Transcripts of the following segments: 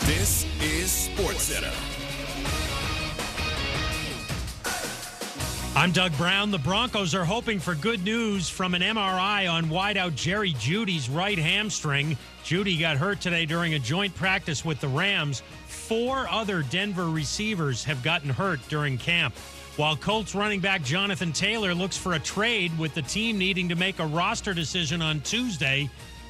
This is SportsCenter. I'm Doug Brown. The Broncos are hoping for good news from an MRI on wideout Jerry Jeudy's right hamstring. Jeudy got hurt today during a joint practice with the Rams. 4 other Denver receivers have gotten hurt during camp. While Colts running back Jonathan Taylor looks for a trade with the team needing to make a roster decision on Tuesday,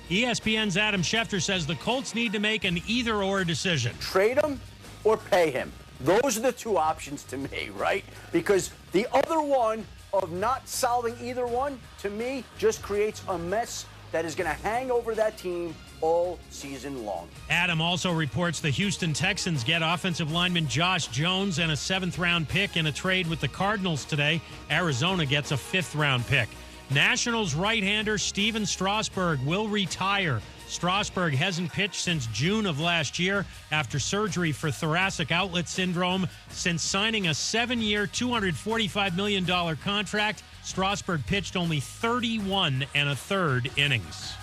ESPN's Adam Schefter says the Colts need to make an either-or decision. Trade him or pay him. Those are the 2 options to me, right? Because the other one of not solving either one, to me, just creates a mess that is going to hang over that team all season long. Adam also reports the Houston Texans get offensive lineman Josh Jones and a 7th-round pick in a trade with the Cardinals today. Arizona gets a 5th-round pick. Nationals right-hander Steven Strasburg will retire. Strasburg hasn't pitched since June of last year after surgery for thoracic outlet syndrome. Since signing a 7-year, $245 million contract, Strasburg pitched only 31 1/3 innings.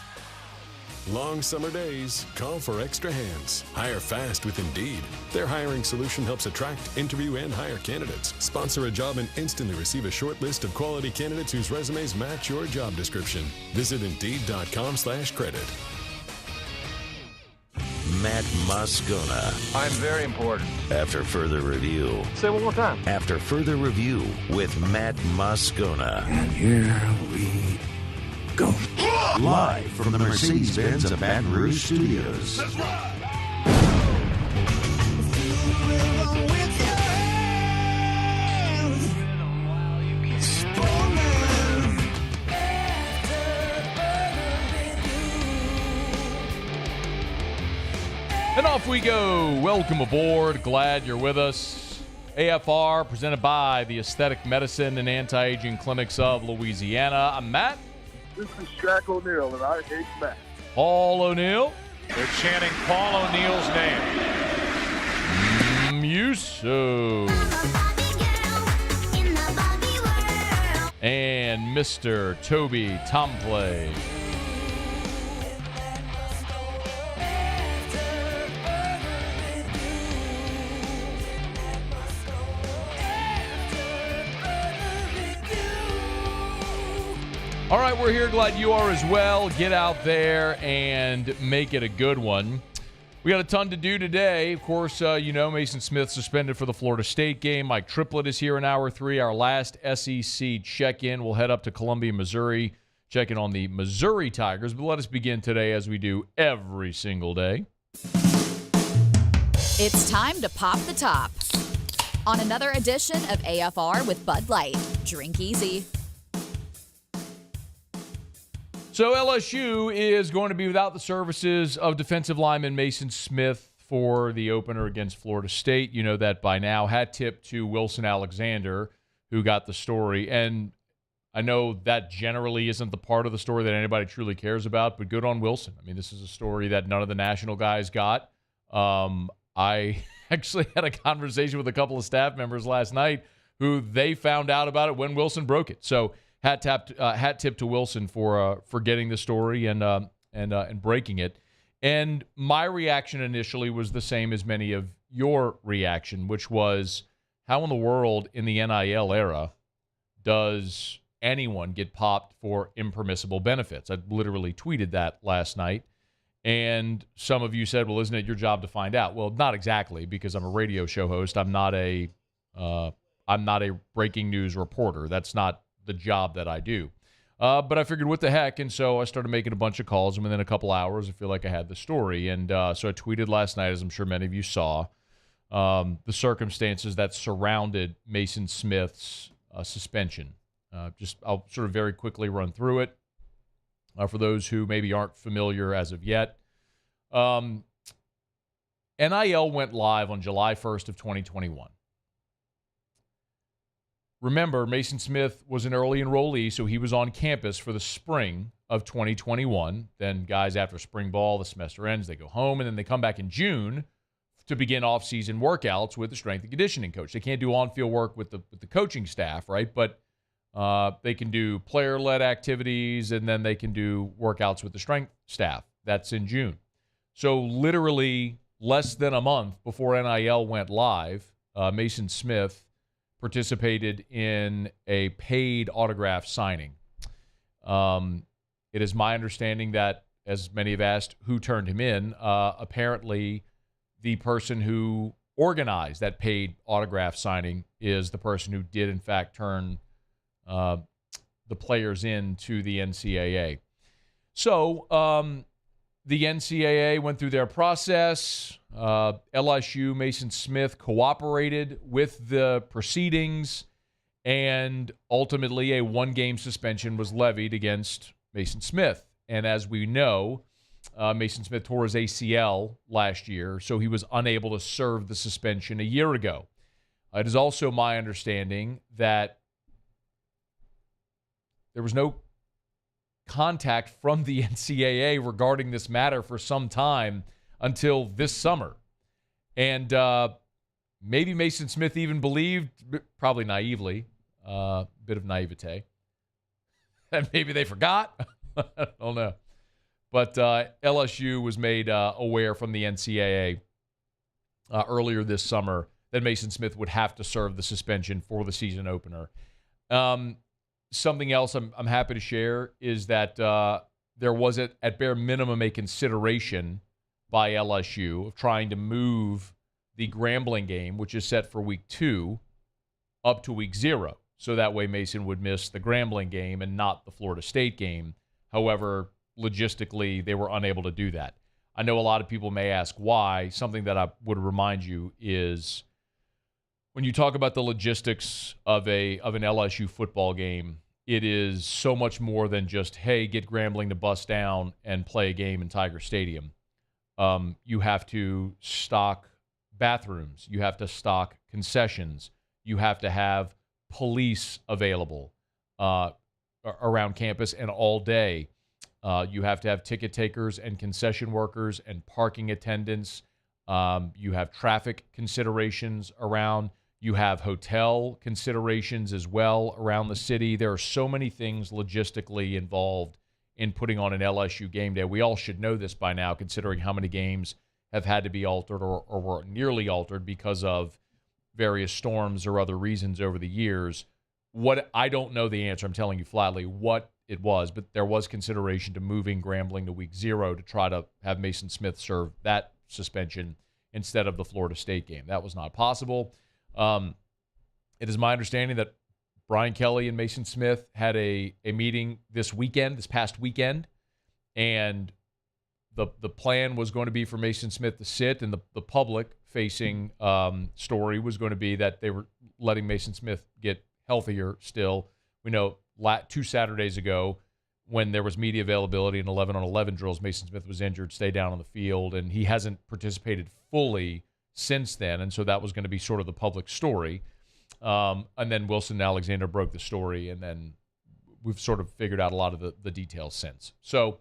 Long summer days call for extra hands. Hire fast with Indeed. Their hiring solution helps attract, interview, and hire candidates. Sponsor a job and instantly receive a short list of quality candidates whose resumes match your job description. Visit Indeed.com/credit. Matt Moscona. I'm very important. After further review. Say it one more time. After further review with Matt Moscona. And here we go. Live from the Mercedes-Benz of Baton Rouge Studios. Let's ride. And off we go. Welcome aboard. Glad you're with us. AFR presented by the Aesthetic Medicine and Anti-Aging Clinics of Louisiana. I'm Matt. This is Shaq O'Neal, and I hate Matt. Paul O'Neal. They're chanting Paul O'Neal's name. Musso. And Mr. Toby Tomplay. All right, we're here. Glad you are as well. Get out there and make it a good one. We got a ton to do today. Of course, Maason Smith suspended for the Florida State game. Mike Triplett is here in hour 3. Our last SEC check-in. We'll head up to Columbia, Missouri, check in on the Missouri Tigers. But let us begin today as we do every single day. It's time to pop the top on another edition of AFR with Bud Light. Drink easy. So LSU is going to be without the services of defensive lineman Maason Smith for the opener against Florida State. You know that by now. Hat tip to Wilson Alexander, who got the story. And I know that generally isn't the part of the story that anybody truly cares about, but good on Wilson. I mean, this is a story that none of the national guys got. I actually had a conversation with a couple of staff members last night who they found out about it when Wilson broke it. So hat tip to Wilson for getting the story and breaking it. And my reaction initially was the same as many of your reaction, which was, how in the world in the NIL era does anyone get popped for impermissible benefits? I literally tweeted that last night. And some of you said, well, isn't it your job to find out? Well, not exactly, because I'm a radio show host. I'm not a breaking news reporter. That's not the job that I do. But I figured, what the heck? And so I started making a bunch of calls, and within a couple hours, I feel like I had the story. And so I tweeted last night, as I'm sure many of you saw, the circumstances that surrounded Maason Smith's suspension. I'll sort of very quickly run through it for those who maybe aren't familiar as of yet. NIL went live on July 1st of 2021. Remember, Maason Smith was an early enrollee, so he was on campus for the spring of 2021. Then guys, after spring ball, the semester ends, they go home, and then they come back in June to begin off-season workouts with the strength and conditioning coach. They can't do on-field work with the coaching staff, right? But they can do player-led activities, and then they can do workouts with the strength staff. That's in June. So literally less than a month before NIL went live, Maason Smith participated in a paid autograph signing. It is my understanding that, as many have asked, who turned him in? Apparently, the person who organized that paid autograph signing is the person who did, in fact, turn the players in to the NCAA. So the NCAA went through their process. LSU, Maason Smith cooperated with the proceedings, and ultimately a one-game suspension was levied against Maason Smith. And as we know, Maason Smith tore his ACL last year, so he was unable to serve the suspension a year ago. It is also my understanding that there was no contact from the NCAA regarding this matter for some time until this summer. And maybe Maason Smith even believed, probably naively, a bit of naivete, and maybe they forgot. I don't know. But LSU was made aware from the NCAA earlier this summer that Maason Smith would have to serve the suspension for the season opener. Something else I'm happy to share is that there was, at bare minimum, a consideration by LSU of trying to move the Grambling game, which is set for week 2, up to week 0. So that way Maason would miss the Grambling game and not the Florida State game. However, logistically, they were unable to do that. I know a lot of people may ask why. Something that I would remind you is when you talk about the logistics of an LSU football game, it is so much more than just, hey, get Grambling to bust down and play a game in Tiger Stadium. You have to stock bathrooms. You have to stock concessions. You have to have police available around campus and all day. You have to have ticket takers and concession workers and parking attendants. You have traffic considerations around. You have hotel considerations as well around the city. There are so many things logistically involved in putting on an LSU game day. We all should know this by now, considering how many games have had to be altered or were nearly altered because of various storms or other reasons over the years. What I don't know the answer. I'm telling you flatly what it was, but there was consideration to moving Grambling to week 0 to try to have Maason Smith serve that suspension instead of the Florida State game. That was not possible. It is my understanding that Brian Kelly and Maason Smith had a meeting this past weekend, and the plan was going to be for Maason Smith to sit, and the public-facing story was going to be that they were letting Maason Smith get healthier still. We know 2 Saturdays ago, when there was media availability in 11-on-11 drills, Maason Smith was injured, stayed down on the field, and he hasn't participated fully since then, and so that was going to be sort of the public story. And then Wilson and Alexander broke the story, and then we've sort of figured out a lot of the details since. So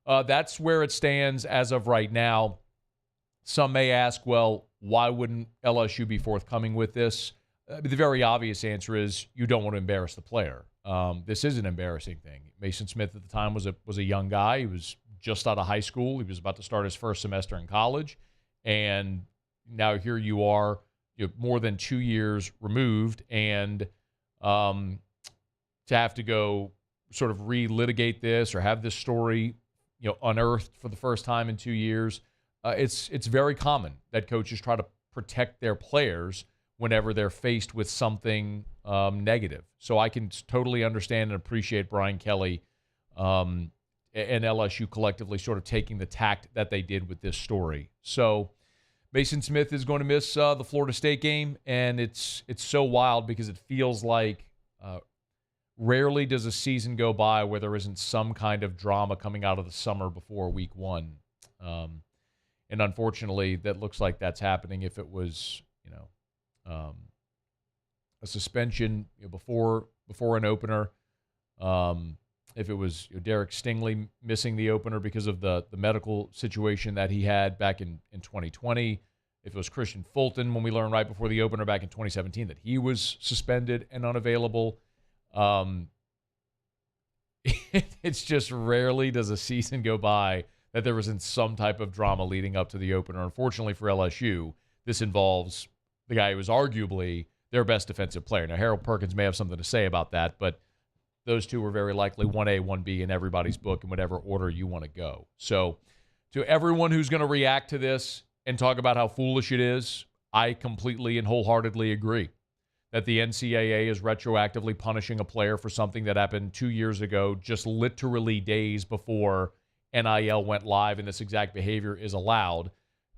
that's where it stands as of right now. Some may ask, well, why wouldn't LSU be forthcoming with this? The very obvious answer is you don't want to embarrass the player. This is an embarrassing thing. Maason Smith at the time was a young guy. He was just out of high school. He was about to start his first semester in college, and now here you are, more than 2 years removed, and to have to go sort of relitigate this or have this story, unearthed for the first time in 2 years. It's very common that coaches try to protect their players whenever they're faced with something negative. So I can totally understand and appreciate Brian Kelly and LSU collectively sort of taking the tact that they did with this story. So Maason Smith is going to miss the Florida State game, and it's so wild because it feels like rarely does a season go by where there isn't some kind of drama coming out of the summer before week 1. And unfortunately, that looks like that's happening. If it was, a suspension before an opener, if it was Derek Stingley missing the opener because of the medical situation that he had back in 2020, if it was Christian Fulton when we learned right before the opener back in 2017 that he was suspended and unavailable, it's just rarely does a season go by that there wasn't some type of drama leading up to the opener. Unfortunately for LSU, this involves the guy who was arguably their best defensive player. Now, Harold Perkins may have something to say about that, but those two were very likely 1A, 1B in everybody's book in whatever order you want to go. So to everyone who's going to react to this and talk about how foolish it is, I completely and wholeheartedly agree that the NCAA is retroactively punishing a player for something that happened 2 years ago, just literally days before NIL went live and this exact behavior is allowed.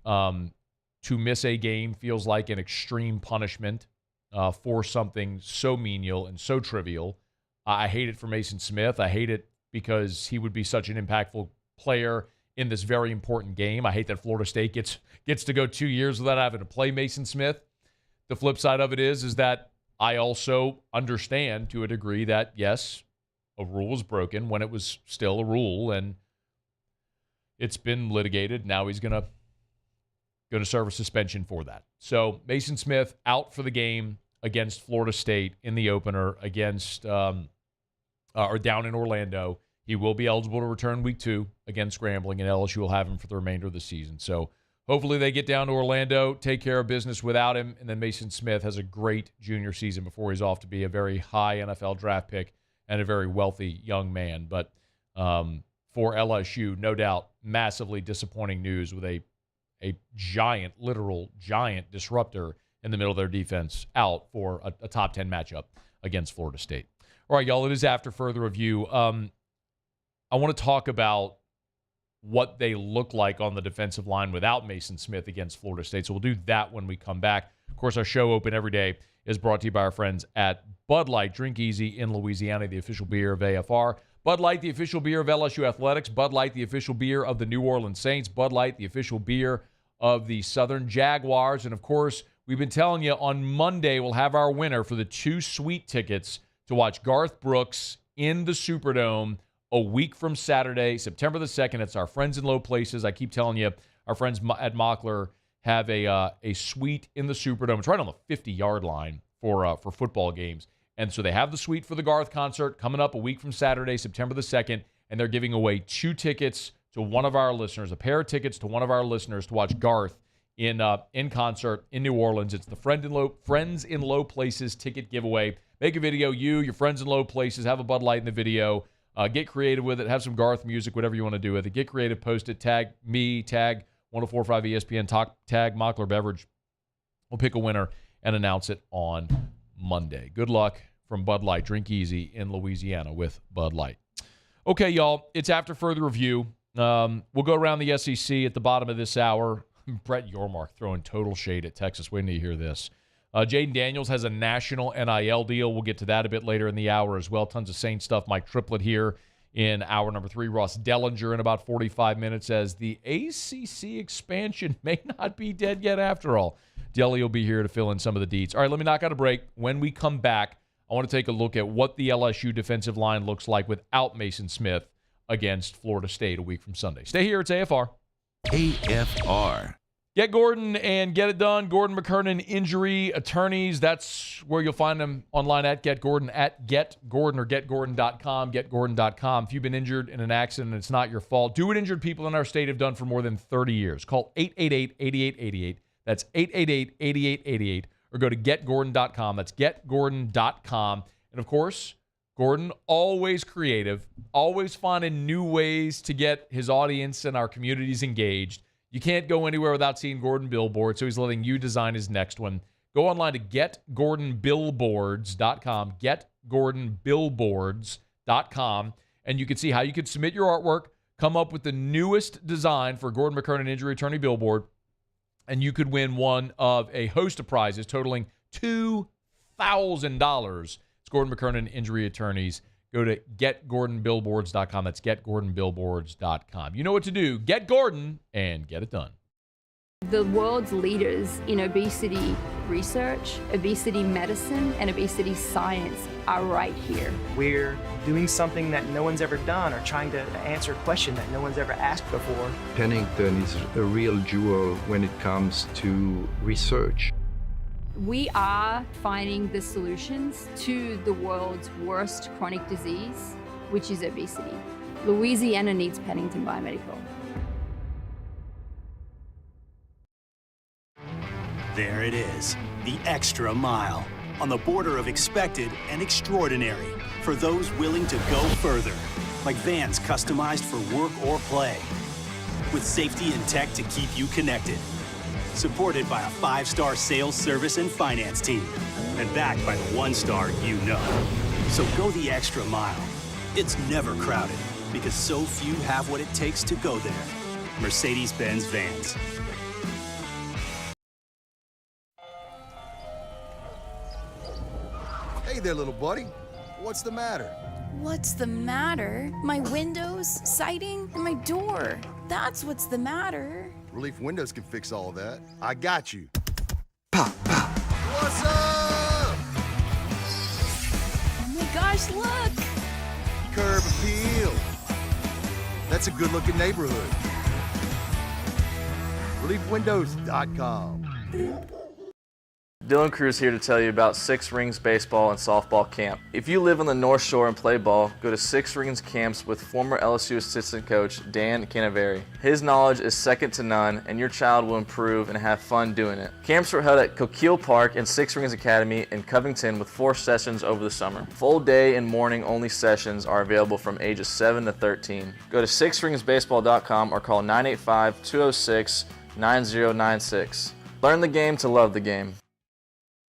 To miss a game feels like an extreme punishment for something so menial and so trivial. I hate it for Maason Smith. I hate it because he would be such an impactful player in this very important game. I hate that Florida State gets to go 2 years without having to play Maason Smith. The flip side of it is that I also understand to a degree that, yes, a rule was broken when it was still a rule, and it's been litigated. Now he's going to serve a suspension for that. So Maason Smith out for the game against Florida State in the opener against or down in Orlando. He will be eligible to return week 2 against Grambling, and LSU will have him for the remainder of the season. So hopefully they get down to Orlando, take care of business without him, and then Maason Smith has a great junior season before he's off to be a very high NFL draft pick and a very wealthy young man. But for LSU, no doubt, massively disappointing news with a giant, literal giant disruptor in the middle of their defense out for a top 10 matchup against Florida State. All right, y'all, it is after further review. I want to talk about what they look like on the defensive line without Maason Smith against Florida State. So we'll do that when we come back. Of course, our show Open Every Day is brought to you by our friends at Bud Light. Drink easy in Louisiana, the official beer of AFR. Bud Light, the official beer of LSU Athletics. Bud Light, the official beer of the New Orleans Saints. Bud Light, the official beer of the Southern Jaguars. And, of course, we've been telling you on Monday we'll have our winner for the 2 sweet tickets to watch Garth Brooks in the Superdome a week from Saturday, September the 2nd. It's our friends in low places. I keep telling you, our friends at Mockler have a suite in the Superdome. It's right on the 50-yard line for football games. And so they have the suite for the Garth concert coming up a week from Saturday, September the 2nd, and they're giving away 2 tickets to one of our listeners, a pair of tickets to one of our listeners to watch Garth in concert in New Orleans. It's the Friends in Low Places ticket giveaway. Make a video, your friends in low places, have a Bud Light in the video. Get creative with it. Have some Garth music, whatever you want to do with it. Get creative, post it, tag me, tag 1045 ESPN, tag Mockler Beverage. We'll pick a winner and announce it on Monday. Good luck from Bud Light. Drink easy in Louisiana with Bud Light. Okay, y'all, it's after further review. We'll go around the SEC at the bottom of this hour. Brett Yormark throwing total shade at Texas. Wait until you hear this. Jaden Daniels has a national NIL deal. We'll get to that a bit later in the hour as well. Tons of Saints stuff. Mike Triplett here in hour number 3. Ross Dellenger in about 45 minutes as the ACC expansion may not be dead yet after all. Delly will be here to fill in some of the deets. All right, let me knock out a break. When we come back, I want to take a look at what the LSU defensive line looks like without Maason Smith against Florida State a week from Sunday. Stay here. It's AFR. AFR. Get Gordon and get it done. Gordon McKernan Injury Attorneys. That's where you'll find them online at GetGordon, at GetGordon or GetGordon.com, GetGordon.com. If you've been injured in an accident and it's not your fault, do what injured people in our state have done for more than 30 years. Call 888-8888. That's 888-8888. Or go to GetGordon.com. That's GetGordon.com. And, of course, Gordon, always creative, always finding new ways to get his audience and our communities engaged. You can't go anywhere without seeing Gordon Billboard, so he's letting you design his next one. Go online to GetGordonBillboards.com, GetGordonBillboards.com, and you can see how you could submit your artwork, come up with the newest design for Gordon McKernan Injury Attorney Billboard, and you could win one of a host of prizes totaling $2,000. It's Gordon McKernan Injury Attorneys. Go to GetGordonBillboards.com. That's GetGordonBillboards.com. You know what to do. Get Gordon and get it done. The world's leaders in obesity research, obesity medicine, and obesity science are right here. We're doing something that no one's ever done or trying to answer a question that no one's ever asked before. Pennington is a real jewel when it comes to research. We are finding the solutions to the world's worst chronic disease, which is obesity. Louisiana needs Pennington Biomedical. There it is, the extra mile, on the border of expected and extraordinary, for those willing to go further, like vans customized for work or play, with safety and tech to keep you connected, supported by a 5-star sales, service, and finance team, and backed by the 1-star you know. So go the extra mile. It's never crowded, because so few have what it takes to go there. Mercedes-Benz Vans. Hey there, little buddy. What's the matter? What's the matter? My windows, siding, and my door. That's what's the matter. Relief Windows can fix all of that. I got you. Pop, pop. What's up? Oh my gosh, look! Curb appeal. That's a good-looking neighborhood. ReliefWindows.com. Dylan Cruz here to tell you about Six Rings Baseball and Softball Camp. If you live on the North Shore and play ball, go to Six Rings Camps with former LSU assistant coach Dan Canaveri. His knowledge is second to none, and your child will improve and have fun doing it. Camps were held at Coquille Park and Six Rings Academy in Covington with 4 sessions over the summer. Full day and morning only sessions are available from ages 7 to 13. Go to sixringsbaseball.com or call 985-206-9096. Learn the game to love the game.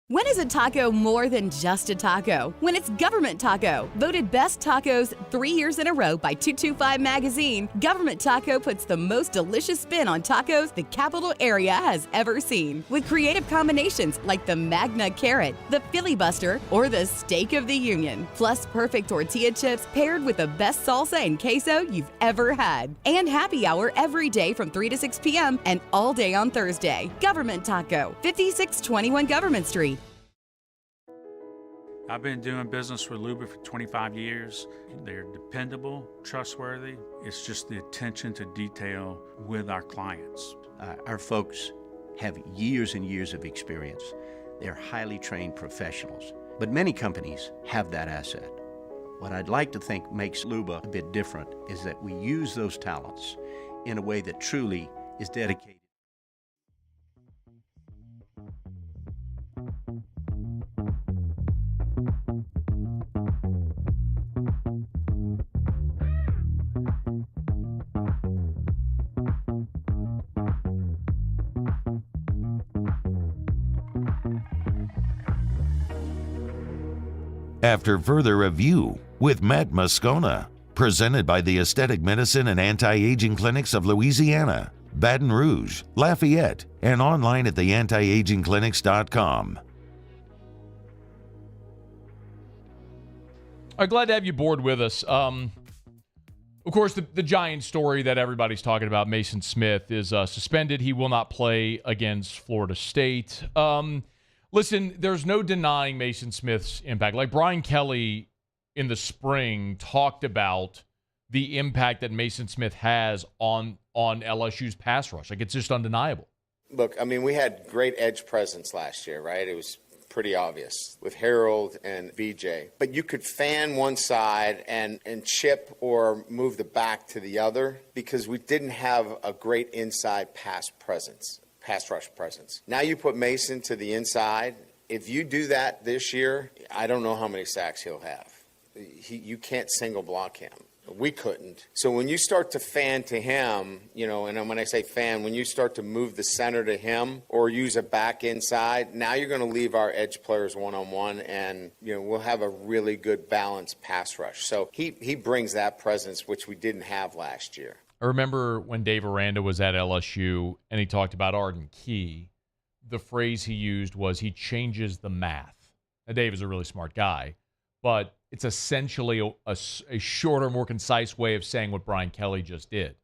When is a taco more than just a taco? When it's Government Taco. Voted best tacos 3 years in a row by 225 Magazine, Government Taco puts the most delicious spin on tacos the capital area has ever seen. With creative combinations like the Magna Carrot, the Filibuster, or the Steak of the Union. Plus perfect tortilla chips paired with the best salsa and queso you've ever had. And happy hour every day from 3 to 6 p.m. and all day on Thursday. Government Taco, 5621 Government Street. I've been doing business with Luba for 25 years. They're dependable, trustworthy. It's just the attention to detail with our clients. Our folks have years and years of experience. They're highly trained professionals, but many companies have that asset. What I'd like to think makes Luba a bit different is that we use those talents in a way that truly is dedicated. After further review with Matt Moscona, presented by the Aesthetic Medicine and Anti-Aging Clinics of Louisiana, Baton Rouge, Lafayette, and online at theantiagingclinics.com. I'm glad to have you aboard with us. Of course, the giant story that everybody's talking about, Maason Smith, is suspended. He will not play against Florida State. Listen, there's no denying Maason Smith's impact. Like Brian Kelly in the spring talked about the impact that Maason Smith has on LSU's pass rush. Like, it's just undeniable. Look, I mean, we had great edge presence last year, right? It was pretty obvious with Harold and VJ. But you could fan one side and chip or move the back to the other because we didn't have a great inside pass rush presence. Now you put Maason to the inside. If you do that this year, I don't know how many sacks he'll have. You can't single block him. We couldn't. So when you start to fan to him, and when I say fan, when you start to move the center to him or use a back inside, now you're going to leave our edge players one-on-one, and we'll have a really good balanced pass rush. So he brings that presence, which we didn't have last year. I remember when Dave Aranda was at LSU and he talked about Arden Key, the phrase he used was he changes the math. Now, Dave is a really smart guy, but it's essentially a shorter, more concise way of saying what Brian Kelly just did.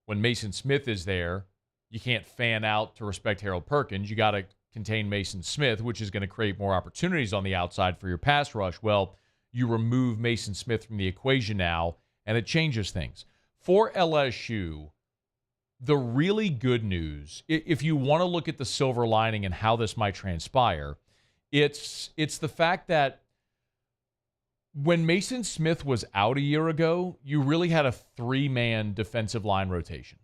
When Maason Smith is there, you can't fan out to respect Harold Perkins. You got to contain Maason Smith, which is going to create more opportunities on the outside for your pass rush. Well, you remove Maason Smith from the equation now, and it changes things. For LSU, the really good news, if you want to look at the silver lining and how this might transpire, it's the fact that when Maason Smith was out a year ago, you really had a 3-man defensive line rotation.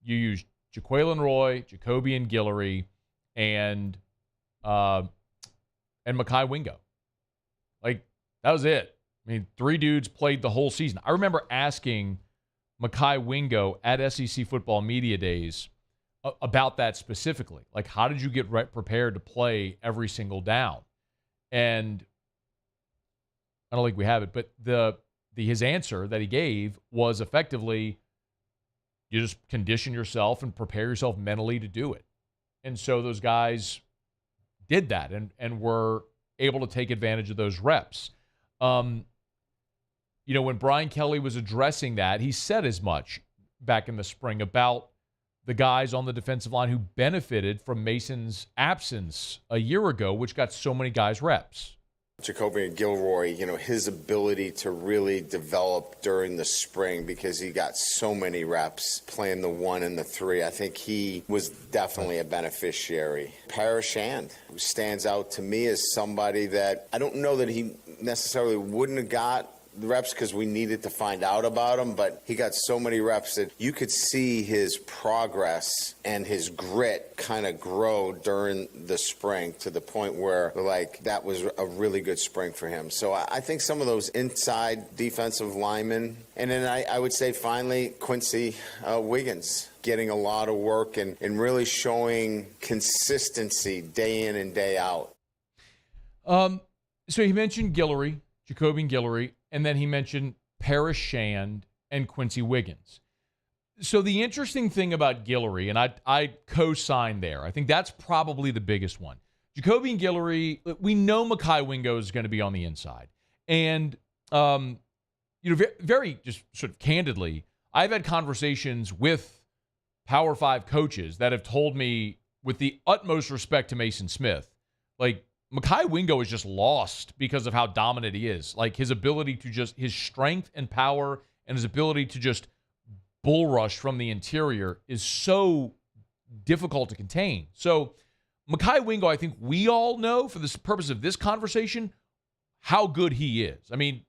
You used Jaquelin Roy, Jacoby and Guillory, and Mekhi Wingo. Like, that was it. I mean, 3 dudes played the whole season. I remember asking Mekhi Wingo at SEC Football Media Days about that specifically. Like, how did you get prepared to play every single down? And I don't think we have it, but his answer that he gave was effectively, you just condition yourself and prepare yourself mentally to do it. And so those guys did that and were able to take advantage of those reps. When Brian Kelly was addressing that, he said as much back in the spring about the guys on the defensive line who benefited from Mason's absence a year ago, which got so many guys reps. Jacoby and Gilroy, his ability to really develop during the spring because he got so many reps playing the 1 and the 3. I think he was definitely a beneficiary. Parrish Shand, who stands out to me as somebody that I don't know that he necessarily wouldn't have got the reps because we needed to find out about him, but he got so many reps that you could see his progress and his grit kind of grow during the spring to the point where, that was a really good spring for him. So I think some of those inside defensive linemen, and then I would say finally Quincy Wiggins getting a lot of work and really showing consistency day in and day out. So he mentioned Jacoby and Guillory, and then he mentioned Parrish Shand and Quincy Wiggins. So the interesting thing about Guillory, and I co-sign there, I think that's probably the biggest one. Jacoby and Guillory, we know Mekhi Wingo is going to be on the inside. And, very just sort of candidly, I've had conversations with Power 5 coaches that have told me, with the utmost respect to Maason Smith, Mekhi Wingo is just lost because of how dominant he is. His ability to his strength and power and his ability to just bull rush from the interior is so difficult to contain. So Mekhi Wingo, I think we all know, for the purpose of this conversation, how good he is. I mean,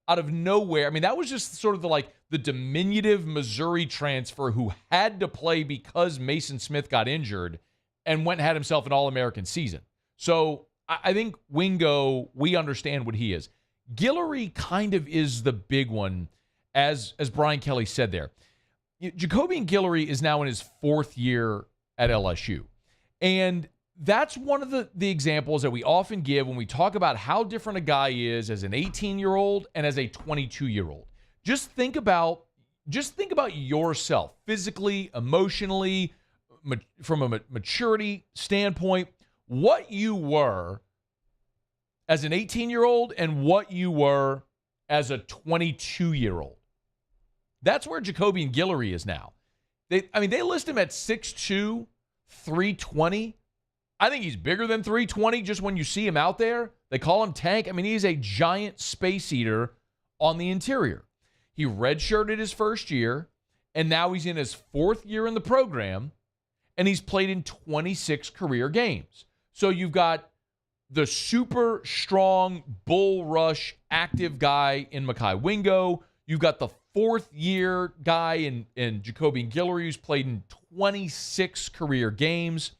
out of nowhere, that was just sort of the diminutive Missouri transfer who had to play because Maason Smith got injured and went and had himself an All-American season. So I think Wingo, we understand what he is. Guillory kind of is the big one, as Brian Kelly said there. Jacoby and Guillory is now in his 4th year at LSU. And that's one of the examples that we often give when we talk about how different a guy is as an 18-year-old and as a 22-year-old. Just think about yourself, physically, emotionally, from a maturity standpoint, what you were as an 18-year-old and what you were as a 22-year-old. That's where Jacoby and Guillory is now. They list him at 6'2", 320. I think he's bigger than 320 just when you see him out there. They call him Tank. He's a giant space eater on the interior. He redshirted his first year, and now he's in his 4th year in the program, and he's played in 26 career games. So you've got the super strong, bull rush, active guy in Mekhi Wingo. You've got the 4th year guy in Jacoby and Guillory, who's played in 26 career games.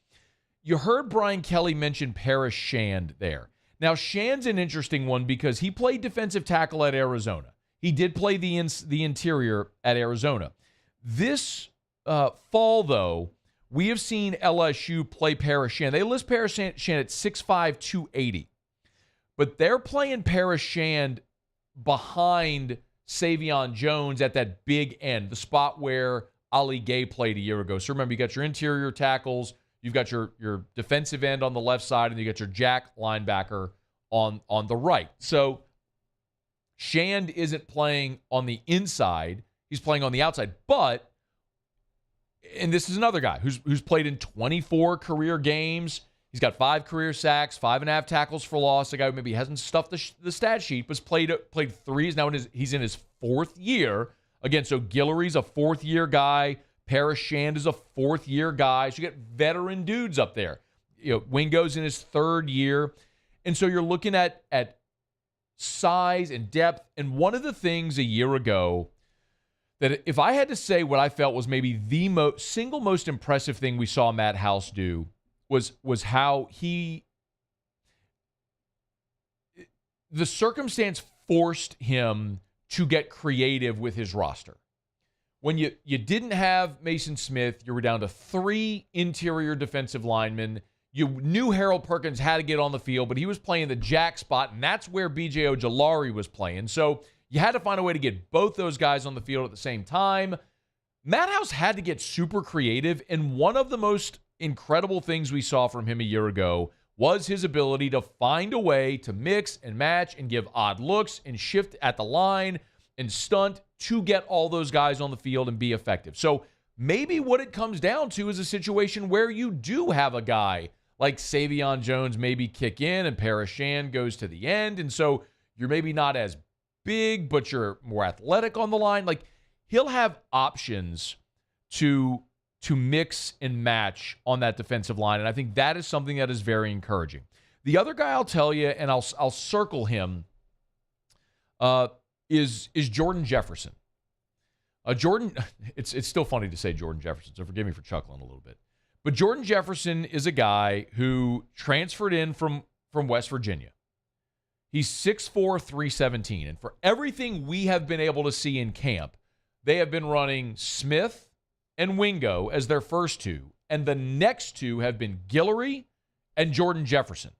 You heard Brian Kelly mention Parrish Shand there. Now, Shand's an interesting one because he played defensive tackle at Arizona. He did play the interior at Arizona. This fall, though, we have seen LSU play Parrish Shand. They list Parrish Shand at 6'5", 280. But they're playing Parrish Shand behind Savion Jones at that big end, the spot where Ali Gay played a year ago. So remember, you got your interior tackles, you've got your defensive end on the left side, and you got your jack linebacker on the right. So Shand isn't playing on the inside. He's playing on the outside. But, and this is another guy who's played in 24 career games. He's got 5 career sacks, 5.5 tackles for loss. A guy who maybe hasn't stuffed the stat sheet, but played 3. He's in his 4th year. Again, so Guillory's a 4th year guy. Parrish Shand is a 4th year guy. So you get veteran dudes up there. Wingo's in his 3rd year. And so you're looking at size and depth. And one of the things a year ago that if I had to say what I felt was maybe the single most impressive thing we saw Matt House do was how the circumstance forced him to get creative with his roster. When you didn't have Maason Smith, you were down to 3 interior defensive linemen. You knew Harold Perkins had to get on the field, but he was playing the jack spot, and that's where B.J. Ojulari was playing. So you had to find a way to get both those guys on the field at the same time. Matt House had to get super creative, and one of the most incredible things we saw from him a year ago was his ability to find a way to mix and match and give odd looks and shift at the line and stunt to get all those guys on the field and be effective. So maybe what it comes down to is a situation where you do have a guy like Savion Jones maybe kick in and Paris Shand goes to the end. And so you're maybe not as big, but you're more athletic on the line. Like, he'll have options to mix and match on that defensive line. And I think that is something that is very encouraging. The other guy I'll tell you, and I'll circle him, is Jordan Jefferson. Jordan, it's still funny to say Jordan Jefferson, so forgive me for chuckling a little bit. But Jordan Jefferson is a guy who transferred in from West Virginia. He's 6'4", 317. And for everything we have been able to see in camp, they have been running Smith and Wingo as their first two, and the next two have been Guillory and Jordan Jefferson.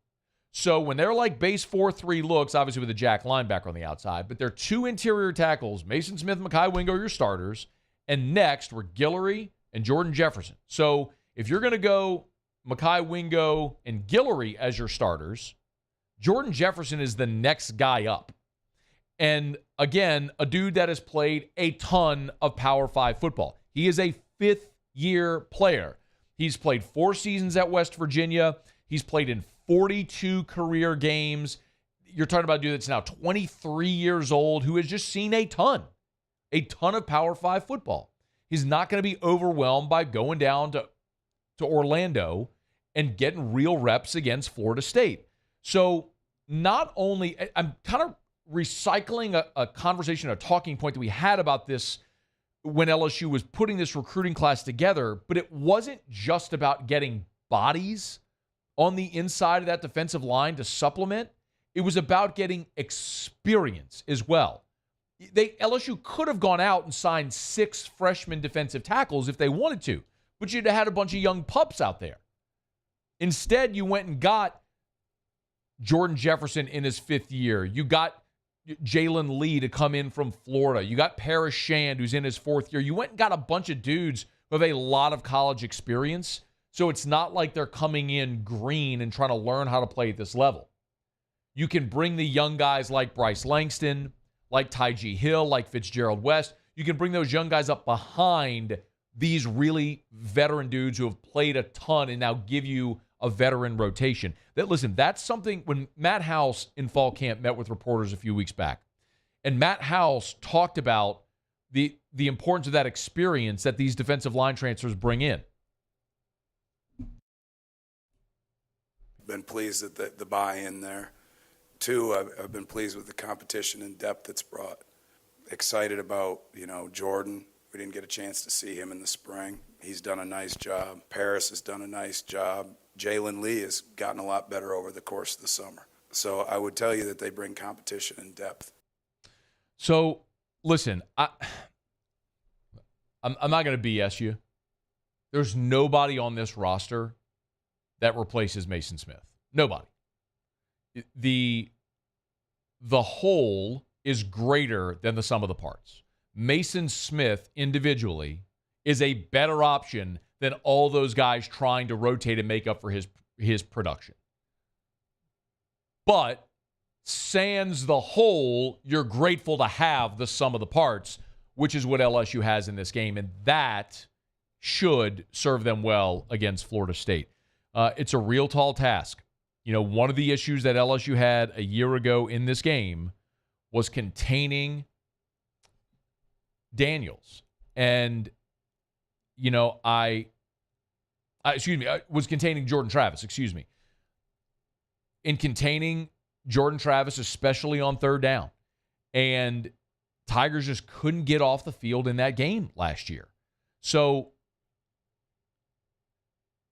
So when they're like base 4-3 looks, obviously with a jack linebacker on the outside, but they're 2 interior tackles, Maason Smith, Mekhi Wingo are your starters, and next were Guillory and Jordan Jefferson. So if you're going to go Mekhi Wingo and Guillory as your starters, Jordan Jefferson is the next guy up. And again, a dude that has played a ton of Power 5 football. He is a 5th-year player. He's played 4 seasons at West Virginia. He's played in 42 career games. You're talking about a dude that's now 23 years old who has just seen a ton of Power 5 football. He's not going to be overwhelmed by going down to Orlando and getting real reps against Florida State. So not only, I'm kind of recycling a conversation, a talking point that we had about this when LSU was putting this recruiting class together, but it wasn't just about getting bodies on the inside of that defensive line to supplement. It was about getting experience as well. LSU could have gone out and signed 6 freshman defensive tackles if they wanted to, but you'd have had a bunch of young pups out there. Instead, you went and got Jordan Jefferson in his 5th year. You got Jalen Lee to come in from Florida. You got Paris Shand, who's in his 4th year. You went and got a bunch of dudes who have a lot of college experience. So it's not like they're coming in green and trying to learn how to play at this level. You can bring the young guys like Bryce Langston, like Tyjee Hill, like Fitzgerald West. You can bring those young guys up behind these really veteran dudes who have played a ton and now give you a veteran rotation. That's something when Matt House in fall camp met with reporters a few weeks back, and Matt House talked about the importance of that experience that these defensive line transfers bring in. Been pleased at the buy-in there. 2, I've been pleased with the competition and depth it's brought. Excited about, Jordan. We didn't get a chance to see him in the spring. He's done a nice job. Paris has done a nice job. Jalen Lee has gotten a lot better over the course of the summer. So I would tell you that they bring competition and depth. So, listen, I'm not going to BS you. There's nobody on this roster that replaces Maason Smith. Nobody. The whole is greater than the sum of the parts. Maason Smith individually is a better option than all those guys trying to rotate and make up for his production. But sans the whole, you're grateful to have the sum of the parts, which is what LSU has in this game, and that should serve them well against Florida State. It's a real tall task. One of the issues that LSU had a year ago in this game was containing Daniels. And, was containing Jordan Travis, in containing Jordan Travis, especially on 3rd down. And Tigers just couldn't get off the field in that game last year. So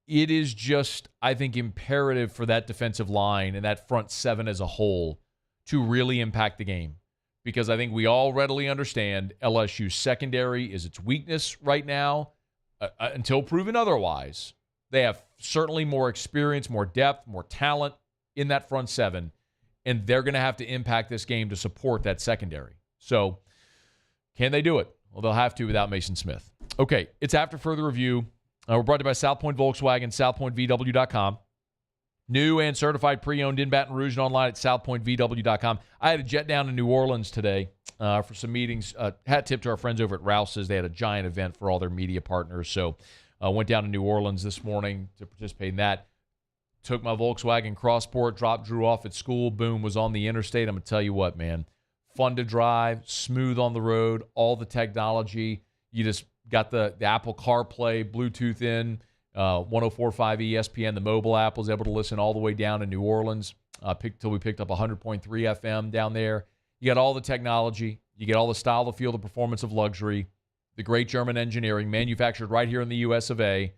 it is just, I think, imperative for that defensive line and that front seven as a whole to really impact the game. Because I think we all readily understand LSU's secondary is its weakness right now until proven otherwise. They have certainly more experience, more depth, more talent in that front seven, and they're going to have to impact this game to support that secondary. So can they do it? Well, they'll have to without Maason Smith. Okay, it's After Further Review. We're brought to you by South Point Volkswagen, southpointvw.com. New and certified pre-owned in Baton Rouge and online at southpointvw.com. I had a jet down to New Orleans today for some meetings. Hat tip to our friends over at Rouse's. They had a giant event for all their media partners. So went down to New Orleans this morning to participate in that. Took my Volkswagen Crossport, dropped Drew off at school. Boom, was on the interstate. I'm going to tell you what, man. Fun to drive, smooth on the road, all the technology. You just got the Apple CarPlay, Bluetooth in, 104.5 ESPN, the mobile app, was able to listen all the way down in New Orleans till we picked up 100.3 FM down there. You got all the technology. You get all the style, the feel, the performance of luxury, the great German engineering, manufactured right here in the U.S. of A.,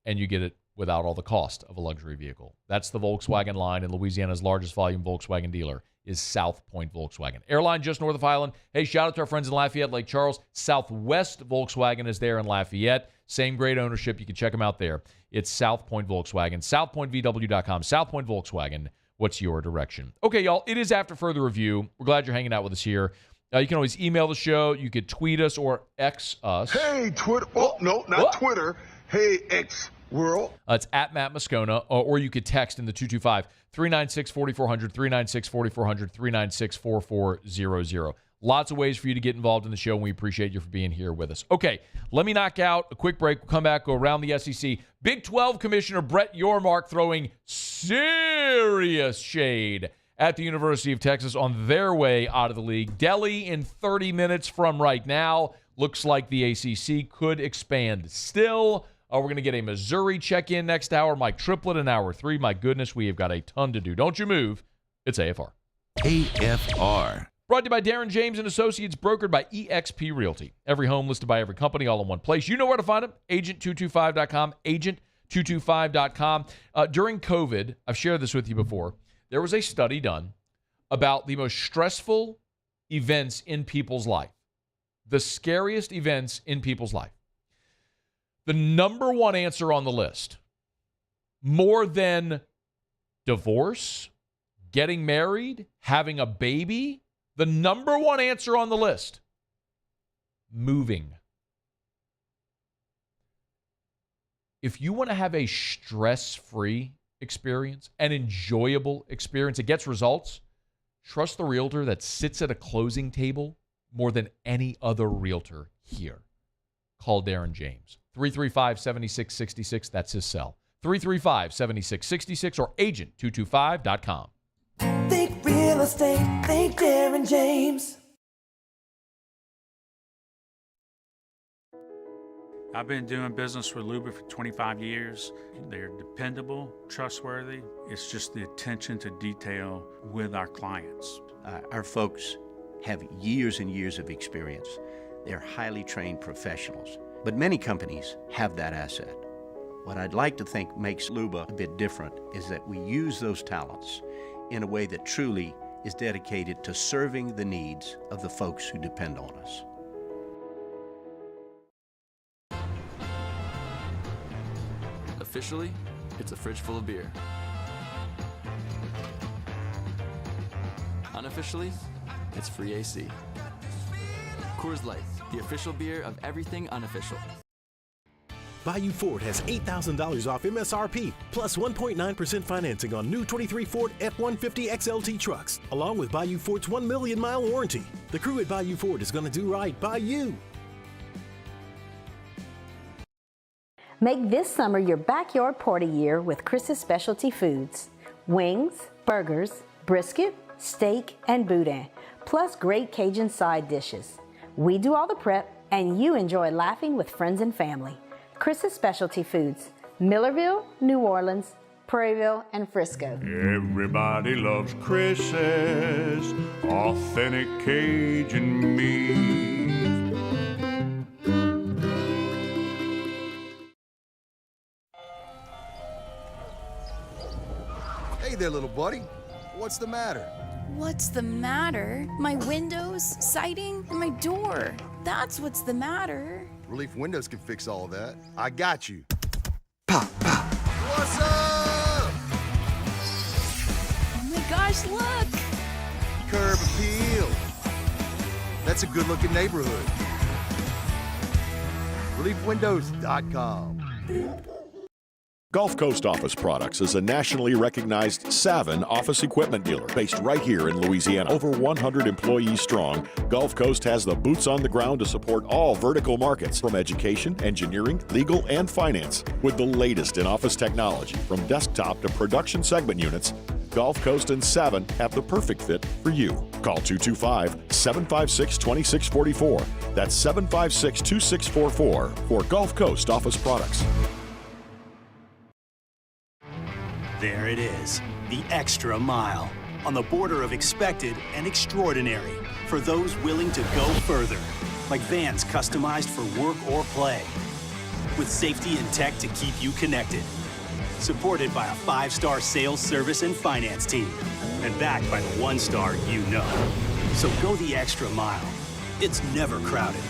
and you get it without all the cost of a luxury vehicle. That's the Volkswagen line, and Louisiana's largest volume Volkswagen dealer is South Point Volkswagen. Airline just north of Highland. Hey, shout out to our friends in Lafayette, Lake Charles. Southwest Volkswagen is there in Lafayette. Same great ownership. You can check them out there. It's South Point Volkswagen. SouthPointVW.com. South Point Volkswagen. What's your direction? Okay, y'all, it is After Further Review. We're glad you're hanging out with us here. You can always email the show. You could tweet us or X us. Hey, Twitter. Oh, no, not Twitter. Hey, X World. It's at Matt Moscona, or you could text in the 225-396-4400, 396-4400, 396-4400. Lots of ways for you to get involved in the show, and we appreciate you for being here with us. Okay, let me knock out a quick break. We'll come back, go around the SEC. Big 12 Commissioner Brett Yormark throwing serious shade at the University of Texas on their way out of the league. Delhi in 30 minutes from right now. Looks like the ACC could expand still. We're going to get a Missouri check-in next hour. Mike Triplett in hour 3. My goodness, we have got a ton to do. Don't you move. It's AFR. AFR. Brought to you by Darren James & Associates, brokered by eXp Realty. Every home listed by every company, all in one place. You know where to find them. Agent225.com. Agent225.com. During COVID, I've shared this with you before, there was a study done about the most stressful events in people's life. The scariest events in people's life. The number one answer on the list, more than divorce, getting married, having a baby, the number one answer on the list, moving. If you want to have a stress-free experience, an enjoyable experience, it gets results, trust the realtor that sits at a closing table more than any other realtor here. Call Darren James. 335-7666. That's his cell. 335-7666 or agent225.com. Think real estate. Think Darren James. I've been doing business with Luba for 25 years. They're dependable, trustworthy. It's just the attention to detail with our clients. Our folks have years and years of experience. They're highly trained professionals. But many companies have that asset. What I'd like to think makes Luba a bit different is that we use those talents in a way that truly is dedicated to serving the needs of the folks who depend on us. Officially, it's a fridge full of beer. Unofficially, it's free AC. Coors Light, the official beer of everything unofficial. Bayou Ford has $8,000 off MSRP, plus 1.9% financing on new 23 Ford F-150 XLT trucks, along with Bayou Ford's 1 million mile warranty. The crew at Bayou Ford is going to do right by you. Make this summer your backyard party year with Chris's Specialty Foods. Wings, burgers, brisket, steak, and boudin, plus great Cajun side dishes. We do all the prep, and you enjoy laughing with friends and family. Chris's Specialty Foods, Millerville, New Orleans, Prairieville, and Frisco. Everybody loves Chris's authentic Cajun meat. Hey there, little buddy. What's the matter? What's the matter? My windows, siding, and my door. That's what's the matter. Relief Windows can fix all that. I got you. Pop, pop. What's up? Oh my gosh, look! Curb appeal. That's a good-looking neighborhood. ReliefWindows.com. Gulf Coast Office Products is a nationally recognized Savin office equipment dealer based right here in Louisiana. Over 100 employees strong, Gulf Coast has the boots on the ground to support all vertical markets, from education, engineering, legal, and finance. With the latest in office technology, from desktop to production segment units, Gulf Coast and Savin have the perfect fit for you. Call 225-756-2644. That's 756-2644 for Gulf Coast Office Products. There it is, the extra mile, on the border of expected and extraordinary, for those willing to go further, like vans customized for work or play, with safety and tech to keep you connected, supported by a 5-star sales, service, and finance team, and backed by the 1-star you know. So go the extra mile. It's never crowded.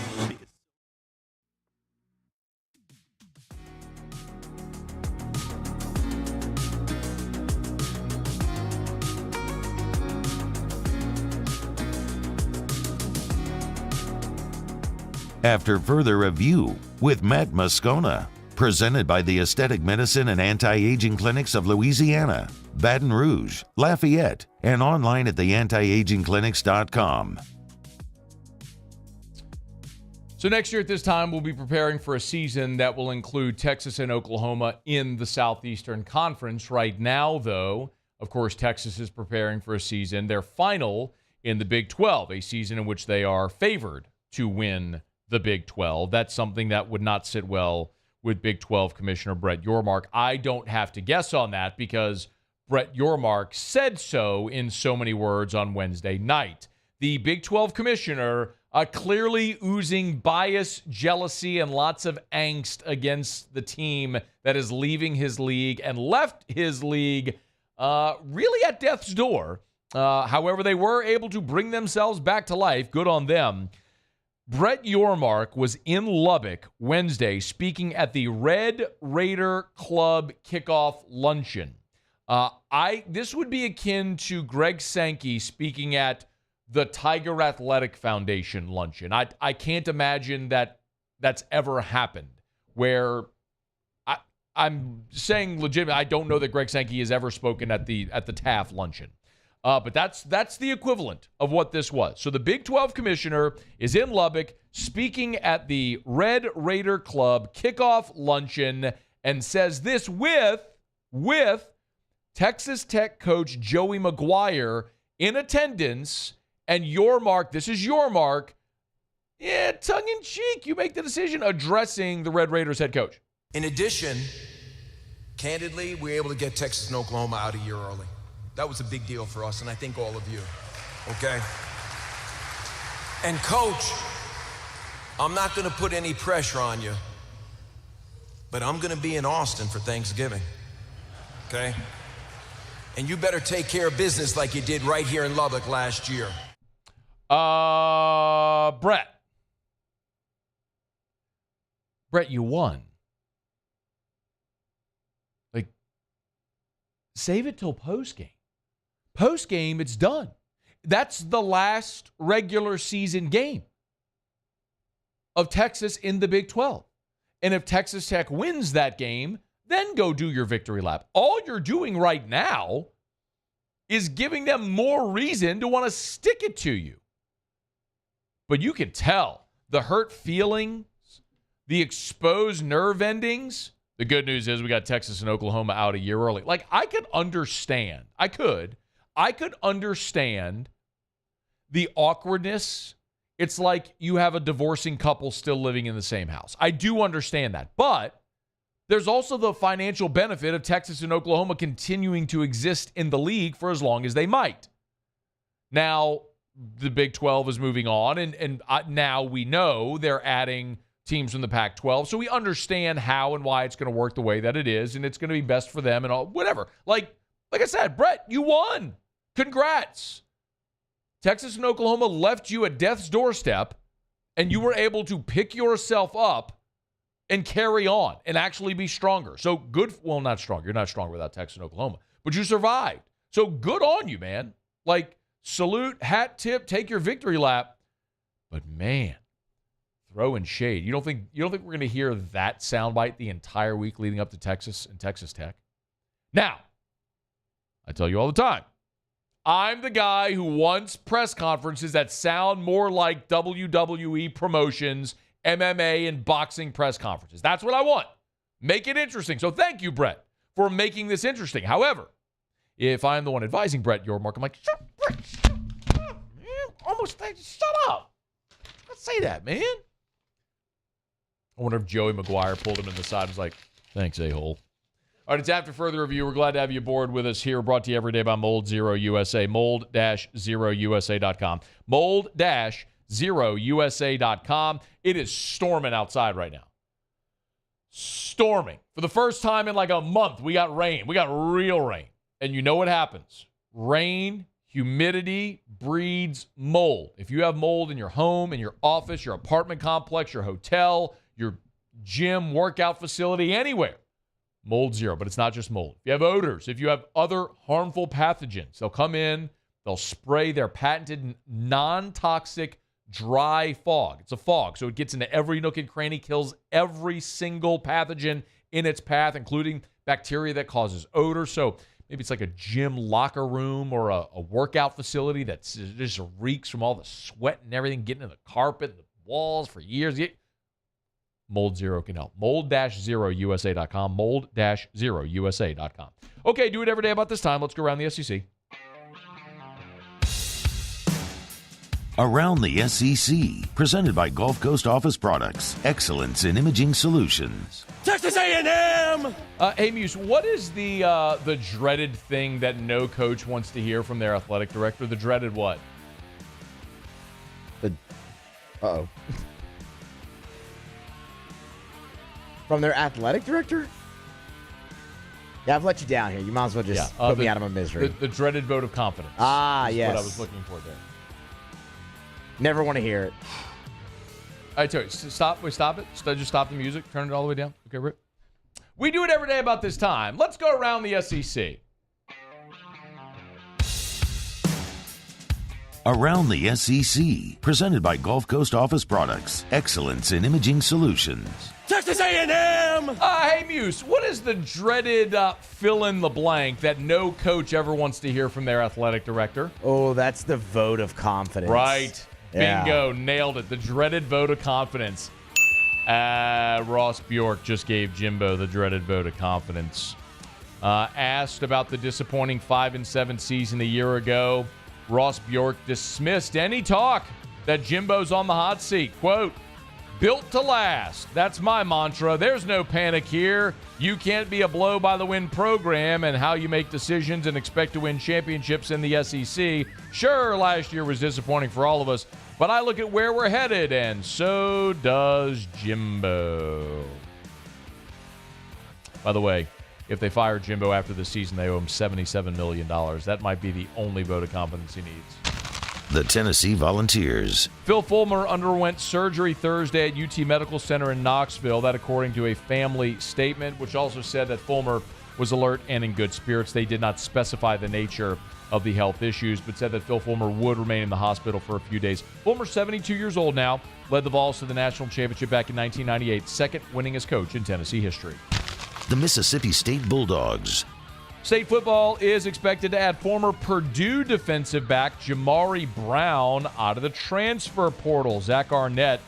After further review with Matt Moscona, presented by the Aesthetic Medicine and Anti-Aging Clinics of Louisiana, Baton Rouge, Lafayette, and online at theantiagingclinics.com. So next year at this time, we'll be preparing for a season that will include Texas and Oklahoma in the Southeastern Conference. Right now, though, of course, Texas is preparing for a season, their final in the Big 12, a season in which they are favored to win the Big 12. That's something that would not sit well with Big 12 Commissioner Brett Yormark. I don't have to guess on that because Brett Yormark said so in so many words on Wednesday night. The Big 12 Commissioner clearly oozing bias, jealousy, and lots of angst against the team that is leaving his league and left his league really at death's door. However, they were able to bring themselves back to life. Good on them. Brett Yormark was in Lubbock Wednesday speaking at the Red Raider Club kickoff luncheon. This would be akin to Greg Sankey speaking at the Tiger Athletic Foundation luncheon. I can't imagine that that's ever happened where I'm saying legitimately, I don't know that Greg Sankey has ever spoken at the TAF luncheon. But that's the equivalent of what this was. So the Big 12 commissioner is in Lubbock speaking at the Red Raider Club kickoff luncheon and says this with Texas Tech coach Joey McGuire in attendance. And Yormark, this is Yormark, tongue-in-cheek, you make the decision, addressing the Red Raiders head coach. In addition, candidly, we were able to get Texas and Oklahoma out a year early. That was a big deal for us, and I think all of you, okay? And Coach, I'm not going to put any pressure on you, but I'm going to be in Austin for Thanksgiving, okay? And you better take care of business like you did right here in Lubbock last year. Brett, you won. Like, save it till postgame. Postgame, it's done. That's the last regular season game of Texas in the Big 12. And if Texas Tech wins that game, then go do your victory lap. All you're doing right now is giving them more reason to want to stick it to you. But you can tell the hurt feelings, the exposed nerve endings. The good news is we got Texas and Oklahoma out a year early. Like, I could understand. I could understand the awkwardness. It's like you have a divorcing couple still living in the same house. I do understand that. But there's also the financial benefit of Texas and Oklahoma continuing to exist in the league for as long as they might. Now, the Big 12 is moving on, and now we know they're adding teams from the Pac-12, so we understand how and why it's going to work the way that it is, and it's going to be best for them and all, whatever. Like, Like I said, Brett, you won. Congrats. Texas and Oklahoma left you at death's doorstep, and you were able to pick yourself up and carry on and actually be stronger. So good. Well, not stronger. You're not strong without Texas and Oklahoma, but you survived. So good on you, man. Like, salute, hat tip, take your victory lap. But man, throwing shade. You don't think we're going to hear that soundbite the entire week leading up to Texas and Texas Tech? Now, I tell you all the time, I'm the guy who wants press conferences that sound more like WWE promotions, MMA, and boxing press conferences. That's what I want. Make it interesting. So thank you, Brett, for making this interesting. However, if I'm the one advising Brett Yormark, I'm like, shut up. Almost shut up. Let's say that, man. I wonder if Joey McGuire pulled him in the side and was like, thanks, a-hole. All right, it's After Further Review. We're glad to have you aboard with us here, brought to you every day by Mold Zero USA, mold-0usa.com. Mold-0usa.com. It is storming outside right now. Storming. For the first time in like a month, we got rain. We got real rain. And you know what happens. Rain, humidity breeds mold. If you have mold in your home, in your office, your apartment complex, your hotel, your gym, workout facility, anywhere, Mold Zero. But it's not just mold. If you have odors, if you have other harmful pathogens, they'll come in, they'll spray their patented non-toxic dry fog. It's a fog, so it gets into every nook and cranny, kills every single pathogen in its path, including bacteria that causes odor. So maybe it's like a gym locker room or a workout facility that just reeks from all the sweat and everything getting in the carpet and the walls for years. Mold Zero can help. Mold-0usa.com. Mold-0usa.com. Okay, do it every day about this time. Let's go around the SEC. Around the SEC, presented by Gulf Coast Office Products, excellence in imaging solutions. Texas A&M! Hey, Muse, what is the dreaded thing that no coach wants to hear from their athletic director? The dreaded what? Uh-oh. From their athletic director? Yeah, I've let you down here. You might as well just put me out of my misery. The dreaded vote of confidence. Yes. What I was looking for there. Never want to hear it. I tell you, stop it. Just stop the music. Turn it all the way down. Okay, Rick. We do it every day about this time. Let's go around the SEC. Around the SEC, presented by Gulf Coast Office Products, excellence in imaging solutions. Texas A&M! Hey, Muse, what is the dreaded fill in the blank that no coach ever wants to hear from their athletic director? Oh, that's the vote of confidence. Right. Yeah. Bingo. Nailed it. The dreaded vote of confidence. Ross Bjork just gave Jimbo the dreaded vote of confidence. Asked about the disappointing 5-7 season a year ago, Ross Bjork dismissed any talk that Jimbo's on the hot seat. Quote, "Built to last. That's my mantra. There's no panic here. You can't be a blow-by-the-wind program and how you make decisions and expect to win championships in the SEC. Sure, last year was disappointing for all of us, but I look at where we're headed, and so does Jimbo." By the way, if they fire Jimbo after the season, they owe him $77 million. That might be the only vote of confidence he needs. The Tennessee Volunteers. Phil Fulmer underwent surgery Thursday at UT Medical Center in Knoxville. That according to a family statement, which also said that Fulmer was alert and in good spirits. They did not specify the nature of the health issues, but said that Phil Fulmer would remain in the hospital for a few days. Fulmer, 72 years old now, led the Vols to the national championship back in 1998, second winningest coach in Tennessee history. The Mississippi State Bulldogs. State football is expected to add former Purdue defensive back Jamari Brown out of the transfer portal. Zach Arnett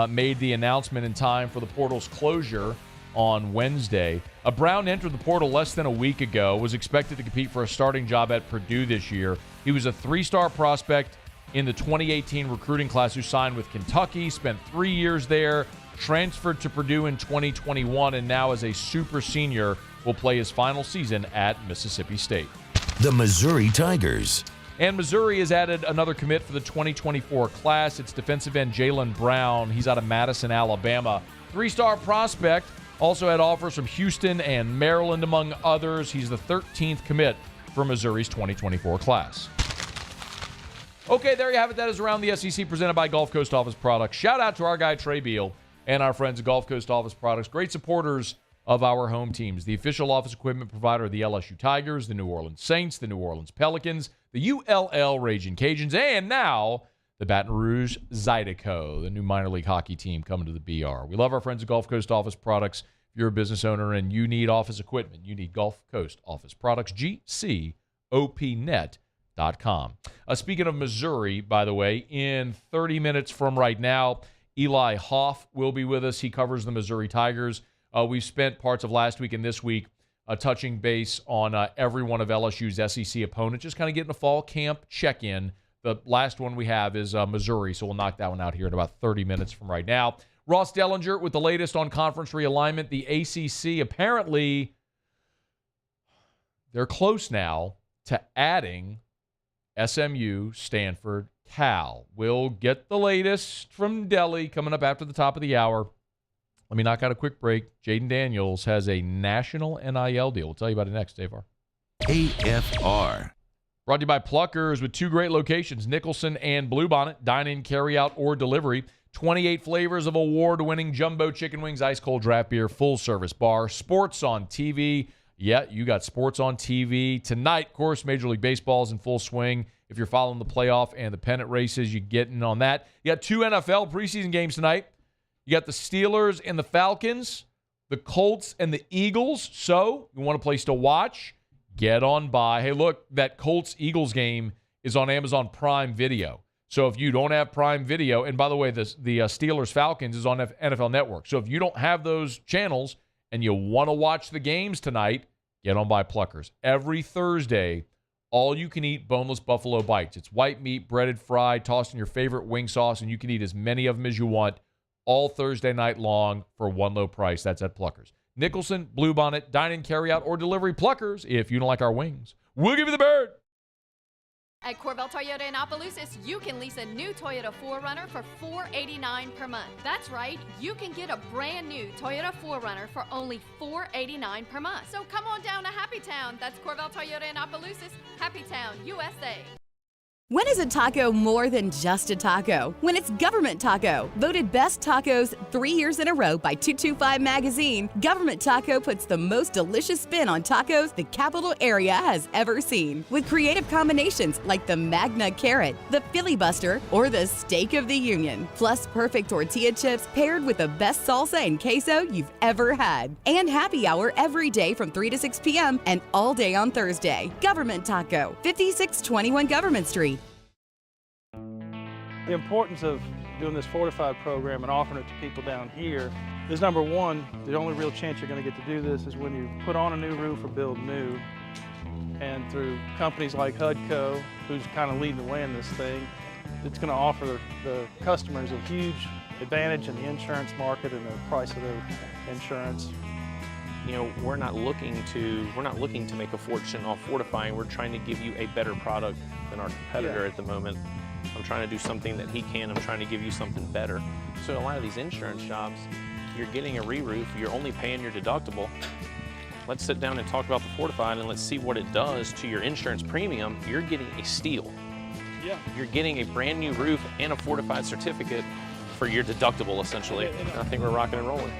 made the announcement in time for the portal's closure on Wednesday. Brown entered the portal less than a week ago, was expected to compete for a starting job at Purdue this year. He was a three-star prospect in the 2018 recruiting class who signed with Kentucky, spent 3 years there, transferred to Purdue in 2021, and now as a super senior will play his final season at Mississippi State. The Missouri Tigers. And Missouri has added another commit for the 2024 class. It's defensive end Jalen Brown. He's out of Madison, Alabama. Three-star prospect. Also had offers from Houston and Maryland, among others. He's the 13th commit for Missouri's 2024 class. Okay, there you have it. That is Around the SEC presented by Gulf Coast Office Products. Shout out to our guy Trey Beal and our friends at Gulf Coast Office Products. Great supporters of our home teams. The official office equipment provider of the LSU Tigers, the New Orleans Saints, the New Orleans Pelicans, the ULL Raging Cajuns, and now the Baton Rouge Zydeco, the new minor league hockey team coming to the BR. We love our friends at Gulf Coast Office Products. If you're a business owner and you need office equipment, you need Gulf Coast Office Products, GCOPnet.com. Speaking of Missouri, by the way, in 30 minutes from right now, Eli Hoff will be with us. He covers the Missouri Tigers. We've spent parts of last week and this week touching base on every one of LSU's SEC opponents, just kind of getting a fall camp check-in. The last one we have is Missouri, so we'll knock that one out here in about 30 minutes from right now. Ross Dellenger with the latest on conference realignment. The ACC, apparently, they're close now to adding SMU, Stanford, Cal. We'll get the latest from Delly coming up after the top of the hour. Let me knock out a quick break. Jaden Daniels has a national NIL deal. We'll tell you about it next, AFR. AFR. Brought to you by Pluckers with two great locations, Nicholson and Bluebonnet. Dine-in, carry-out, or delivery. 28 flavors of award-winning jumbo chicken wings, ice-cold draft beer, full-service bar. Sports on TV. Yeah, you got sports on TV. Tonight, of course, Major League Baseball is in full swing. If you're following the playoff and the pennant races, you get in on that. You got two NFL preseason games tonight. You got the Steelers and the Falcons, the Colts and the Eagles. So you want a place to watch? Get on by. Hey, look, that Colts-Eagles game is on Amazon Prime Video. So if you don't have Prime Video, and by the way, the Steelers-Falcons is on NFL Network. So if you don't have those channels and you want to watch the games tonight, get on by Pluckers. Every Thursday, all-you-can-eat boneless buffalo bites. It's white meat, breaded, fried, tossed in your favorite wing sauce, and you can eat as many of them as you want all Thursday night long for one low price. That's at Pluckers. Nicholson, Bluebonnet, dine-in, carry-out, or delivery. Pluckers, if you don't like our wings, we'll give you the bird. At Corvell Toyota in Opelousas, you can lease a new Toyota 4Runner for $489 per month. That's right, you can get a brand new Toyota 4Runner for only $489 per month. So come on down to Happy Town. That's Corvell Toyota in Opelousas, Happy Town, USA. When is a taco more than just a taco? When it's Government Taco. Voted best tacos 3 years in a row by 225 Magazine, Government Taco puts the most delicious spin on tacos the capital area has ever seen. With creative combinations like the Magna Carrot, the Filibuster, or the Steak of the Union. Plus perfect tortilla chips paired with the best salsa and queso you've ever had. And happy hour every day from 3 to 6 p.m. and all day on Thursday. Government Taco, 5621 Government Street. The importance of doing this fortified program and offering it to people down here is, number one, the only real chance you're going to get to do this is when you put on a new roof or build new. And through companies like HUDCO, who's kind of leading the way in this thing, it's going to offer the customers a huge advantage in the insurance market and the price of their insurance. You know, we're not looking to make a fortune off fortifying. We're trying to give you a better product than our competitor at the moment. I'm trying to do something that he can. I'm trying to give you something better. So a lot of these insurance jobs, you're getting a re-roof, you're only paying your deductible. Let's sit down and talk about the fortified and let's see what it does to your insurance premium. You're getting a steal. Yeah. You're getting a brand new roof and a fortified certificate for your deductible, essentially. I think we're rocking and rolling.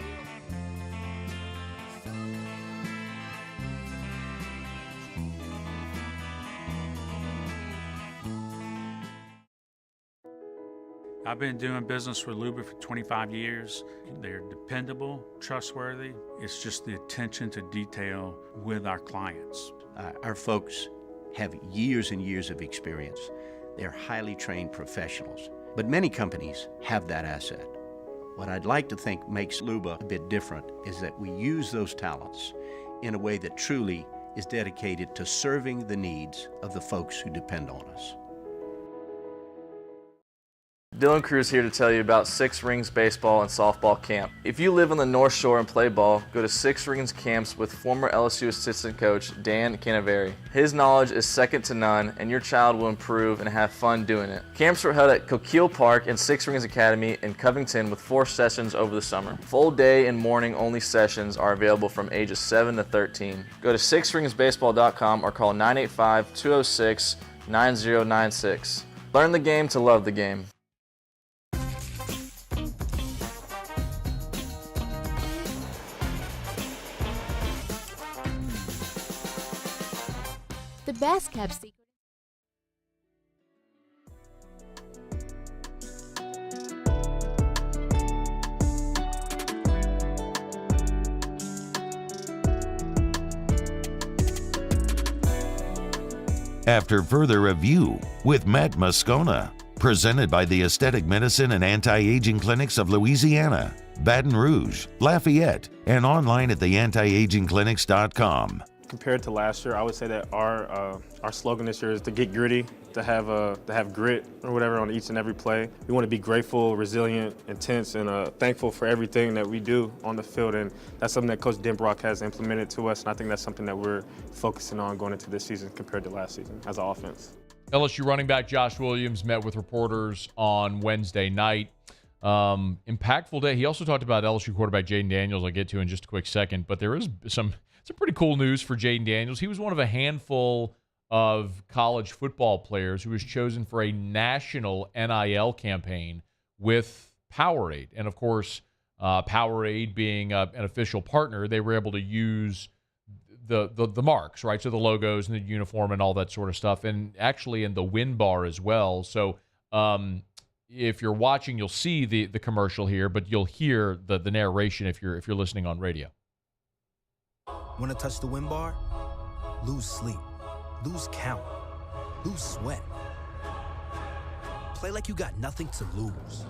I've been doing business with Luba for 25 years. They're dependable, trustworthy. It's just the attention to detail with our clients. Our folks have years and years of experience. They're highly trained professionals, but many companies have that asset. What I'd like to think makes Luba a bit different is that we use those talents in a way that truly is dedicated to serving the needs of the folks who depend on us. Dylan Cruz here to tell you about Six Rings Baseball and Softball Camp. If you live on the North Shore and play ball, go to Six Rings Camps with former LSU assistant coach Dan Canaveri. His knowledge is second to none, and your child will improve and have fun doing it. Camps were held at Coquille Park and Six Rings Academy in Covington with 4 sessions over the summer. Full day and morning only sessions are available from ages 7 to 13. Go to sixringsbaseball.com or call 985-206-9096. Learn the game to love the game. The best kept secret. After further review with Matt Moscona, presented by the Aesthetic Medicine and Anti-Aging Clinics of Louisiana, Baton Rouge, Lafayette, and online at theantiagingclinics.com. Compared to last year, I would say that our slogan this year is to get gritty, to have grit or whatever on each and every play. We want to be grateful, resilient, intense, and thankful for everything that we do on the field. And that's something that Coach Denbrock has implemented to us, and I think that's something that we're focusing on going into this season compared to last season as an offense. LSU running back Josh Williams met with reporters on Wednesday night. Impactful day. He also talked about LSU quarterback Jaden Daniels. I'll get to in just a quick second, but there is some pretty cool news for Jaden Daniels. He was one of a handful of college football players who was chosen for a national NIL campaign with Powerade. And, of course, Powerade being an official partner, they were able to use the marks, right? So the logos and the uniform and all that sort of stuff, and actually in the win bar as well. So if you're watching, you'll see the commercial here, but you'll hear the narration if you're listening on radio. Want to touch the win bar? Lose sleep, lose count, lose sweat. Play like you got nothing to lose.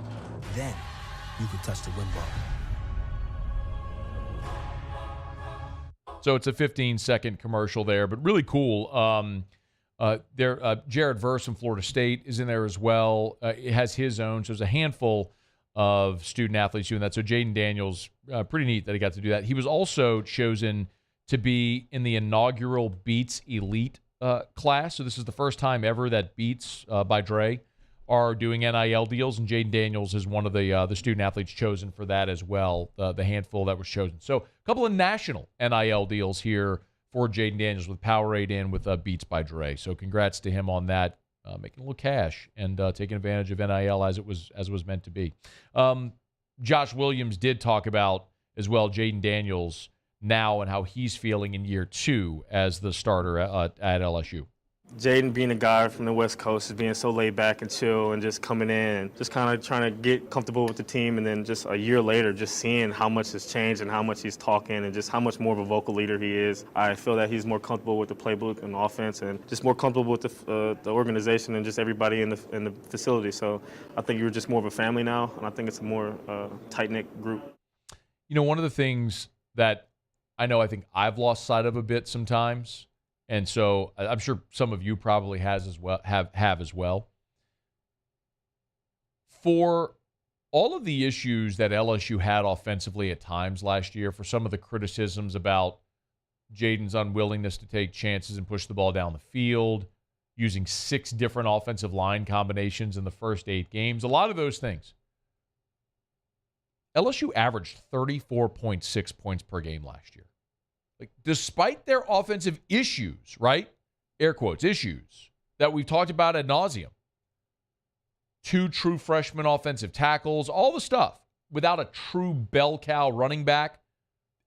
Then you can touch the win bar. So it's a 15-second commercial there, but really cool. Jared Verse from Florida State is in there as well. It has his own, so there's a handful of student athletes doing that. So Jaden Daniels, pretty neat that he got to do that. He was also chosen to be in the inaugural Beats Elite class. So this is the first time ever that Beats by Dre are doing NIL deals, and Jaden Daniels is one of the student athletes chosen for that as well, the handful that was chosen. So a couple of national NIL deals here for Jaden Daniels with Powerade in with Beats by Dre. So congrats to him on that, making a little cash and taking advantage of NIL as it was meant to be. Josh Williams did talk about as well Jaden Daniels now and how he's feeling in year 2 as the starter at LSU. Jaden being a guy from the West Coast is being so laid back and chill and just coming in and just kind of trying to get comfortable with the team, and then just a year later just seeing how much has changed and how much he's talking and just how much more of a vocal leader he is. I feel that he's more comfortable with the playbook and the offense and just more comfortable with the organization and just everybody in the facility. So I think you're just more of a family now, and I think it's a more tight-knit group. You know, one of the things that I think I've lost sight of a bit sometimes, and so I'm sure some of you probably have as well. For all of the issues that LSU had offensively at times last year, for some of the criticisms about Jaden's unwillingness to take chances and push the ball down the field, using 6 different offensive line combinations in the first 8 games, a lot of those things. LSU averaged 34.6 points per game last year. Like, despite their offensive issues, right? Air quotes, issues that we've talked about ad nauseum. 2 true freshman offensive tackles, all the stuff. Without a true bell cow running back,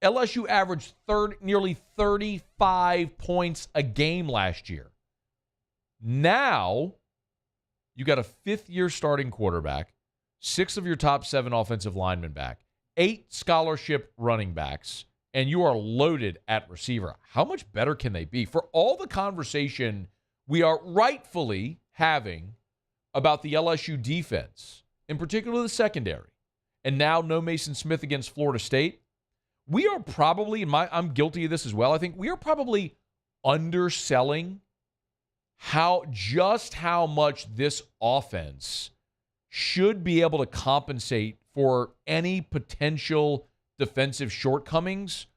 LSU averaged nearly 35 points a game last year. Now, you got a 5th-year starting quarterback, 6 of your top 7 offensive linemen back, 8 scholarship running backs, and you are loaded at receiver. How much better can they be? For all the conversation we are rightfully having about the LSU defense, in particular the secondary, and now no Maason Smith against Florida State, we are probably, I'm guilty of this as well, I think we are probably underselling how much this offense should be able to compensate for any potential defensive shortcomings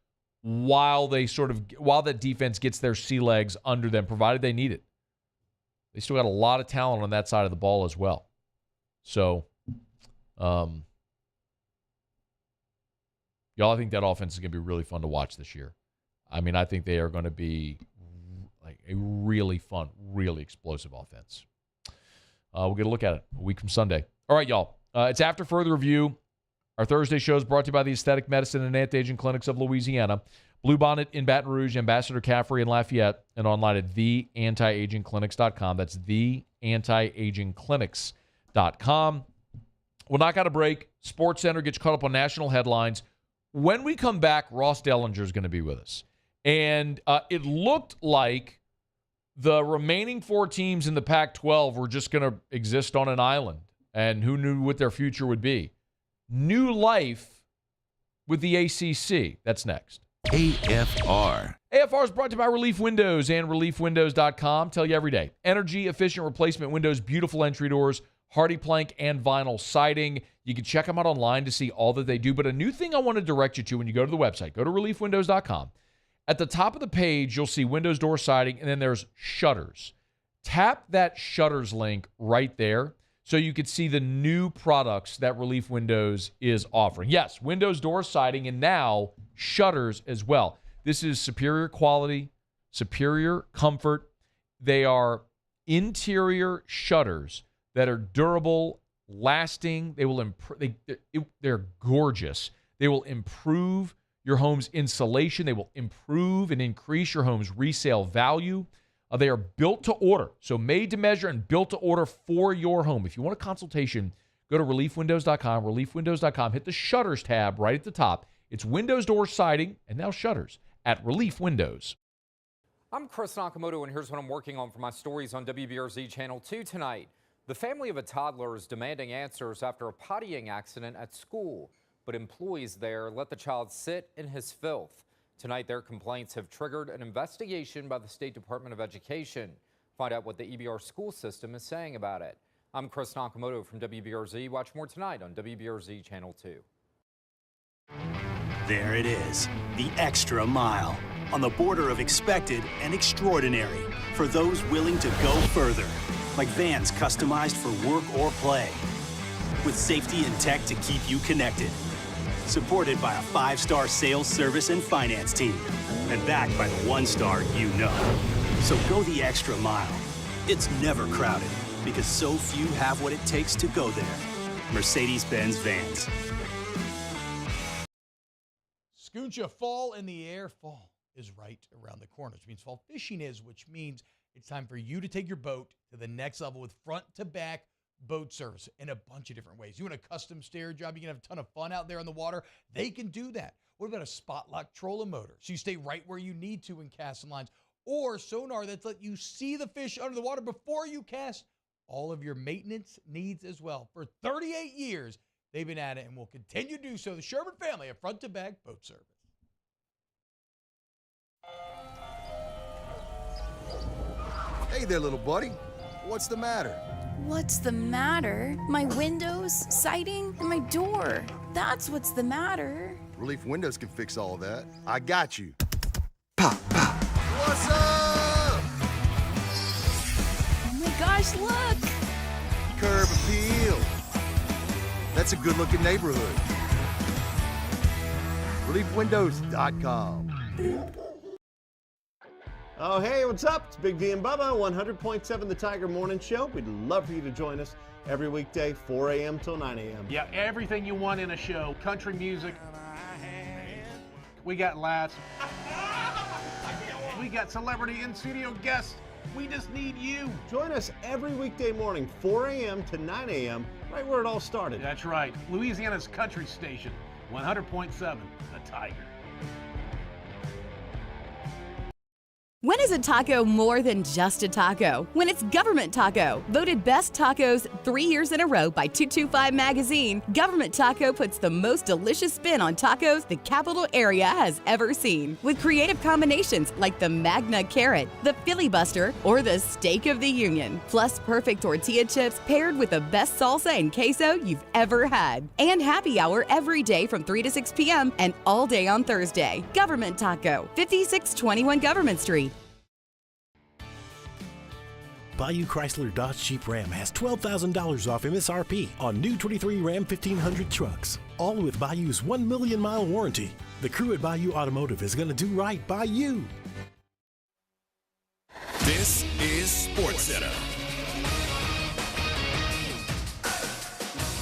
while that defense gets their sea legs under them, provided they need it. They still got a lot of talent on that side of the ball as well. So, y'all, I think that offense is going to be really fun to watch this year. I mean, I think they are going to be like a really fun, really explosive offense. We'll get a look at it a week from Sunday. All right, y'all. It's After Further Review. Our Thursday show is brought to you by the Aesthetic Medicine and Anti-Aging Clinics of Louisiana, Bluebonnet in Baton Rouge, Ambassador Caffrey in Lafayette, and online at theantiagingclinics.com. That's theantiagingclinics.com. We'll knock out a break. SportsCenter gets caught up on national headlines. When we come back, Ross Dellenger is going to be with us. And it looked like the remaining 4 teams in the Pac-12 were just going to exist on an island, and who knew what their future would be. New life with the ACC. That's next. AFR. AFR is brought to you by Relief Windows and ReliefWindows.com. Tell you every day. Energy-efficient replacement windows, beautiful entry doors, hardy plank, and vinyl siding. You can check them out online to see all that they do. But a new thing I want to direct you to when you go to the website, go to ReliefWindows.com. At the top of the page, you'll see windows, door siding, and then there's shutters. Tap that shutters link right there so you can see the new products that Relief Windows is offering. Yes, windows, door siding, and now shutters as well. This is superior quality, superior comfort. They are interior shutters that are durable, lasting. They will they're gorgeous. They will improve your home's insulation. They will improve and increase your home's resale value. They are built to order, so made to measure and built to order for your home. If you want a consultation, go to ReliefWindows.com, ReliefWindows.com. Hit the Shutters tab right at the top. It's windows, door siding, and now shutters at Relief Windows. I'm Chris Nakamoto, and here's what I'm working on for my stories on WBRZ Channel 2 tonight. The family of a toddler is demanding answers after a pottying accident at school, but employees there let the child sit in his filth. Tonight, their complaints have triggered an investigation by the State Department of Education. Find out what the EBR school system is saying about it. I'm Chris Nakamoto from WBRZ. Watch more tonight on WBRZ Channel 2. There it is, the extra mile, on the border of expected and extraordinary for those willing to go further, like vans customized for work or play, with safety and tech to keep you connected. Supported by a 5-star sales, service, and finance team, and backed by the 1-star you know. So go the extra mile. It's never crowded, because so few have what it takes to go there. Mercedes-Benz Vans. Scooncha, fall in the air. Fall is right around the corner, which means fall fishing is, which means it's time for you to take your boat to the next level with front-to-back boat service in a bunch of different ways. You want a custom stair job, you can have a ton of fun out there on the water. They can do that. What about a spot lock trolling motor? So you stay right where you need to in casting lines. Or sonar that's let you see the fish under the water before you cast. All of your maintenance needs as well. For 38 years, they've been at it and will continue to do so. The Sherman family of front-to-back boat service. Hey there, little buddy. What's the matter? What's the matter? My windows, siding, and my door. That's what's the matter. Relief Windows can fix all of that. I got you. Pop, pop. What's up? Oh my gosh, look! Curb appeal. That's a good-looking neighborhood. ReliefWindows.com. Oh, hey, what's up? It's Big D and Bubba, 100.7 The Tiger Morning Show. We'd love for you to join us every weekday, 4 a.m. till 9 a.m. Yeah, everything you want in a show. Country music. We got laughs. We got celebrity in-studio guests. We just need you. Join us every weekday morning, 4 a.m. to 9 a.m., right where it all started. That's right. Louisiana's country station, 100.7 The Tiger. When is a taco more than just a taco? When it's Government Taco. Voted best tacos 3 years in a row by 225 Magazine, Government Taco puts the most delicious spin on tacos the capital area has ever seen. With creative combinations like the Magna Carrot, the Filibuster, or the Steak of the Union. Plus perfect tortilla chips paired with the best salsa and queso you've ever had. And happy hour every day from 3 to 6 p.m. and all day on Thursday. Government Taco, 5621 Government Street. Bayou Chrysler Dodge Jeep Ram has $12,000 off MSRP on new 23 Ram 1500 trucks, all with Bayou's 1 million mile warranty. The crew at Bayou Automotive is going to do right by you. This is SportsCenter.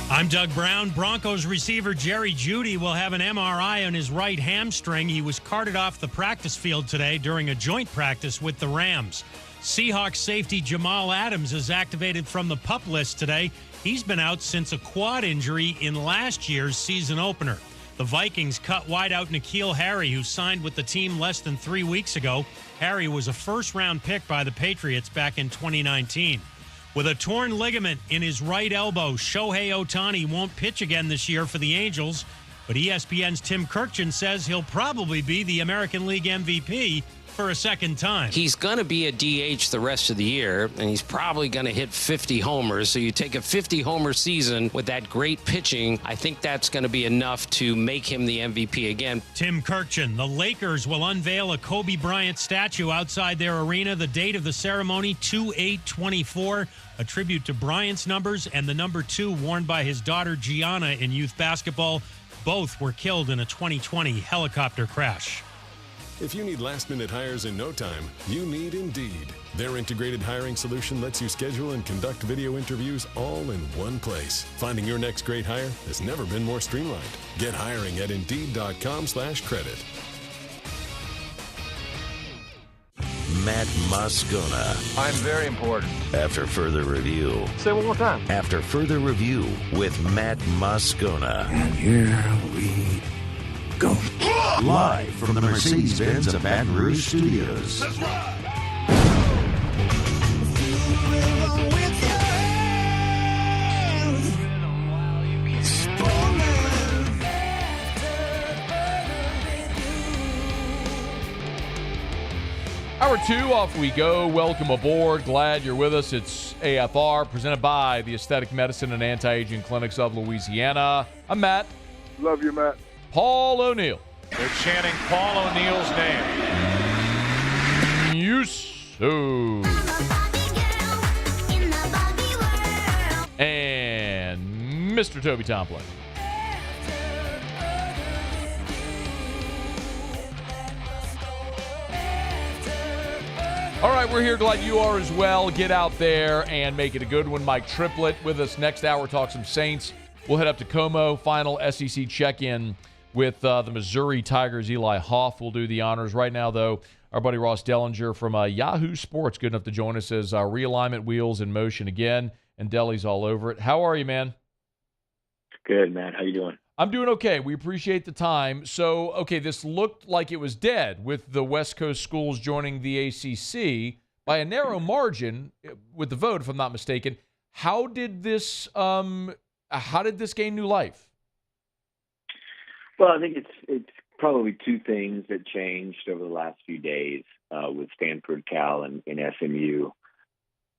I'm Doug Brown. Broncos receiver Jerry Jeudy will have an MRI on his right hamstring. He was carted off the practice field today during a joint practice with the Rams. Seahawks safety Jamal Adams is activated from the PUP list today. He's been out since a quad injury in last year's season opener. The Vikings cut wideout N'Keal Harry, who signed with the team less than 3 weeks ago. Harry was a first-round pick by the Patriots back in 2019. With a torn ligament in his right elbow, Shohei Ohtani won't pitch again this year for the Angels, but ESPN's Tim Kurkjian says he'll probably be the American League MVP for a second time. He's going to be a DH the rest of the year, and he's probably going to hit 50 homers. So you take a 50-homer season with that great pitching, I think that's going to be enough to make him the MVP again. Tim Kurkjian, the Lakers will unveil a Kobe Bryant statue outside their arena. The date of the ceremony, 2/8/24, a tribute to Bryant's numbers and the number 2 worn by his daughter Gianna in youth basketball. Both were killed in a 2020 helicopter crash. If you need last-minute hires in no time, you need Indeed. Their integrated hiring solution lets you schedule and conduct video interviews all in one place. Finding your next great hire has never been more streamlined. Get hiring at Indeed.com/credit. Matt Moscona. I'm very important. After further review. Say it one more time. After further review with Matt Moscona. And here we go. Live from the Mercedes-Benz of Baton Rouge Studios. Let's ride. Hour 2, off we go. Welcome aboard. Glad you're with us. It's AFR, presented by the Aesthetic Medicine and Anti-Aging Clinics of Louisiana. I'm Matt. Love you, Matt. Paul O'Neill. They're chanting Paul O'Neill's name. Yusu. And Mr. Toby Tomplin. All right, we're here. Glad you are as well. Get out there and make it a good one. Mike Triplett with us next hour. Talk some Saints. We'll head up to Como. Final SEC check-in with the Missouri Tigers. Eli Hoff will do the honors. Right now, though, our buddy Ross Dellenger from Yahoo Sports, good enough to join us as realignment wheels in motion again, and Delly's all over it. How are you, man? Good, man. How you doing? I'm doing okay. We appreciate the time. So, okay, this looked like it was dead with the West Coast schools joining the ACC by a narrow margin with the vote, if I'm not mistaken. How did this gain new life? Well, I think it's probably two things that changed over the last few days with Stanford, Cal, and SMU.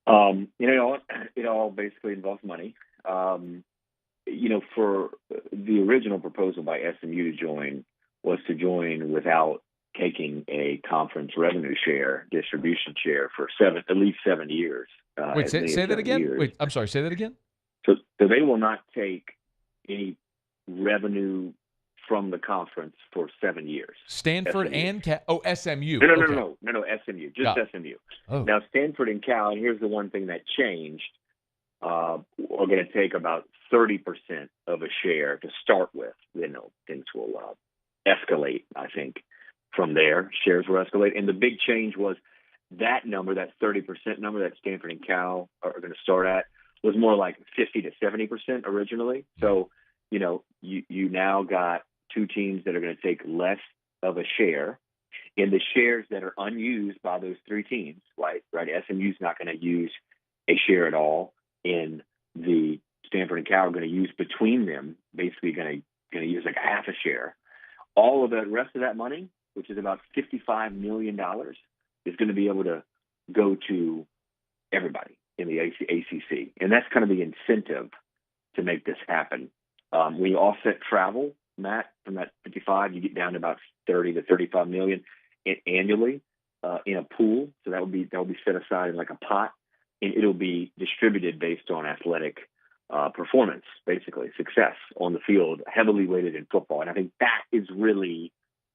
It all basically involves money. For the original proposal by SMU to join was to join without taking a conference revenue share, distribution share for at least 7 years. Wait, say that again? Years. Wait, I'm sorry, say that again? So they will not take any revenue from the conference for 7 years. Stanford SMU. and Cal? Oh, SMU. No, Okay. SMU, just SMU. Oh. Now, Stanford and Cal, and here's the one thing that changed, are going to take about 30% of a share to start with. Things will escalate, I think, from there. Shares will escalate. And the big change was that number, that 30% number that Stanford and Cal are going to start at, was more like 50 to 70% originally. So, you now got two teams that are going to take less of a share In the shares that are unused by those three teams, right? SMU's not going to use a share at all. In the Stanford and Cal are going to use between them, basically going to use like a half a share. All of the rest of that money, which is about $55 million, is going to be able to go to everybody in the ACC. And that's kind of the incentive to make this happen. When you offset travel, Matt, from that 55, you get down to about 30 to 35 million annually in a pool. So that will be set aside in like a pot, and it'll be distributed based on athletic performance, basically success on the field, heavily weighted in football. And I think that is really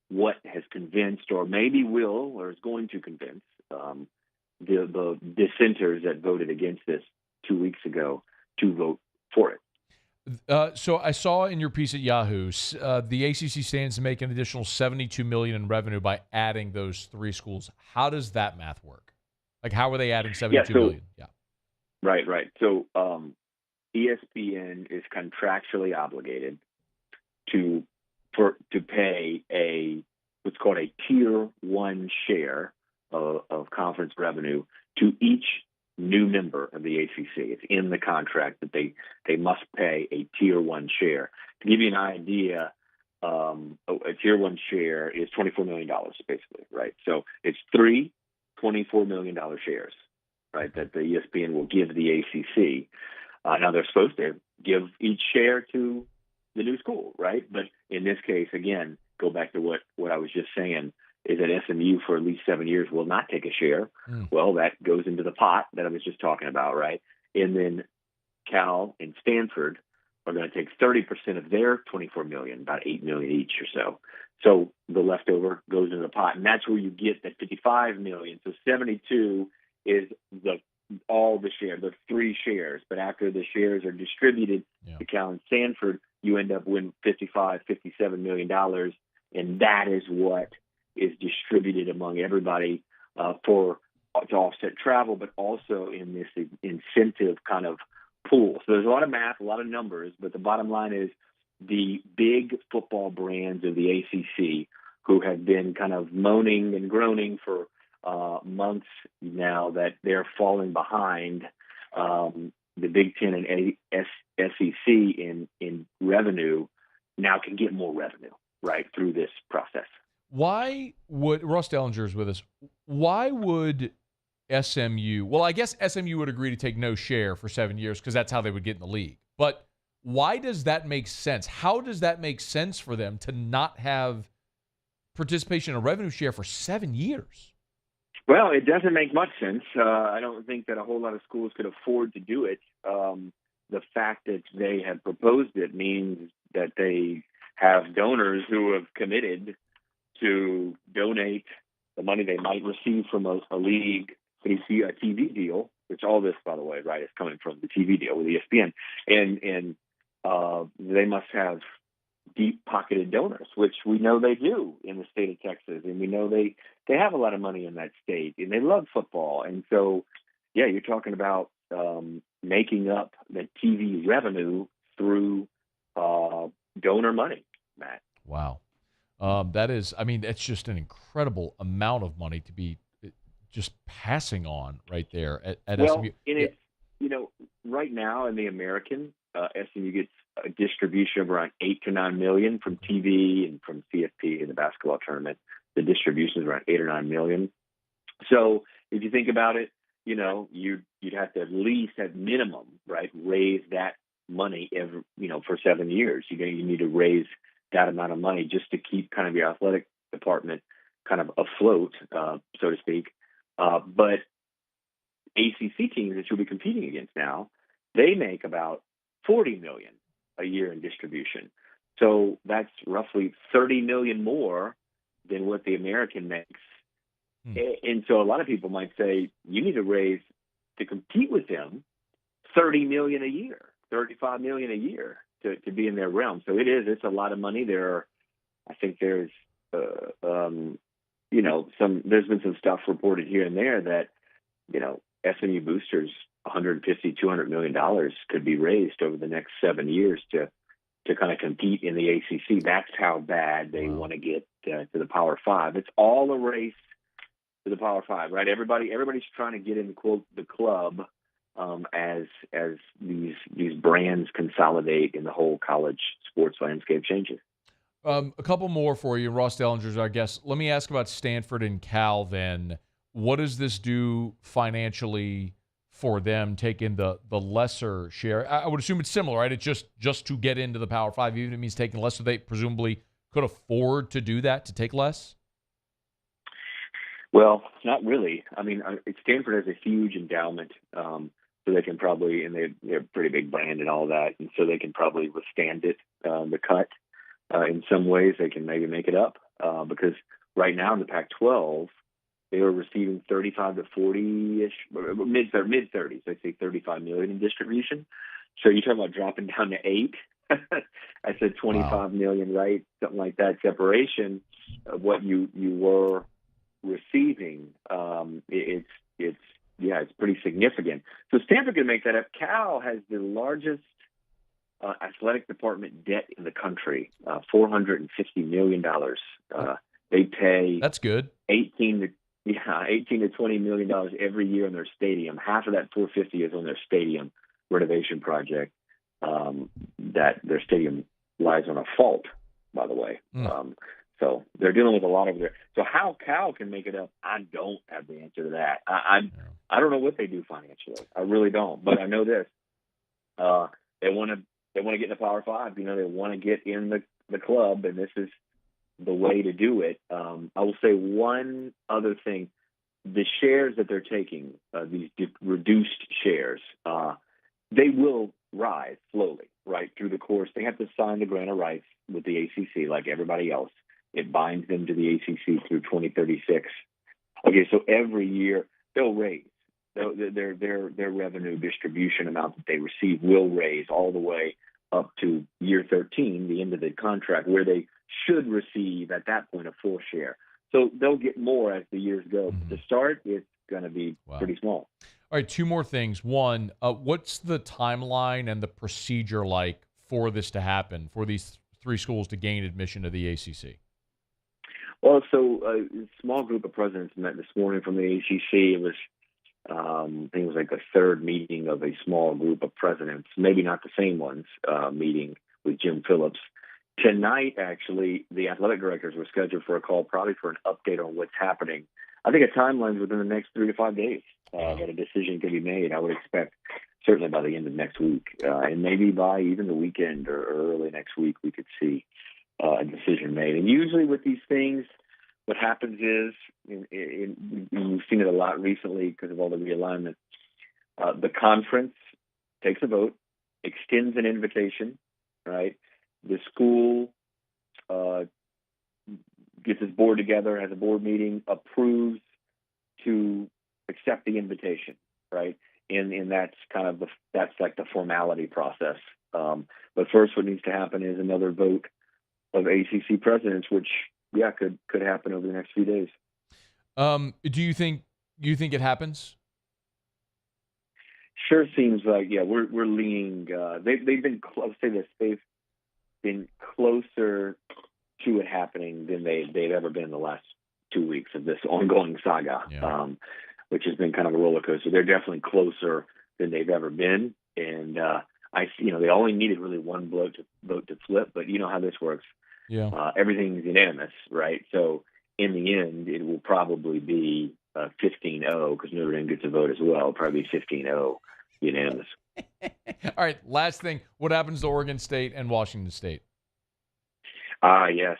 what has convinced, or maybe will, or is going to convince the dissenters that voted against this 2 weeks ago to vote for it. So I saw in your piece at Yahoo, the ACC stands to make an additional $72 million in revenue by adding those three schools. How does that math work? Like, how are they adding $72 million? Yeah. Right. So ESPN is contractually obligated to pay what's called a tier 1 share of conference revenue to each new member of the ACC. It's in the contract that they must pay a tier 1 share. To give you an idea, a tier 1 share is $24 million, basically, right? So it's three $24 million shares, right, that the ESPN will give the ACC. Now they're supposed to give each share to the new school, right? But in this case, again, go back to what I was just saying, is that SMU for at least 7 years will not take a share. Well, that goes into the pot that I was just talking about, right? And then Cal and Stanford are going to take 30% of their $24 million, about $8 million each or so. So the leftover goes into the pot, and that's where you get that $55 million. So 72 is all the shares, the three shares. But after the shares are distributed to Cal and Stanford, you end up with $55, $57 million, and that is what is distributed among everybody to offset travel, but also in this incentive kind of pool. So there's a lot of math, a lot of numbers, but the bottom line is the big football brands of the ACC, who have been kind of moaning and groaning for months now that they're falling behind the Big Ten and SEC in revenue, now can get more revenue, right, through this process. Why would Ross Dellenger is with us? Why would SMU? Well, I guess SMU would agree to take no share for 7 years because that's how they would get in the league. But why does that make sense? How does that make sense for them to not have participation in a revenue share for 7 years? Well, it doesn't make much sense. I don't think that a whole lot of schools could afford to do it. The fact that they have proposed it means that they have donors who have committed to donate the money they might receive from a league, a TV deal, which all this, by the way, right, is coming from the TV deal with ESPN. And they must have deep-pocketed donors, which we know they do in the state of Texas. And we know they have a lot of money in that state, and they love football. And so, yeah, you're talking about making up the TV revenue through donor money, Matt. Wow. That is, I mean, it's just an incredible amount of money to be just passing on right there at SMU. And it's, right now in the American, SMU gets a distribution of around $8 to $9 million from TV and from CFP in the basketball tournament. The distribution is around $8 or $9 million. So if you think about it, you'd have to at least at minimum, right, raise that money for 7 years. You need to raise that amount of money just to keep kind of your athletic department kind of afloat, so to speak. But ACC teams that you'll be competing against now, they make about $40 million a year in distribution. So that's roughly $30 million more than what the American makes. And so a lot of people might say you need to raise to compete with them $30 million a year, $35 million a year to be in their realm. So it's a lot of money. I think there's there's been some stuff reported here and there that SMU boosters $150, $200 million could be raised over the next 7 years to to kind of compete in the ACC. That's how bad they want to get to the Power Five. It's all a race to the Power Five, right? Everybody's trying to get in quote the club as these brands consolidate and the whole college sports landscape changes. A couple more for you. Ross Dellenger's our guest. Let me ask about Stanford and Cal then. What does this do financially for them, taking the lesser share? I would assume it's similar, right? It's just to get into the Power Five, even if it means taking less, so they presumably could afford to do that, to take less? Well, not really. I mean, Stanford has a huge endowment, so they can probably, and they're a pretty big brand and all that, and so they can probably withstand it, the cut. In some ways, they can maybe make it up because right now in the Pac-12, they were receiving 35 to 40-ish, mid 30s. They say 35 million in distribution. So you're talking about dropping down to 8. I said 25 million, right? Something like that separation of what you were receiving. It's pretty significant. So Stanford can make that up. Cal has the largest athletic department debt in the country, $450 million. They pay that's good. 18 to $20 million every year on their stadium. Half of that 450 is on their stadium renovation project. That their stadium lies on a fault, by the way. So they're dealing with a lot over there. So how Cal can make it up, I don't have the answer to that. I don't know what they do financially. I really don't. But I know this: they want to get in the Power Five. You know, they want to get in the club, and this is the way to do it. I will say one other thing: the shares that they're taking, these reduced shares, they will rise slowly, right, through the course. They have to sign the grant of rights with the ACC like everybody else. It binds them to the ACC through 2036. Okay, so every year they'll raise. Their revenue distribution amount that they receive will raise all the way up to year 13, the end of the contract, where they should receive at that point a full share. So they'll get more as the years go. But to start, it's going to be pretty small. All right, two more things. One, what's the timeline and the procedure like for this to happen, for these three schools to gain admission to the ACC? Well, so a small group of presidents met this morning from the ACC. It was, I think it was like the third meeting of a small group of presidents, maybe not the same ones, meeting with Jim Phillips. Tonight, actually, the athletic directors were scheduled for a call, probably for an update on what's happening. I think a timeline within the next 3 to 5 days that a decision can be made. I would expect certainly by the end of next week, and maybe by even the weekend or early next week, we could see a decision made. And usually with these things, what happens is, we've seen it a lot recently because of all the realignment, the conference takes a vote, extends an invitation, right? The school gets its board together, has a board meeting, approves to accept the invitation, right? And that's kind of that's like the formality process. But first, what needs to happen is another vote of ACC presidents, which could happen over the next few days. Do you think it happens? Sure seems like we're leaning. They've been I'll say this, they've been closer to it happening than they've ever been in the last 2 weeks of this ongoing saga, which has been kind of a roller coaster. They're definitely closer than they've ever been, and they only needed really one vote to flip, but you know how this works. Everything's unanimous, right? So in the end, it will probably be 15-0 because Notre Dame gets a vote as well. Probably 15-0 unanimous. All right, last thing. What happens to Oregon State and Washington State? Yes.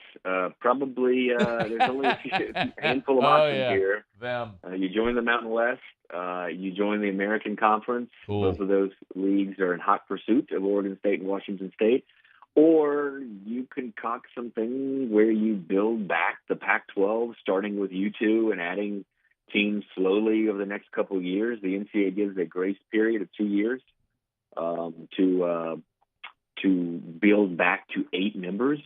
Probably there's only a handful of options here. Them. You join the Mountain West. You join the American Conference. Cool. Both of those leagues are in hot pursuit of Oregon State and Washington State. Or you concoct something where you build back the Pac-12, starting with U2 and adding teams slowly over the next couple of years. The NCAA gives a grace period of 2 years to build back to 8 members.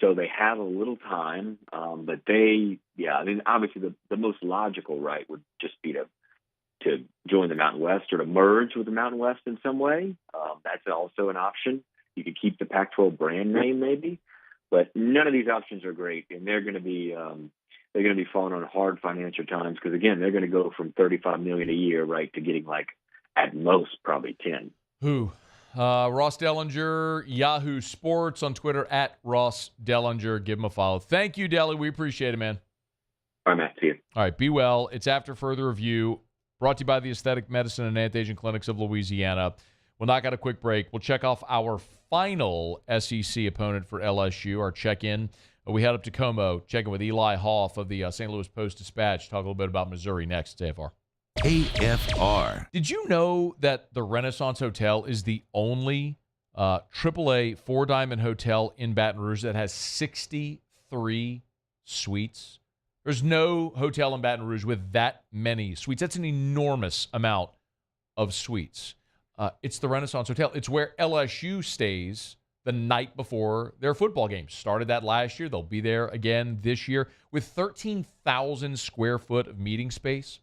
So they have a little time, but obviously the most logical right would just be to join the Mountain West or to merge with the Mountain West in some way. That's also an option. You could keep the Pac-12 brand name maybe, but none of these options are great, and they're going to be falling on hard financial times because again they're going to go from $35 million a year right to getting like at most probably 10. Who? Ross Dellenger, Yahoo Sports on Twitter at Ross Dellenger. Give him a follow. Thank you, Delly. We appreciate it, man. All right, Matt. See you. All right, be well. It's After Further Review, brought to you by the Aesthetic Medicine and Anti-Aging Clinics of Louisiana. We'll knock out a quick break. We'll check off our final SEC opponent for LSU, our check-in. We head up to Como, check in with Eli Hoff of the St. Louis Post-Dispatch. Talk a little bit about Missouri next. It's AFR. AFR. Did you know that the Renaissance Hotel is the only AAA four-diamond hotel in Baton Rouge that has 63 suites? There's no hotel in Baton Rouge with that many suites. That's an enormous amount of suites. It's the Renaissance Hotel. It's where LSU stays the night before their football games. Started that last year. They'll be there again this year with 13,000 square foot of meeting space.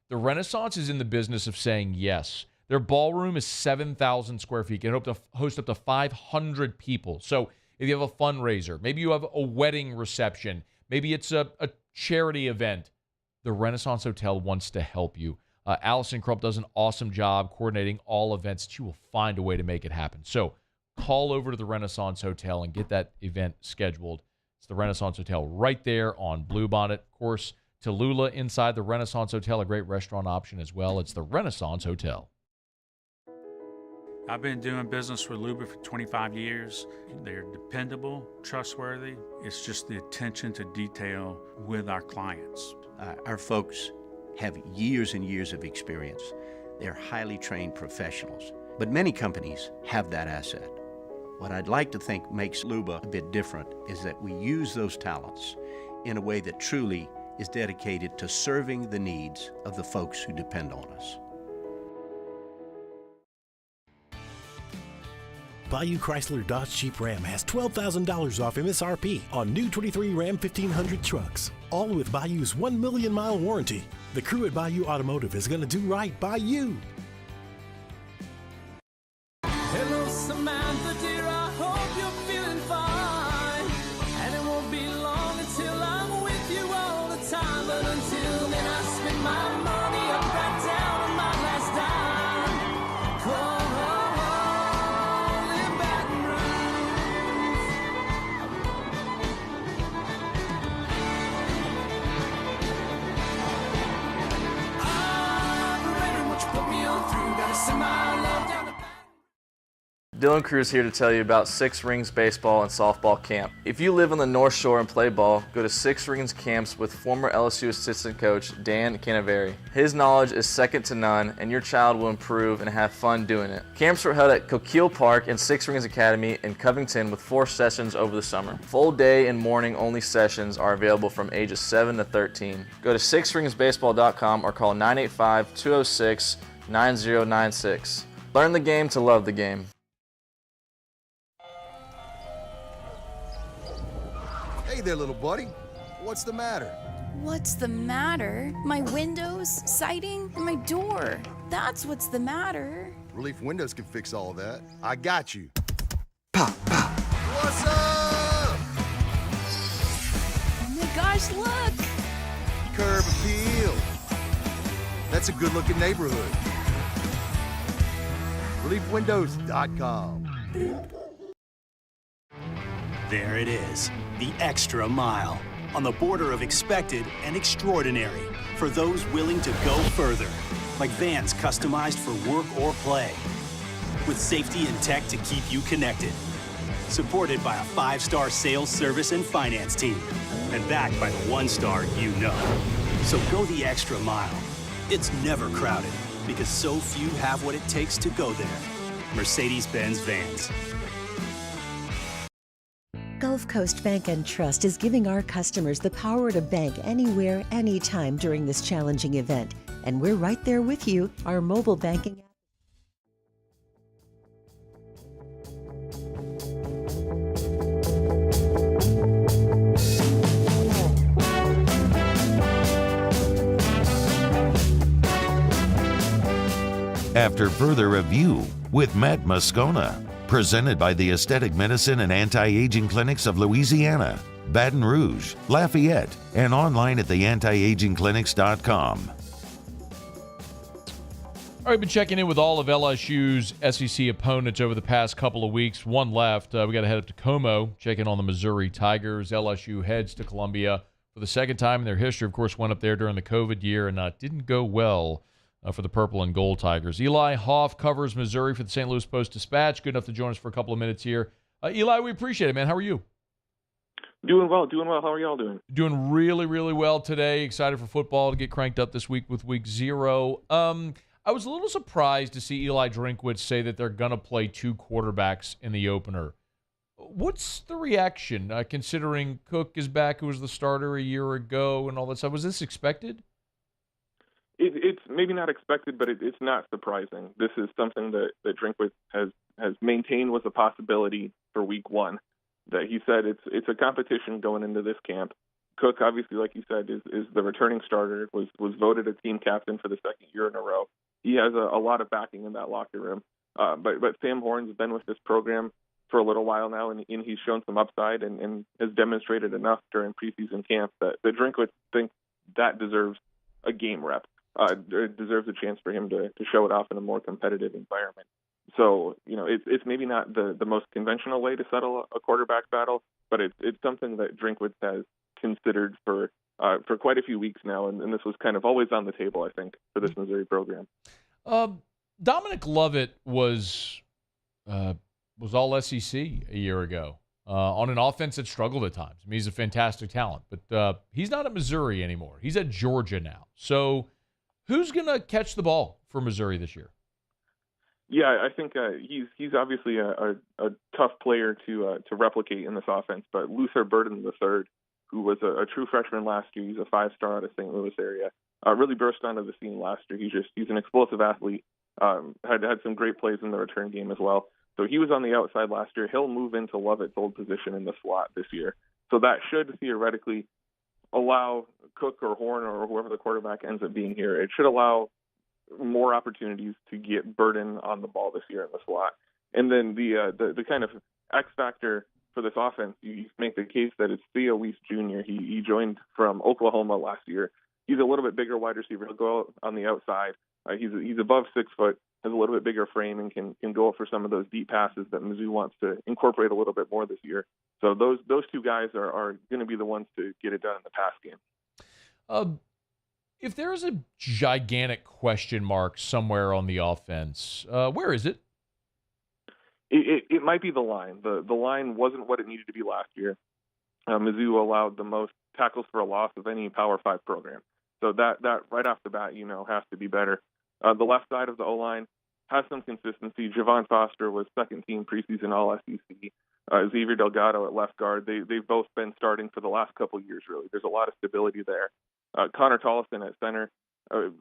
The Renaissance is in the business of saying yes. Their ballroom is 7,000 square feet. It can hope to host up to 500 people. So if you have a fundraiser, maybe you have a wedding reception, maybe it's a charity event, the Renaissance Hotel wants to help you. Allison Crump does an awesome job coordinating all events. She will find a way to make it happen. So call over to the Renaissance Hotel and get that event scheduled. It's the Renaissance Hotel right there on Bluebonnet. Of course, Tallulah inside the Renaissance Hotel, a great restaurant option as well. It's the Renaissance Hotel. I've been doing business with Luba for 25 years. They're dependable, trustworthy. It's just the attention to detail with our clients. Our folks have years and years of experience. They're highly trained professionals, but many companies have that asset. What I'd like to think makes Luba a bit different is that we use those talents in a way that truly is dedicated to serving the needs of the folks who depend on us. Bayou Chrysler Dodge Jeep Ram has $12,000 off MSRP on new 23 Ram 1500 trucks, all with Bayou's 1 million mile warranty. The crew at Bayou Automotive is going to do right by you. Hello, Samantha, dear, I hope you're feeling fine. And it won't be long until I'm with you all the time. But until then, I spend my money up right down on my last dime. Come on, in Baton Rouge. Operator, what you put me on through? Gotta send my love down to Dylan Cruz here to tell you about Six Rings Baseball and Softball Camp. If you live on the North Shore and play ball, go to Six Rings Camps with former LSU assistant coach Dan Canaveri. His knowledge is second to none, and your child will improve and have fun doing it. Camps were held at Coquille Park and Six Rings Academy in Covington with 4 sessions over the summer. Full day and morning only sessions are available from ages 7 to 13. Go to sixringsbaseball.com or call 985-206-9096. Learn the game to love the game. Hey there, little buddy. What's the matter? What's the matter? My windows, siding, and my door. That's what's the matter. Relief Windows can fix all that. I got you. Pop, pop. What's up? Oh my gosh, look! Curb appeal. That's a good-looking neighborhood. ReliefWindows.com. There it is, the extra mile, on the border of expected and extraordinary for those willing to go further, like vans customized for work or play, with safety and tech to keep you connected, supported by a 5-star sales, service, and finance team, and backed by the 1-star you know. So go the extra mile. It's never crowded, because so few have what it takes to go there. Mercedes-Benz Vans. Gulf Coast Bank and Trust is giving our customers the power to bank anywhere, anytime during this challenging event. And we're right there with you. Our mobile banking app. After Further Review with Matt Moscona. Presented by the Aesthetic Medicine and Anti-Aging Clinics of Louisiana, Baton Rouge, Lafayette, and online at theantiagingclinics.com. All right, been checking in with all of LSU's SEC opponents over the past couple of weeks. One left. We got to head up to Como, check in on the Missouri Tigers. LSU heads to Columbia for the second time in their history. Of course, went up there during the COVID year and didn't go well for the purple and gold Tigers. Eli Hoff covers Missouri for the St. Louis Post-Dispatch. Good enough to join us for a couple of minutes here. Eli, we appreciate it, man. How are you? Doing well. How are y'all doing? Doing really, really well today. Excited for football to get cranked up this week with week 0. I was a little surprised to see Eli Drinkwitz say that they're going to play 2 quarterbacks in the opener. What's the reaction, considering Cook is back, who was the starter a year ago, and all that stuff? Was this expected? It's maybe not expected, but it's not surprising. This is something that Drinkwitz has maintained was a possibility for week 1. That he said it's a competition going into this camp. Cook, obviously, like you said, is the returning starter, was voted a team captain for the second year in a row. He has a lot of backing in that locker room. But Sam Horn's been with this program for a little while now, and he's shown some upside and has demonstrated enough during preseason camp that Drinkwitz thinks that deserves a game rep. It deserves a chance for him to show it off in a more competitive environment. So, it's maybe not the most conventional way to settle a quarterback battle, but it's something that Drinkwitz has considered for quite a few weeks now, and this was kind of always on the table, I think, for this Missouri program. Dominic Lovett was all SEC a year ago on an offense that struggled at times. I mean, he's a fantastic talent, but he's not at Missouri anymore. He's at Georgia now. So who's going to catch the ball for Missouri this year? Yeah, I think he's obviously a tough player to replicate in this offense, but Luther Burden III, who was a true freshman last year, he's a 5-star out of St. Louis area, really burst onto the scene last year. He's an explosive athlete, had some great plays in the return game as well. So he was on the outside last year. He'll move into Lovett's old position in the slot this year. So that should theoretically allow Cook or Horn or whoever the quarterback ends up being here, it should allow more opportunities to get Burden on the ball this year in the slot. And then the kind of X factor for this offense, you make the case that it's Theo Weiss Jr. He joined from Oklahoma last year. He's a little bit bigger wide receiver. He'll go out on the outside. He's above 6 foot, has a little bit bigger frame, and can go for some of those deep passes that Mizzou wants to incorporate a little bit more this year. So those 2 guys are going to be the ones to get it done in the pass game. If there's a gigantic question mark somewhere on the offense, where is it? It might be the line. The line wasn't what it needed to be last year. Mizzou allowed the most tackles for a loss of any Power 5 program. So that right off the bat, has to be better. The left side of the O-line has some consistency. Javon Foster was second team preseason All-SEC. Xavier Delgado at left guard. They've both been starting for the last couple of years, really. There's a lot of stability there. Connor Tollefson at center.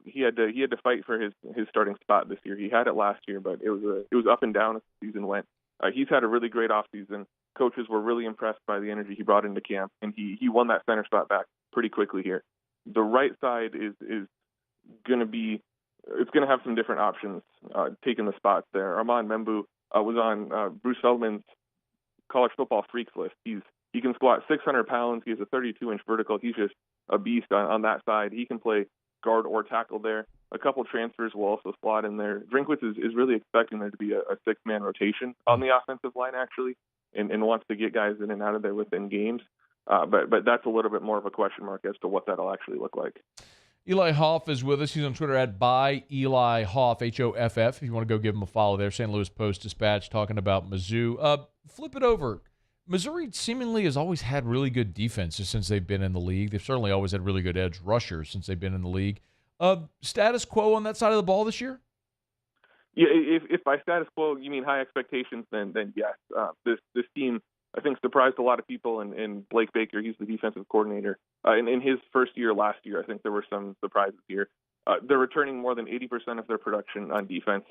He had to fight for his starting spot this year. He had it last year, but it was up and down as the season went. He's had a really great offseason. Coaches were really impressed by the energy he brought into camp, and he won that center spot back pretty quickly here. The right side is going to be it's going to have some different options taking the spots there. Armand Membu was on Bruce Feldman's college football freaks list. He can squat 600 pounds. He has a 32-inch vertical. He's just a beast on that side. He can play guard or tackle there. A couple transfers will also slot in there. Drinkwitz is really expecting there to be a 6-man rotation on the offensive line, actually, and wants to get guys in and out of there within games. But that's a little bit more of a question mark as to what that'll actually look like. Eli Hoff is with us. He's on Twitter at @ByEliHoff, Hoff. If you want to go give him a follow there, St. Louis Post-Dispatch talking about Mizzou. Flip it over. Missouri seemingly has always had really good defenses since they've been in the league. They've certainly always had really good edge rushers since they've been in the league. Status quo on that side of the ball this year? Yeah, if by status quo you mean high expectations, then yes. This team, I think, surprised a lot of people. And Blake Baker, he's the defensive coordinator. In his first year last year, I think there were some surprises here. They're returning more than 80% of their production on defense.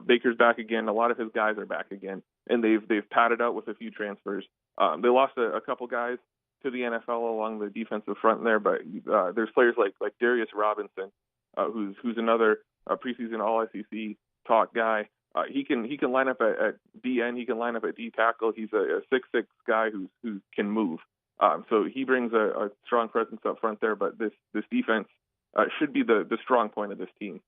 Baker's back again. A lot of his guys are back again, and they've padded out with a few transfers. They lost a couple guys to the NFL along the defensive front there, but there's players like Darius Robinson, who's another preseason All-SEC talk guy. He can line up at DN. He can line up at D tackle. He's a 6'6" guy who can move. So he brings a strong presence up front there. But this defense should be the strong point of this team.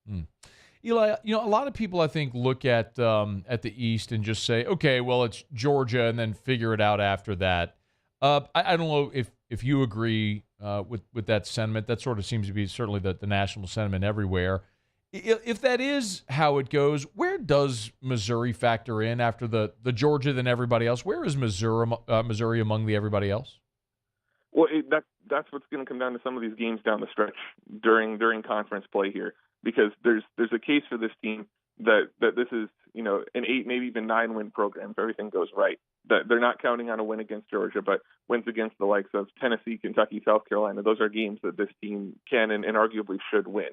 Eli, a lot of people, I think, look at the East and just say, okay, well, it's Georgia, and then figure it out after that. I don't know if you agree with that sentiment. That sort of seems to be certainly the national sentiment everywhere. If that is how it goes, where does Missouri factor in after the Georgia than everybody else? Where is Missouri among the everybody else? Well, that's what's going to come down to some of these games down the stretch during conference play here, because there's a case for this team that this is an 8, maybe even 9 win program if everything goes right. That they're not counting on a win against Georgia, but wins against the likes of Tennessee, Kentucky, South Carolina. Those are games that this team can and arguably should win.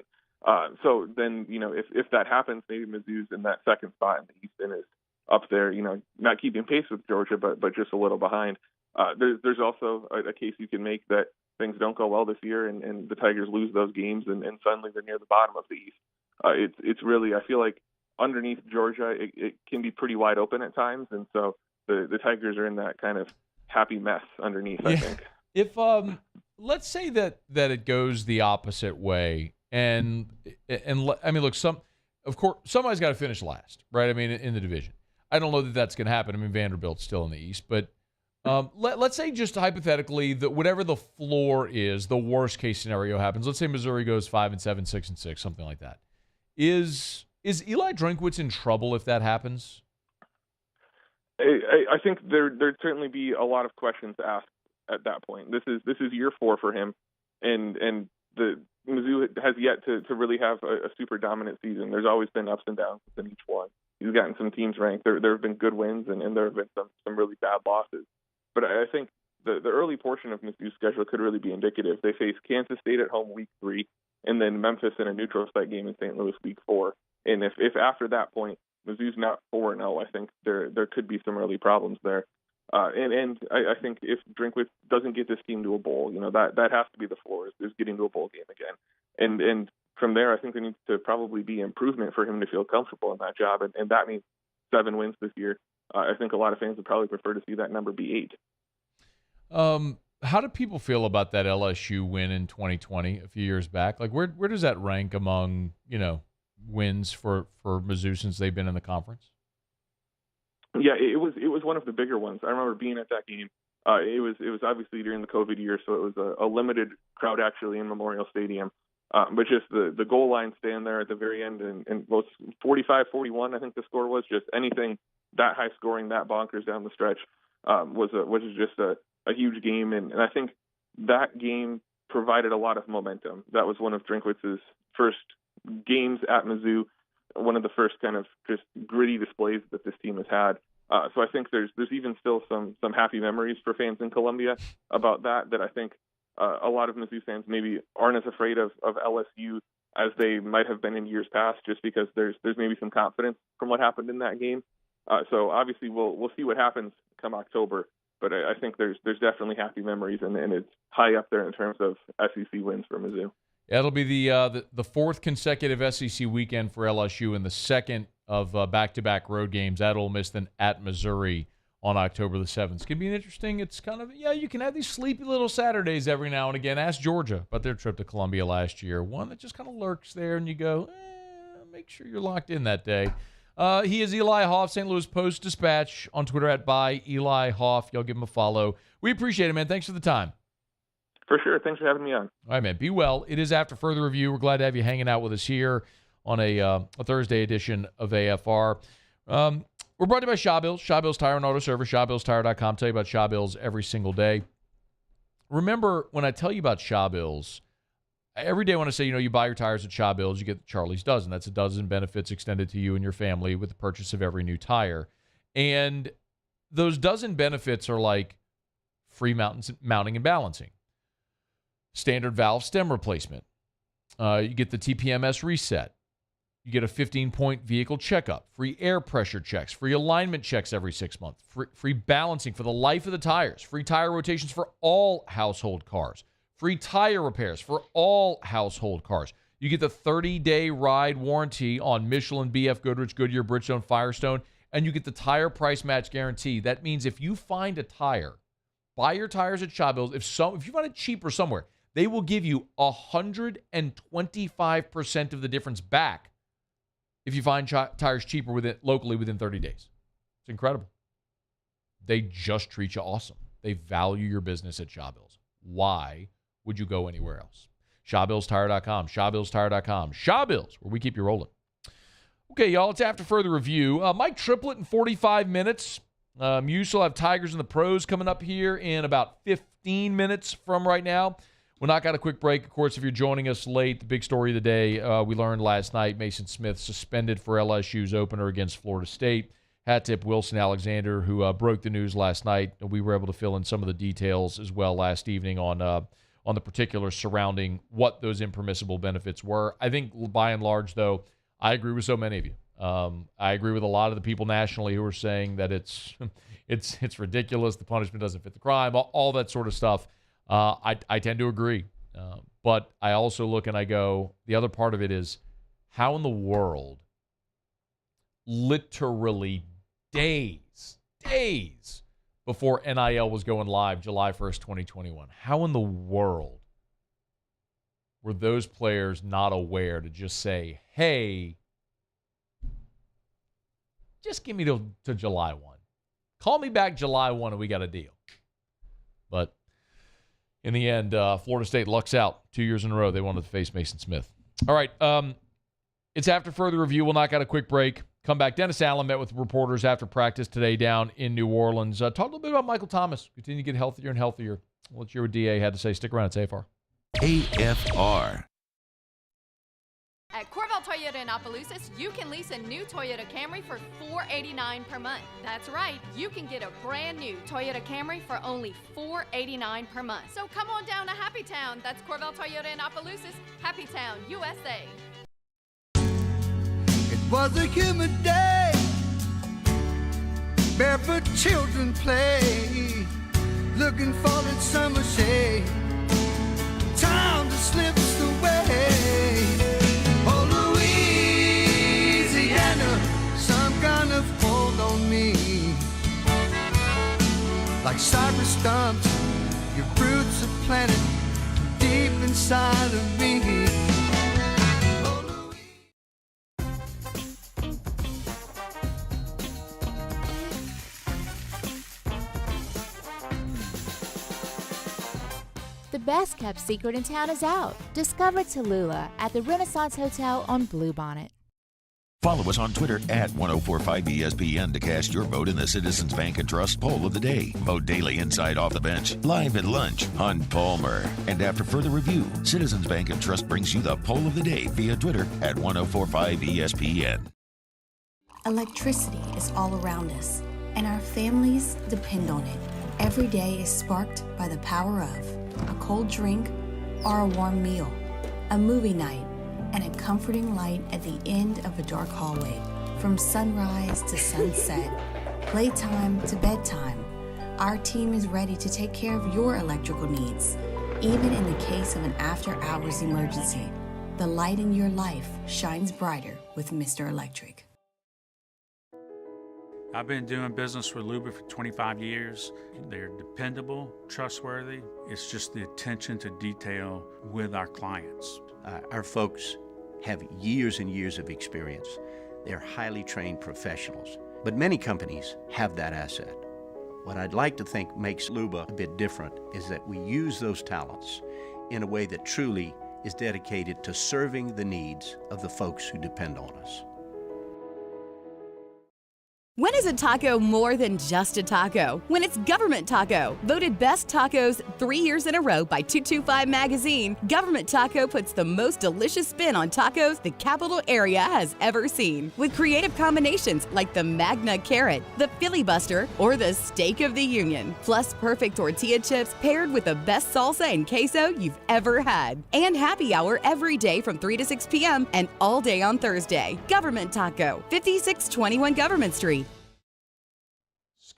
So then, if that happens, maybe Mizzou's in that second spot in the East and is up there, not keeping pace with Georgia, but just a little behind. There's also a case you can make that things don't go well this year and the Tigers lose those games and suddenly they're near the bottom of the East. It's really, I feel like underneath Georgia, it can be pretty wide open at times. And so the Tigers are in that kind of happy mess underneath, I think. If let's say that it goes the opposite way, and I mean, look, of course somebody's got to finish last, right? I mean, in the division, I don't know that that's going to happen. I mean, Vanderbilt's still in the East, but let's say just hypothetically that whatever the floor is, the worst case scenario happens. Let's say Missouri goes 5-7, 6-6, something like that. Is Eli Drinkwitz in trouble if that happens? I think there'd certainly be a lot of questions asked at that point. This is year 4 for him, and the Mizzou has yet to really have a super dominant season. There's always been ups and downs within each one. He's gotten some teams ranked. There have been good wins, and there have been some really bad losses. But I think the early portion of Mizzou's schedule could really be indicative. They face Kansas State at home week 3, and then Memphis in a neutral site game in St. Louis week 4. And if after that point Mizzou's not 4-0, I think there could be some early problems there. And I think if Drinkwitz doesn't get this team to a bowl, that has to be the floor, is getting to a bowl game again. And from there, I think there needs to probably be improvement for him to feel comfortable in that job. And that means 7 wins this year. I think a lot of fans would probably prefer to see that number be 8. How do people feel about that LSU win in 2020, a few years back? Like, where does that rank among, wins for Mizzou since they've been in the conference? Yeah, it was one of the bigger ones. I remember being at that game. It was obviously during the COVID year, so it was a limited crowd actually in Memorial Stadium. But just the goal line stand there at the very end, and both 45-41, I think the score was. Just anything that high scoring, that bonkers down the stretch was just a huge game, and I think that game provided a lot of momentum. That was one of Drinkwitz's first games at Mizzou, one of the first kind of just gritty displays that this team has had. So I think there's even still some happy memories for fans in Columbia about that I think a lot of Mizzou fans maybe aren't as afraid of LSU as they might have been in years past, just because there's maybe some confidence from what happened in that game. So obviously we'll see what happens come October, but I think there's definitely happy memories, and it's high up there in terms of SEC wins for Mizzou. Yeah, it'll be the fourth consecutive SEC weekend for LSU and the second of back-to-back road games at Ole Miss, then at Missouri on October the 7th. It's going to be interesting. It's kind of, you can have these sleepy little Saturdays every now and again. Ask Georgia about their trip to Columbia last year. One that just kind of lurks there, and you go, make sure you're locked in that day. He is Eli Hoff, St. Louis Post-Dispatch, on Twitter at @ByEliHoff. Y'all give him a follow. We appreciate it, man. Thanks for the time. For sure. Thanks for having me on. All right, man. Be well. It is After Further Review. We're glad to have you hanging out with us here on a Thursday edition of AFR. We're brought to you by Shaw Bills. Shaw Bills Tire and Auto Service. ShawBillsTire.com. Tell you about Shaw Bills every single day. Remember, when I tell you about Shaw Bills, every day when I say, you buy your tires at Shaw Bills, you get Charlie's Dozen. That's a dozen benefits extended to you and your family with the purchase of every new tire. And those dozen benefits are like free mounting and balancing, standard valve stem replacement. You get the TPMS reset. You get a 15-point vehicle checkup, free air pressure checks, free alignment checks every 6 months, free balancing for the life of the tires, free tire rotations for all household cars, free tire repairs for all household cars. You get the 30-day ride warranty on Michelin, BF Goodrich, Goodyear, Bridgestone, Firestone, and you get the tire price match guarantee. That means if you find a tire, buy your tires at Shawbills. If you find it cheaper somewhere, they will give you 125% of the difference back if you find tires cheaper locally within 30 days. It's incredible. They just treat you awesome. They value your business at Shawbills. Why would you go anywhere else? ShawBillsTire.com, ShawBillsTire.com, Shawbills, where we keep you rolling. Okay, y'all, it's after further review. Mike Triplett in 45 minutes. You still have Tigers and the Pros coming up here in about 15 minutes from right now. We'll knock out a quick break. Of course, if you're joining us late, the big story of the day, we learned last night, Maason Smith suspended for LSU's opener against Florida State. Hat tip Wilson Alexander, who broke the news last night. We were able to fill in some of the details as well last evening on the particulars surrounding what those impermissible benefits were. I think by and large, though, I agree with so many of you. I agree with a lot of the people nationally who are saying that it's ridiculous. The punishment doesn't fit the crime, all that sort of stuff. I tend to agree. But I also look and I go, the other part of it is, how in the world, literally days before NIL was going live July 1st, 2021, how in the world were those players not aware to just say, hey, just give me to July 1. Call me back July 1 and we got a deal. But in the end, Florida State lucks out 2 years in a row. They wanted to face Maason Smith. All right. It's after further review. We'll knock out a quick break. Come back. Dennis Allen met with reporters after practice today down in New Orleans. Talk a little bit about Michael Thomas. Continue to get healthier and healthier. Let's hear what DA had to say. Stick around. It's AFR. AFR. At Corval Toyota in Opelousas, you can lease a new Toyota Camry for $489 per month. That's right, you can get a brand new Toyota Camry for only $489 per month. So come on down to Happy Town. That's Corval Toyota in Opelousas, Happy Town, USA. It was a humid day, barefoot children play, looking for that summer shade. Time just slips away. Oh, Louisiana, some kind of hold on me. Like cypress stumps, your roots are planted deep inside of me. The best kept secret in town is out. Discover Tallulah at the Renaissance Hotel on Bluebonnet. Follow us on Twitter at 1045ESPN to cast your vote in the Citizens Bank and Trust Poll of the Day. Vote daily inside Off the Bench, live at lunch on Palmer. And after further review, Citizens Bank and Trust brings you the Poll of the Day via Twitter at 1045ESPN. Electricity is all around us, and our families depend on it. Every day is sparked by the power of a cold drink or a warm meal, a movie night, and a comforting light at the end of a dark hallway. From sunrise to sunset, playtime to bedtime, our team is ready to take care of your electrical needs. Even in the case of an after-hours emergency, the light in your life shines brighter with Mr. Electric. I've been doing business with Luba for 25 years. They're dependable, trustworthy. It's just the attention to detail with our clients. Our folks have years and years of experience. They're highly trained professionals, but many companies have that asset. What I'd like to think makes Luba a bit different is that we use those talents in a way that truly is dedicated to serving the needs of the folks who depend on us. When is a taco more than just a taco? When it's Government Taco. Voted best tacos 3 years in a row by 225 Magazine, Government Taco puts the most delicious spin on tacos the capital area has ever seen. With creative combinations like the Magna Carrot, the Filibuster, or the Steak of the Union. Plus perfect tortilla chips paired with the best salsa and queso you've ever had. And happy hour every day from 3 to 6 p.m. and all day on Thursday. Government Taco, 5621 Government Street.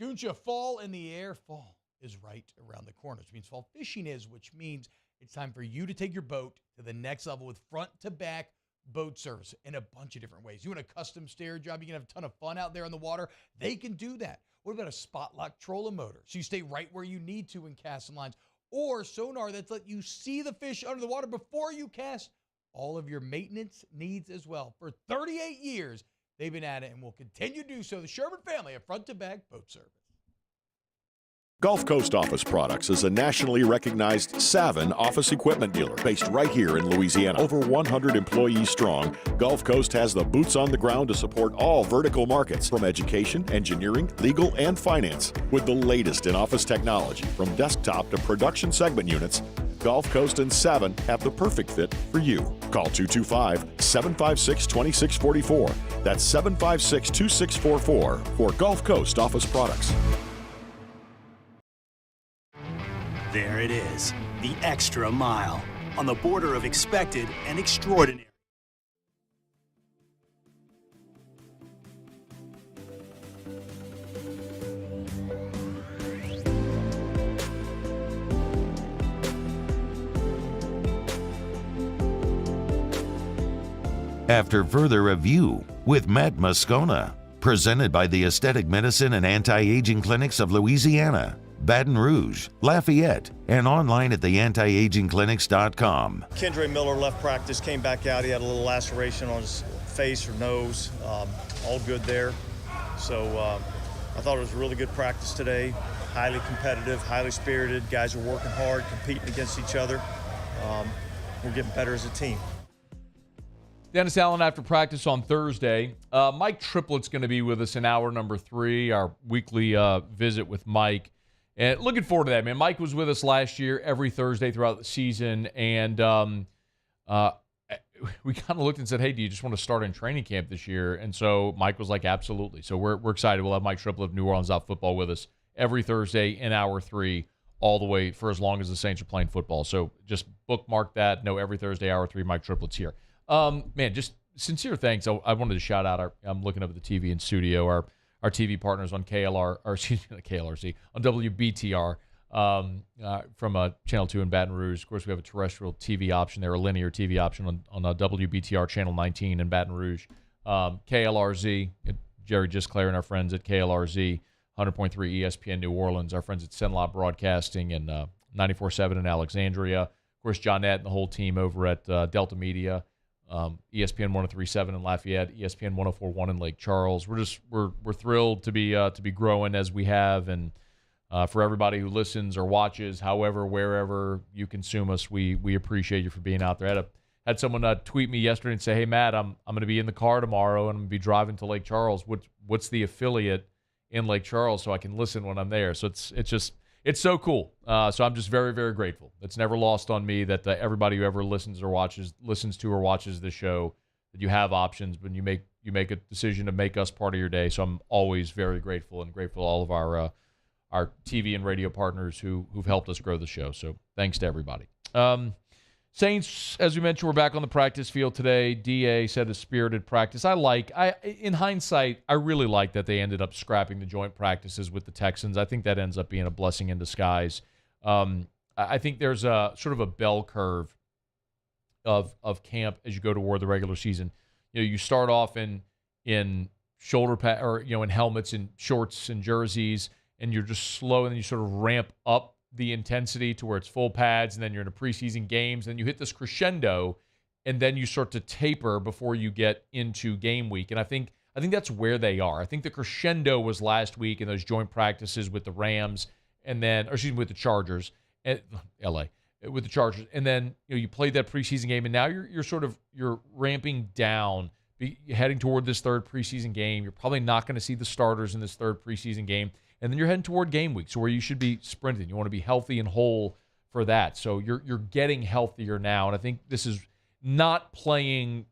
Scooncha, fall in the air. Fall is right around the corner, which means fall fishing is, which means It's time for you to take your boat to the next level with front-to-back boat service in a bunch of different ways. You want a custom stair job, you can have a ton of fun out there on the water. They can do that. What about a spot lock trolling motor? So you stay right where you need to in casting lines. Or sonar that's let you see the fish under the water before you cast. All of your maintenance needs as well. For 38 years, they've been at it and will continue to do so. The Sherman family of front-to-back boat service. Gulf Coast Office Products is a nationally recognized Savin office equipment dealer based right here in Louisiana. Over 100 employees strong, Gulf Coast has the boots on the ground to support all vertical markets, from education, engineering, legal, and finance. With the latest in office technology, from desktop to production segment units, Gulf Coast and Savin have the perfect fit for you. Call 225-756-2644. That's 756-2644 for Gulf Coast Office Products. There it is, the extra mile, on the border of expected and extraordinary. After further review with Matt Moscona, presented by the Aesthetic Medicine and Anti-Aging Clinics of Louisiana, Baton Rouge, Lafayette, and online at theantiagingclinics.com. Kendra Miller left practice, came back out. He had a little laceration on his face or nose. All good there. So I thought it was a really good practice today. Highly competitive, highly spirited. Guys are working hard, competing against each other. We're getting better as a team. Dennis Allen after practice on Thursday. Mike Triplett's going to be with us in hour number 3, our weekly visit with Mike. And looking forward to that, man. Mike was with us last year every Thursday throughout the season, and we kind of looked and said, hey, do you just want to start in training camp this year? And so Mike was like, absolutely. So we're excited. We'll have Mike Triplett of New Orleans Out Football with us every Thursday in hour 3 all the way for as long as the Saints are playing football. So just bookmark that. No, every Thursday, hour 3, Mike Triplett's here. Man, just sincere thanks. I wanted to shout out I'm looking up at the TV in studio, our TV partners on KLRC, on WBTR from Channel 2 in Baton Rouge. Of course, we have a terrestrial TV option there, a linear TV option on WBTR Channel 19 in Baton Rouge. KLRZ, Jerry Gisclair and our friends at KLRZ, 100.3 ESPN New Orleans, our friends at Senlot Broadcasting and 94.7 in Alexandria. Of course, Johnette and the whole team over at Delta Media. ESPN 103.7 in Lafayette, ESPN 104.1 in Lake Charles. We're thrilled to be growing as we have, and for everybody who listens or watches, however, wherever you consume us, we appreciate you for being out there. Had someone tweet me yesterday and say, "Hey Matt, I'm going to be in the car tomorrow and I'm going to be driving to Lake Charles. What's the affiliate in Lake Charles so I can listen when I'm there?" So it's so cool. So I'm just very, very grateful. It's never lost on me that everybody who ever listens to or watches the show, that you have options, but you make a decision to make us part of your day. So I'm always very grateful to all of our TV and radio partners who've helped us grow the show. So thanks to everybody. Saints, as we mentioned, we're back on the practice field today. DA said a spirited practice. In hindsight, I really like that they ended up scrapping the joint practices with the Texans. I think that ends up being a blessing in disguise. I think there's a sort of a bell curve of camp as you go toward the regular season. You start off in shoulder pad or in helmets and shorts and jerseys, and you're just slow, and then you sort of ramp up the intensity to where it's full pads, and then you're in a preseason games, and you hit this crescendo, and then you start to taper before you get into game week. And I think that's where they are. I think the crescendo was last week in those joint practices with the Rams, with the Chargers, and with the Chargers, and then you played that preseason game, and now you're ramping down, heading toward this third preseason game. You're probably not going to see the starters in this third preseason game. And then you're heading toward game week, so where you should be sprinting. You want to be healthy and whole for that. So you're getting healthier now. And I think this is not having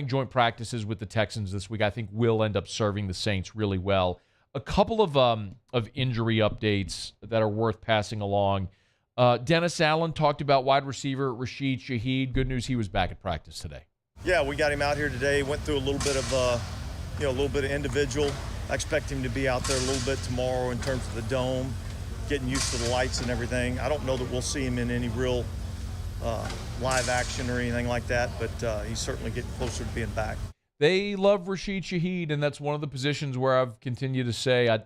joint practices with the Texans this week, I think will end up serving the Saints really well. A couple of injury updates that are worth passing along. Dennis Allen talked about wide receiver Rashid Shaheed. Good news, he was back at practice today. Yeah, we got him out here today. Went through a little bit of individual. I expect him to be out there a little bit tomorrow in terms of the dome, getting used to the lights and everything. I don't know that we'll see him in any real live action or anything like that, but he's certainly getting closer to being back. They love Rashid Shaheed, and that's one of the positions where I've continued to say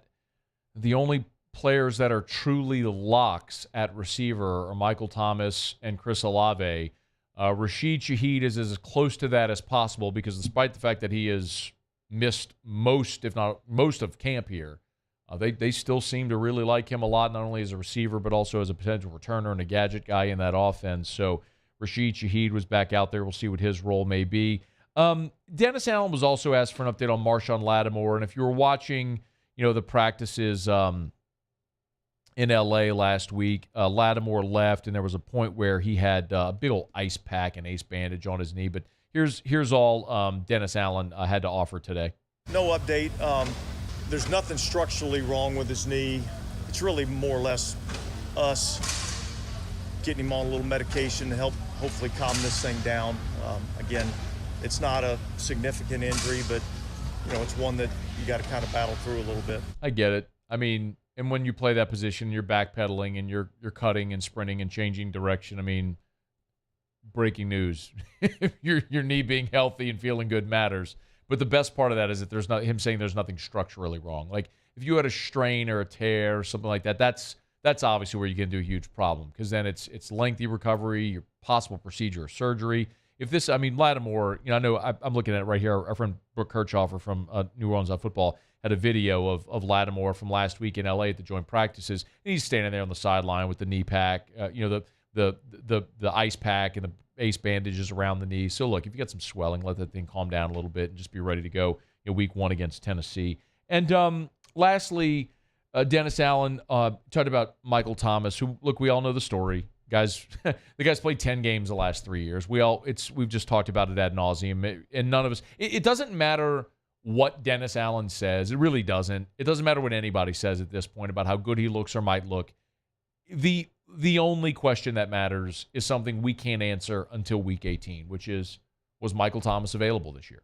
the only players that are truly locks at receiver are Michael Thomas and Chris Olave. Rashid Shaheed is as close to that as possible because despite the fact that he has missed most, if not most, of camp here, they still seem to really like him a lot, not only as a receiver but also as a potential returner and a gadget guy in that offense. So Rashid Shaheed was back out there. We'll see what his role may be. Dennis Allen was also asked for an update on Marshawn Lattimore, and if you were watching, the practices in L.A. last week, Lattimore left, and there was a point where he had a big old ice pack and ace bandage on his knee. But here's all Dennis Allen had to offer today. No update. There's nothing structurally wrong with his knee. It's really more or less us getting him on a little medication to help hopefully calm this thing down. Again, it's not a significant injury, but it's one that you got to kind of battle through a little bit. I get it. I mean, and when you play that position, you're backpedaling and you're cutting and sprinting and changing direction. I mean, breaking news: your knee being healthy and feeling good matters. But the best part of that is that there's not him saying there's nothing structurally wrong. Like if you had a strain or a tear or something like that, that's obviously where you get into a huge problem because then it's lengthy recovery, your possible procedure or surgery. If this, I mean, Lattimore, I know I'm looking at it right here. Our friend Brooke Kirchhoffer from New Orleans on Football had a video of Lattimore from last week in L.A. at the joint practices, and he's standing there on the sideline with the knee pack, the ice pack and the ace bandages around the knee. So look, if you got some swelling, let that thing calm down a little bit and just be ready to go week 1 against Tennessee. And lastly, Dennis Allen talked about Michael Thomas, who, look, we all know the story. Guys, the guy's played 10 games the last 3 years. We've just talked about it ad nauseum, and none of us. It doesn't matter what Dennis Allen says. It really doesn't. It doesn't matter what anybody says at this point about how good he looks or might look. The only question that matters is something we can't answer until week 18, which is, was Michael Thomas available this year?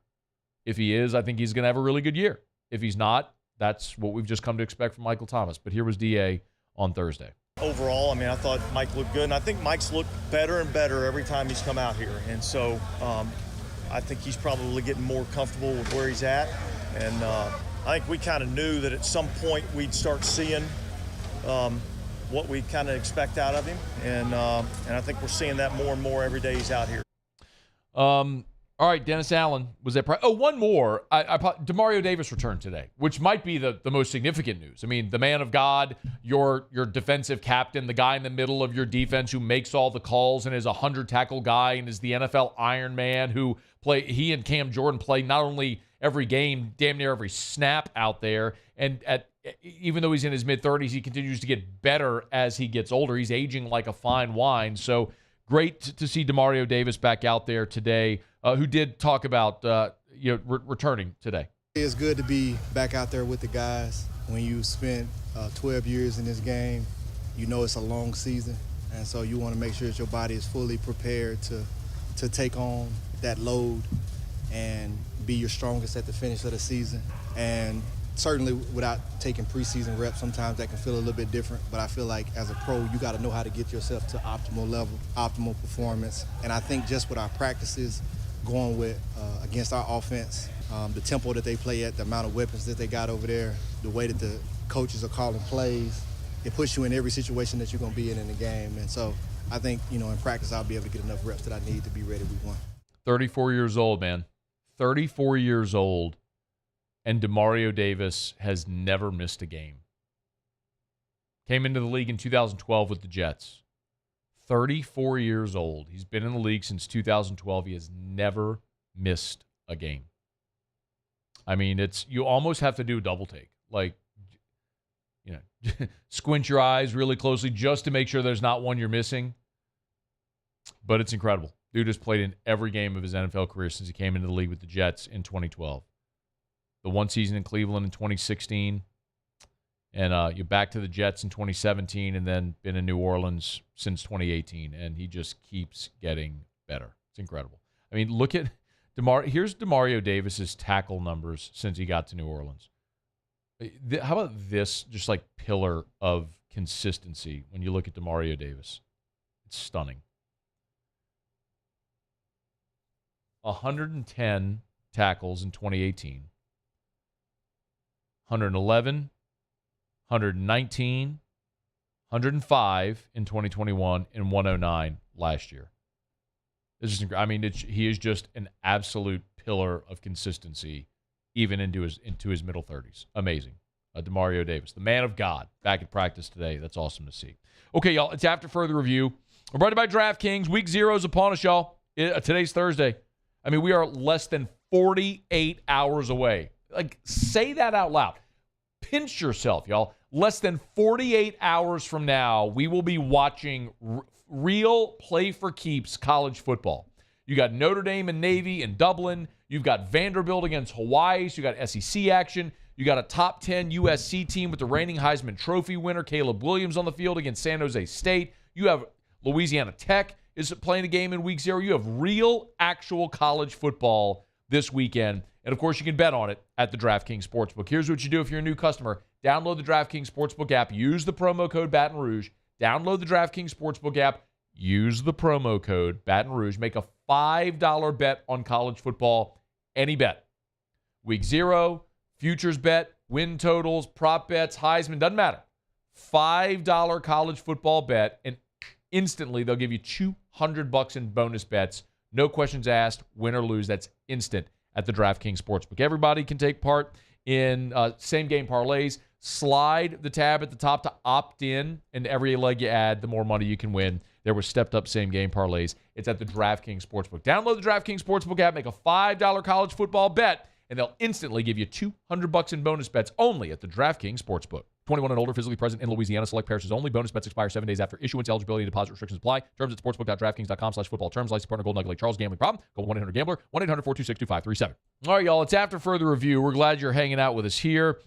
If he is, I think he's going to have a really good year. If he's not, that's what we've just come to expect from Michael Thomas. But here was DA on Thursday. Overall, I mean, I thought Mike looked good, and I think Mike's looked better and better every time he's come out here. And so I think he's probably getting more comfortable with where he's at. And I think we kind of knew that at some point we'd start seeing what we kind of expect out of him. And I think we're seeing that more and more every day he's out here. All right, Dennis Allen was at one more. Demario Davis returned today, which might be the most significant news. I mean, the man of God, your defensive captain, the guy in the middle of your defense who makes all the calls and is a 100-tackle guy and is the NFL Iron Man who he and Cam Jordan play not only every game, damn near every snap out there. And even though he's in his mid-30s, he continues to get better as he gets older. He's aging like a fine wine. So great to see Demario Davis back out there today, who did talk about returning today. It's good to be back out there with the guys. When you spent 12 years in this game, you know it's a long season, and so you want to make sure that your body is fully prepared to take on that load and be your strongest at the finish of the season. And certainly without taking preseason reps, sometimes that can feel a little bit different, but I feel like as a pro, you got to know how to get yourself to optimal level, optimal performance. And I think just with our practices, going with against our offense, the tempo that they play at, the amount of weapons that they got over there, the way that the coaches are calling plays, it puts you in every situation that you're going to be in the game. And so I think, in practice, I'll be able to get enough reps that I need to be ready week 1. 34 years old, man. 34 years old. And Demario Davis has never missed a game. Came into the league in 2012 with the Jets. 34 years old. He's been in the league since 2012. He has never missed a game. I mean, you almost have to do a double take. Like, squint your eyes really closely just to make sure there's not one you're missing. But it's incredible. Dude has played in every game of his NFL career since he came into the league with the Jets in 2012. The one season in Cleveland in 2016. And you're back to the Jets in 2017 and then been in New Orleans since 2018. And he just keeps getting better. It's incredible. I mean, look at here's Demario Davis's tackle numbers since he got to New Orleans. How about this just like pillar of consistency when you look at Demario Davis? It's stunning. 110 tackles in 2018, 111, 119, 105 in 2021, and 109 last year. It's just, I mean, he is just an absolute pillar of consistency, even into his middle 30s. Amazing. DeMario Davis, the man of God, back at practice today. That's awesome to see. Okay, y'all, it's After Further Review. We're brought to you by DraftKings. Week 0 is upon us, y'all. Today's Thursday. I mean, we are less than 48 hours away. Like, say that out loud. Pinch yourself, y'all. Less than 48 hours from now, we will be watching real play-for-keeps college football. You got Notre Dame and Navy in Dublin. You've got Vanderbilt against Hawaii. So you got SEC action. You got a top 10 USC team with the reigning Heisman Trophy winner, Caleb Williams, on the field against San Jose State. You have Louisiana Tech is playing a game in week 0. You have real, actual college football this weekend. And, of course, you can bet on it at the DraftKings Sportsbook. Here's what you do if you're a new customer. Download the DraftKings Sportsbook app. Use the promo code Baton Rouge. Download the DraftKings Sportsbook app. Use the promo code Baton Rouge. Make a $5 bet on college football. Any bet. Week 0, futures bet, win totals, prop bets, Heisman, doesn't matter. $5 college football bet, and instantly they'll give you $200 in bonus bets. No questions asked, win or lose. That's instant at the DraftKings Sportsbook. Everybody can take part in same-game parlays. Slide the tab at the top to opt in, and every leg you add, the more money you can win. There was stepped-up same-game parlays. It's at the DraftKings Sportsbook. Download the DraftKings Sportsbook app, make a $5 college football bet, and they'll instantly give you $200 in bonus bets only at the DraftKings Sportsbook. 21 and older, physically present in Louisiana. Select parishes only. Bonus bets expire 7 days after issuance. Eligibility and deposit restrictions apply. Terms at sportsbook.draftkings.com/football. Terms. Licensed partner Golden Nugget Lake Charles. Gambling problem? Call 1-800-GAMBLER. 1-800-426-2537. All right, y'all. It's After Further Review. We're glad you're hanging out with us here.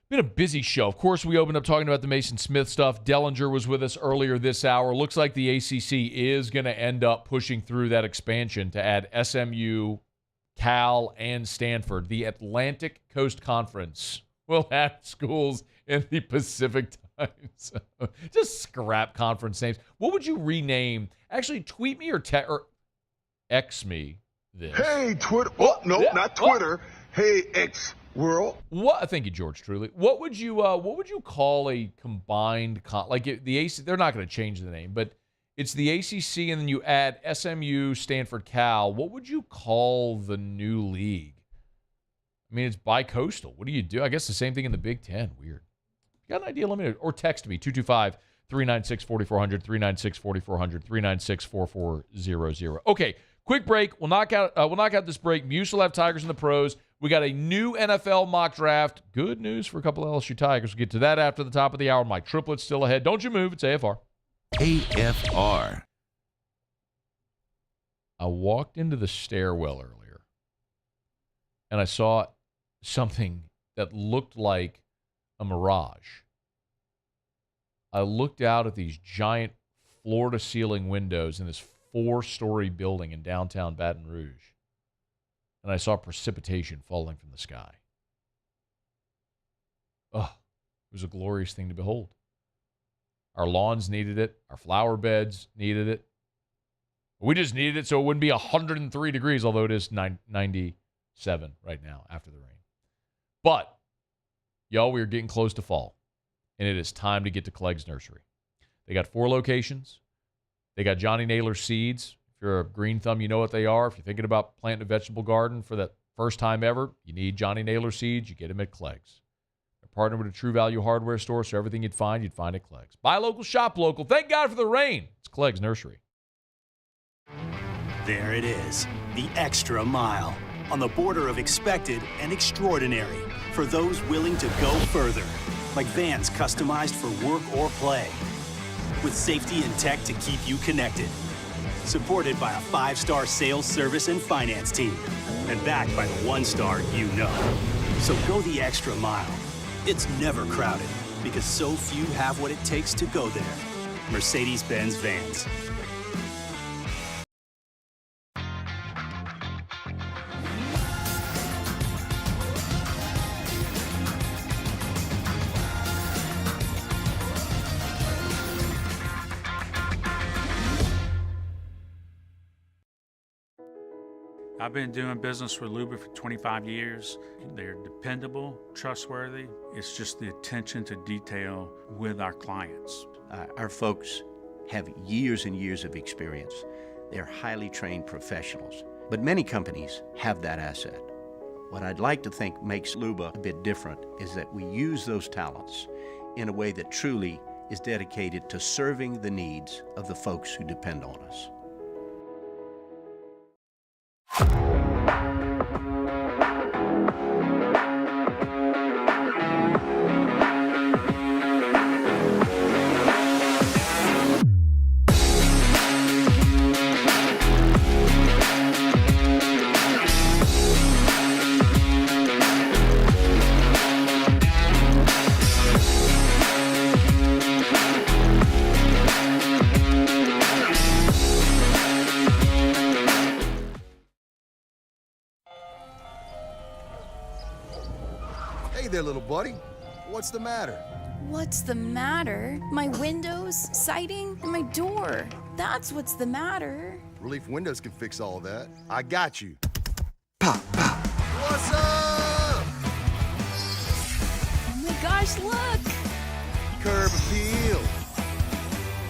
Been a busy show. Of course, we opened up talking about the Maason Smith stuff. Dellenger was with us earlier this hour. Looks like the ACC is going to end up pushing through that expansion to add SMU, Cal, and Stanford. The Atlantic Coast Conference will have schools in the Pacific time zone. Just scrap conference names. What would you rename? Actually, tweet me or X me this. Hey, Twitter. Oh, no, not Twitter. Hey, X world. What? Thank you, George. Truly. What would you call a combined the AC? They're not going to change the name, but it's the ACC, and then you add SMU, Stanford, Cal. What would you call the new league? I mean, it's bi-coastal. What do you do? I guess the same thing in the Big Ten. Weird. You got an idea? Let me know. Or text me, 225-396-4400, 396-4400, 396-4400. Okay, quick break. We'll knock out this break. Muse will have Tigers in the pros. We got a new NFL mock draft. Good news for a couple of LSU Tigers. We'll get to that after the top of the hour. Mike Triplett's still ahead. Don't you move. It's AFR. AFR. I walked into the stairwell earlier, and I saw something that looked like a mirage. I looked out at these giant floor-to-ceiling windows in this 4-story building in downtown Baton Rouge, and I saw precipitation falling from the sky. Oh, it was a glorious thing to behold. Our lawns needed it. Our flower beds needed it. We just needed it so it wouldn't be 103 degrees, although it is 97 right now after the rain. But, y'all, we are getting close to fall, and it is time to get to Clegg's Nursery. They got 4 locations. They got Johnny Naylor seeds. If you're a green thumb, you know what they are. If you're thinking about planting a vegetable garden for the first time ever, you need Johnny Naylor seeds. You get them at Clegg's. They're partnered with a True Value hardware store, so everything you'd find at Clegg's. Buy local, shop local. Thank God for the rain. It's Clegg's Nursery. There it is, the extra mile, on the border of expected and extraordinary for those willing to go further, like vans customized for work or play, with safety and tech to keep you connected, supported by a 5-star sales, service, and finance team, and backed by the 1-star you know. So go the extra mile. It's never crowded, because so few have what it takes to go there. Mercedes-Benz Vans. I've been doing business with Luba for 25 years. They're dependable, trustworthy. It's just the attention to detail with our clients. Our folks have years and years of experience. They're highly trained professionals. But many companies have that asset. What I'd like to think makes Luba a bit different is that we use those talents in a way that truly is dedicated to serving the needs of the folks who depend on us. Hey there, little buddy. What's the matter? What's the matter? My windows, siding, and my door. That's what's the matter. Relief Windows can fix all that. I got you. Pop, pop. What's up? Oh my gosh, look! Curb appeal.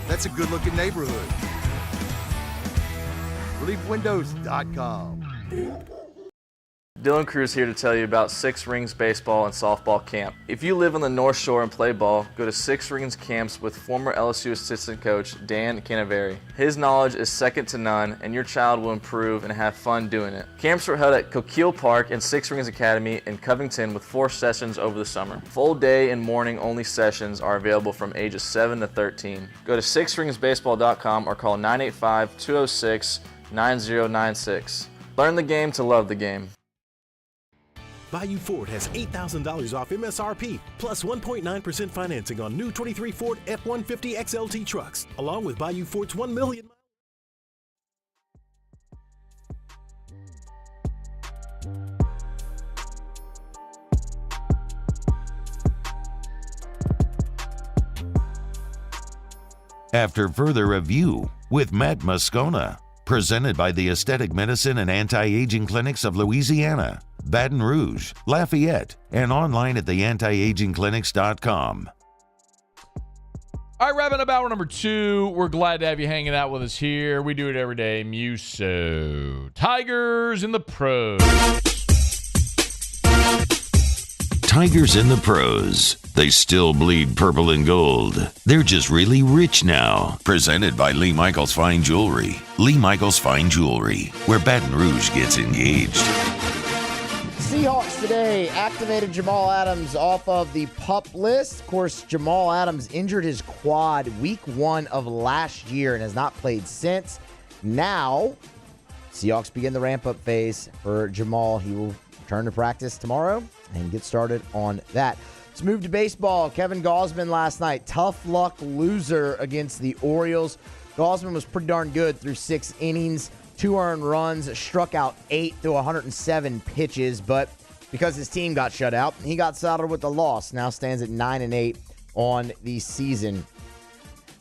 That's a good-looking neighborhood. ReliefWindows.com. Dylan Cruz here to tell you about Six Rings Baseball and Softball Camp. If you live on the North Shore and play ball, go to Six Rings Camps with former LSU assistant coach Dan Canaveri. His knowledge is second to none, and your child will improve and have fun doing it. Camps were held at Coquille Park and Six Rings Academy in Covington with 4 sessions over the summer. Full day and morning only sessions are available from ages 7 to 13. Go to sixringsbaseball.com or call 985-206-9096. Learn the game to love the game. Bayou Ford has $8,000 off MSRP, plus 1.9% financing on new 23 Ford F-150 XLT trucks, along with Bayou Ford's $1 million. After further review with Matt Moscona, presented by the Aesthetic Medicine and Anti-Aging Clinics of Louisiana, Baton Rouge, Lafayette, and online at theantiagingclinics.com. All right, wrapping up hour number 2. We're glad to have you hanging out with us here. We do it every day. Muso. Tigers in the pros. Tigers in the pros. They still bleed purple and gold. They're just really rich now. Presented by Lee Michaels Fine Jewelry. Lee Michaels Fine Jewelry, where Baton Rouge gets engaged. Seahawks today activated Jamal Adams off of the PUP list. Of course, Jamal Adams injured his quad week 1 of last year and has not played since. Now, Seahawks begin the ramp-up phase for Jamal. He will return to practice tomorrow and get started on that. Let's move to baseball. Kevin Gausman last night, tough luck loser against the Orioles. Gausman was pretty darn good through 6 innings, 2 earned runs, struck out 8 through 107 pitches, but because his team got shut out, he got saddled with the loss. Now stands at 9-8 on the season.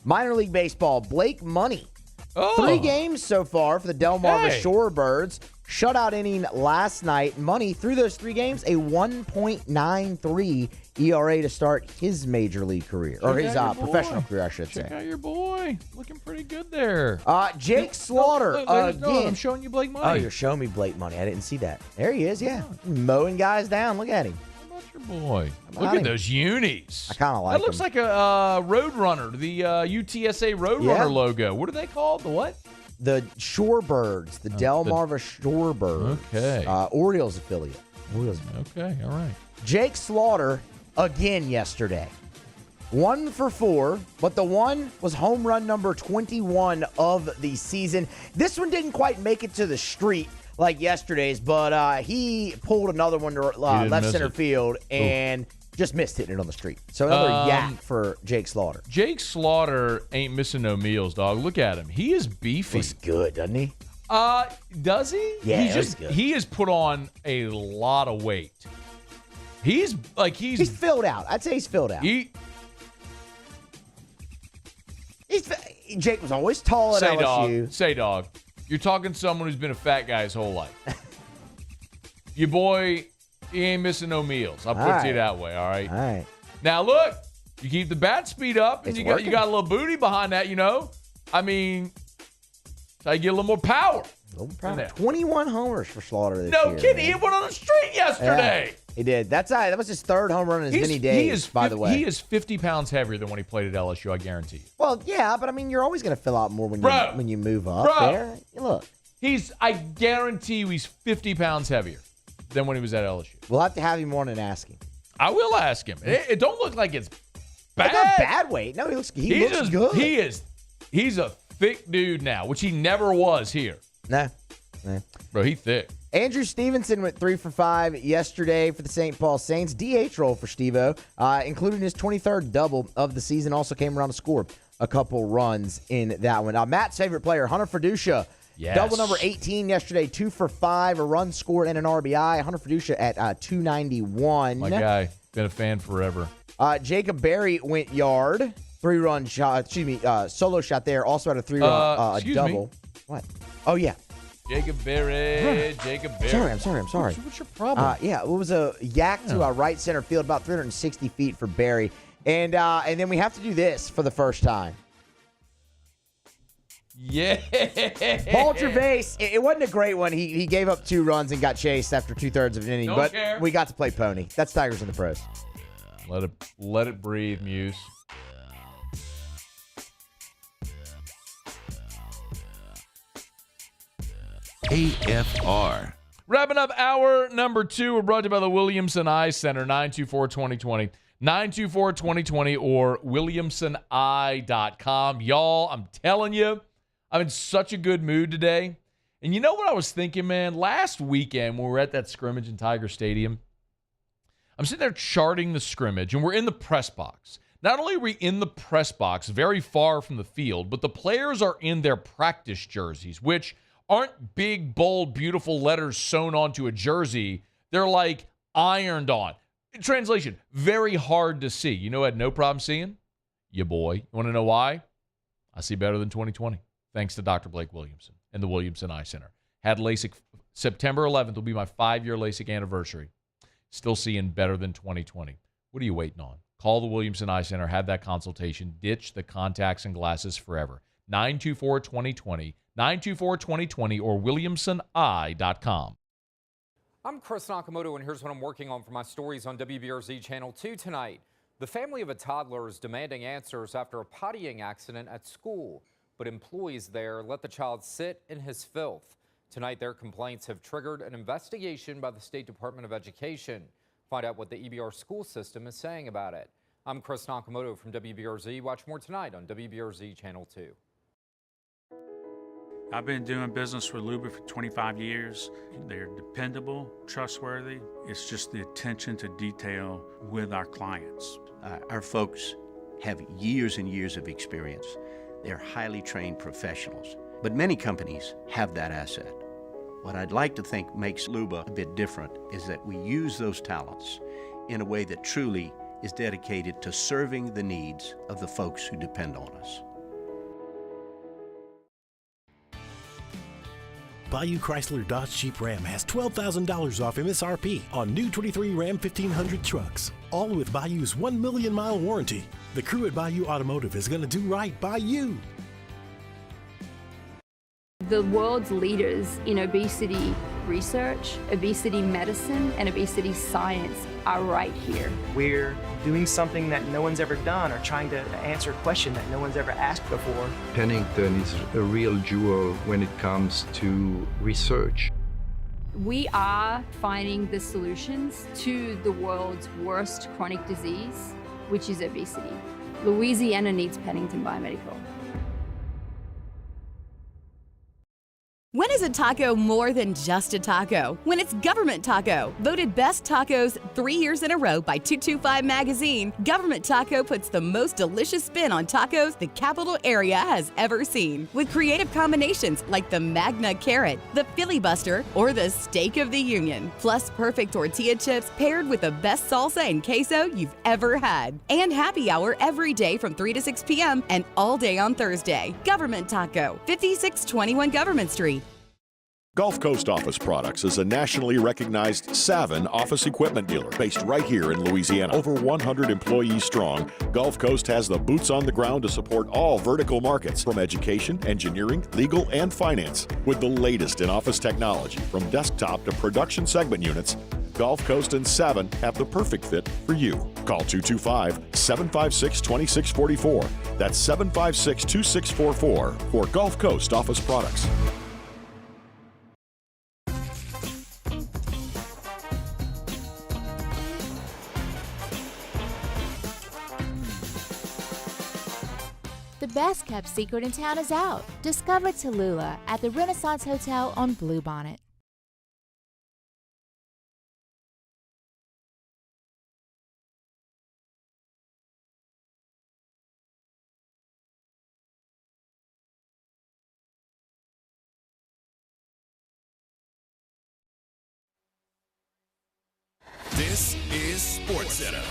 Minor League Baseball, Blake Money. 3 games so far for the Delmarva Shorebirds. Shutout inning last night. Money, through those 3 games, a 1.93 ERA to start his major league career, or his professional career, I should say. Check out your boy. Looking pretty good there. Jake Slaughter, again. I'm showing you Blake Money. Oh, you're showing me Blake Money. I didn't see that. There he is, yeah. Mowing guys down. Look at him. How about your boy? Look at those unis. I kind of like that. Looks like a Roadrunner, the UTSA Roadrunner logo. What are they called? The what? The Shorebirds, the Delmarva Shorebirds. Okay. Orioles affiliate. Okay, all right. Jake Slaughter again yesterday. 1 for 4, but the one was home run number 21 of the season. This one didn't quite make it to the street like yesterday's, but he pulled another one to left center field and just missed hitting it on the street. So another yak for Jake Slaughter. Jake Slaughter ain't missing no meals, dog. Look at him. He is beefy. Looks good, doesn't he? Does he? Yeah, he's good. He has put on a lot of weight. He's filled out. I'd say he's filled out. Jake was always tall at LSU. Say dog. You're talking to someone who's been a fat guy his whole life. Your boy, he ain't missing no meals. I'll put it to you that way, all right? All right. Now, look, you keep the bat speed up, and It's you got a little booty behind that, you know? I mean, so you get a little more power. 21 homers for Slaughter this year. No kidding. He hit one on the street yesterday. Yeah, he did. That was his third home run in as many days, by the way. He is 50 pounds heavier than when he played at LSU, I guarantee you. Well, yeah, but I mean, you're always going to fill out more when you move up there. Look. I guarantee you he's 50 pounds heavier than when he was at LSU. We'll have to have him on and ask him. I will ask him. It don't look like it's bad. It's not bad weight. No, he looks good. He's a thick dude now, which he never was here. Nah. Bro, he thick. Andrew Stevenson went 3 for 5 yesterday for the St. Paul Saints. DH role for Steve-O, including his 23rd double of the season. Also came around to score a couple runs in that one. Matt's favorite player, Hunter Fiducia. Yes. Double number 18 yesterday, 2 for 5, a run scored and an RBI. Hunter Fiducia at 291. My guy, been a fan forever. Jacob Berry went yard, 3-run shot. Solo shot there. Also had a 3-run double. What? Oh yeah. Jacob Berry. I'm sorry. What's your problem? It was a yak to right center field, about 360 feet for Berry. And then we have to do this for the first time. Yeah. Paul Gervais, it wasn't a great one. He gave up 2 runs and got chased after 2/3 of an inning. But we got to play pony. That's Tigers in the pros. Let it breathe, Muse. AFR. Wrapping up hour number 2. We're brought to you by the Williamson Eye Center, 924-2020. 924-2020 or WilliamsonEye.com. Y'all, I'm telling you, I'm in such a good mood today. And you know what I was thinking, man? Last weekend when we were at that scrimmage in Tiger Stadium, I'm sitting there charting the scrimmage, and we're in the press box. Not only are we in the press box, very far from the field, but the players are in their practice jerseys, which aren't big, bold, beautiful letters sewn onto a jersey. They're like ironed on. In translation, very hard to see. You know what I had no problem seeing? Your boy. You want to know why? I see better than 2020. Thanks to Dr. Blake Williamson and the Williamson Eye Center. Had LASIK. September 11th will be my 5-year LASIK anniversary. Still seeing better than 2020. What are you waiting on? Call the Williamson Eye Center. Have that consultation. Ditch the contacts and glasses forever. 924-2020. 924-2020 or WilliamsonEye.com. I'm Chris Nakamoto, and here's what I'm working on for my stories on WBRZ Channel 2 tonight. The family of a toddler is demanding answers after a pottying accident at school, but employees there let the child sit in his filth. Tonight, their complaints have triggered an investigation by the State Department of Education. Find out what the EBR school system is saying about it. I'm Chris Nakamoto from WBRZ. Watch more tonight on WBRZ Channel 2. I've been doing business with Luba for 25 years. They're dependable, trustworthy. It's just the attention to detail with our clients. Our folks have years and years of experience. They're highly trained professionals, but many companies have that asset. What I'd like to think makes Luba a bit different is that we use those talents in a way that truly is dedicated to serving the needs of the folks who depend on us. Bayou Chrysler Dodge Jeep Ram has $12,000 off MSRP on new 23 Ram 1500 trucks, all with Bayou's 1 million mile warranty. The crew at Bayou Automotive is going to do right by you. The world's leaders in obesity research, obesity medicine, and obesity science are right here. We're doing something that no one's ever done or trying to answer a question that no one's ever asked before. Pennington is a real jewel when it comes to research. We are finding the solutions to the world's worst chronic disease, which is obesity. Louisiana needs Pennington Biomedical. When is a taco more than just a taco? When it's Government Taco. Voted best tacos 3 years in a row by 225 Magazine, Government Taco puts the most delicious spin on tacos the capital area has ever seen. With creative combinations like the Magna Carrot, the Filibuster, or the Steak of the Union. Plus perfect tortilla chips paired with the best salsa and queso you've ever had. And happy hour every day from 3 to 6 p.m. and all day on Thursday. Government Taco, 5621 Government Street. Gulf Coast Office Products is a nationally recognized Savin office equipment dealer based right here in Louisiana. Over 100 employees strong, Gulf Coast has the boots on the ground to support all vertical markets, from education, engineering, legal, and finance. With the latest in office technology, from desktop to production segment units, Gulf Coast and Savin have the perfect fit for you. Call 225-756-2644. That's 756-2644 for Gulf Coast Office Products. The best kept secret in town is out. Discover Tallulah at the Renaissance Hotel on Bluebonnet. This is SportsCenter.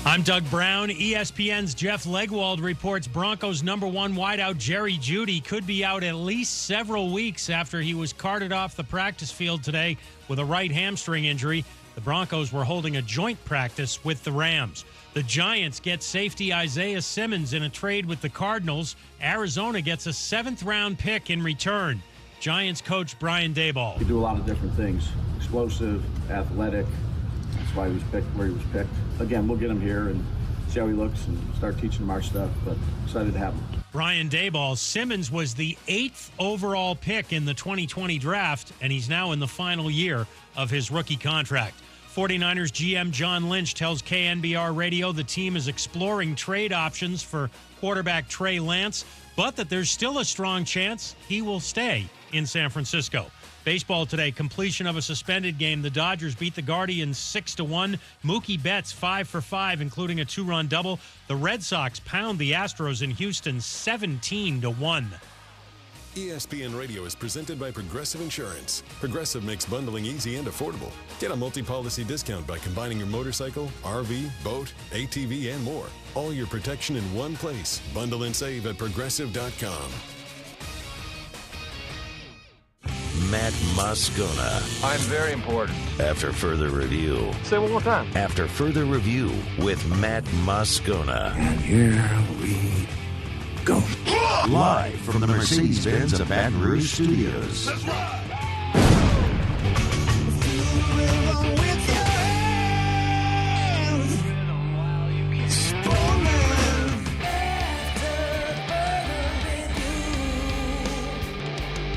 I'm Doug Brown. ESPN's Jeff Legwold reports Broncos #1 wideout Jerry Jeudy could be out at least several weeks after he was carted off the practice field today with a right hamstring injury. The Broncos were holding a joint practice with the Rams. The Giants get safety Isaiah Simmons in a trade with the Cardinals. Arizona gets a 7th-round pick in return. Giants coach Brian Daboll. He can do a lot of different things. Explosive, athletic. That's why he was picked where he was picked. Again, we'll get him here and see how he looks and start teaching him our stuff, but excited to have him. Brian Daboll. Simmons was the 8th overall pick in the 2020 draft, and he's now in the final year of his rookie contract. 49ers GM John Lynch tells KNBR Radio the team is exploring trade options for quarterback Trey Lance, but that there's still a strong chance he will stay in San Francisco. Baseball today, completion of a suspended game. The Dodgers beat the Guardians 6-1. Mookie Betts 5 for 5, including a 2-run double. The Red Sox pound the Astros in Houston 17-1. ESPN Radio is presented by Progressive Insurance. Progressive makes bundling easy and affordable. Get a multi-policy discount by combining your motorcycle, RV, boat, ATV, and more. All your protection in one place. Bundle and save at Progressive.com. Matt Moscona. I'm very important. After further review. Say it one more time. After further review with Matt Moscona. And here we go. Live from the Mercedes-Benz of Baton Rouge Studios. That's right.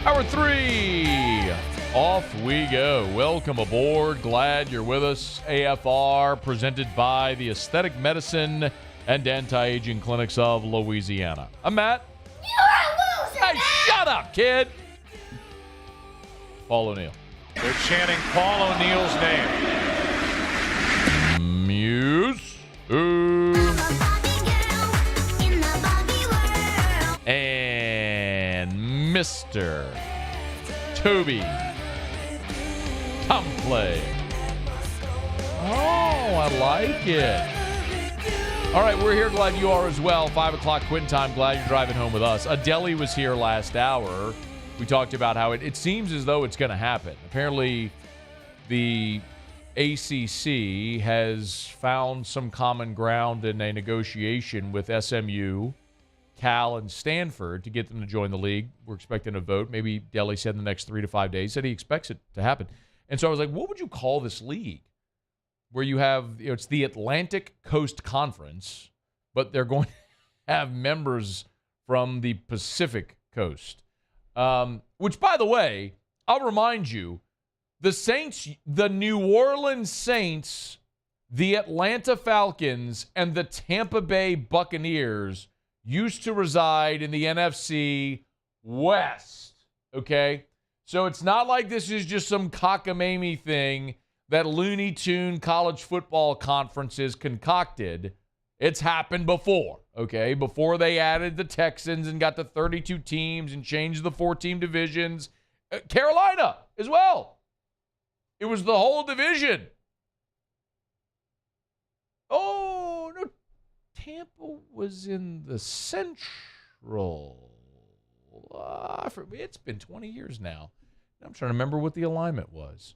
Hour 3, off we go. Welcome aboard. Glad you're with us. AFR, presented by the Aesthetic Medicine and Anti-Aging Clinics of Louisiana. I'm Matt. You're a loser! Hey, shut up, kid! Paul O'Neill. They're chanting Paul O'Neill's name. Muse. And Mr. Toby Tomplay. Oh, I like it. All right, we're here. Glad you are as well. 5 o'clock quitting time. Glad you're driving home with us. Adeli was here last hour. We talked about how it seems as though it's going to happen. Apparently, the ACC has found some common ground in a negotiation with SMU, Cal, and Stanford to get them to join the league. We're expecting a vote. Maybe Delly said in the next 3 to 5 days. Said he expects it to happen. And so I was like, what would you call this league? Where you have, it's the Atlantic Coast Conference, but they're going to have members from the Pacific Coast. Which, by the way, I'll remind you, the Saints, the New Orleans Saints, the Atlanta Falcons, and the Tampa Bay Buccaneers used to reside in the NFC West, okay? So it's not like this is just some cockamamie thing that Looney Tune college football conferences concocted. It's happened before, okay? Before they added the Texans and got to 32 teams and changed the 4-team divisions. Carolina as well. It was the whole division. Oh, no. Tampa was in the Central. It's been 20 years now. I'm trying to remember what the alignment was.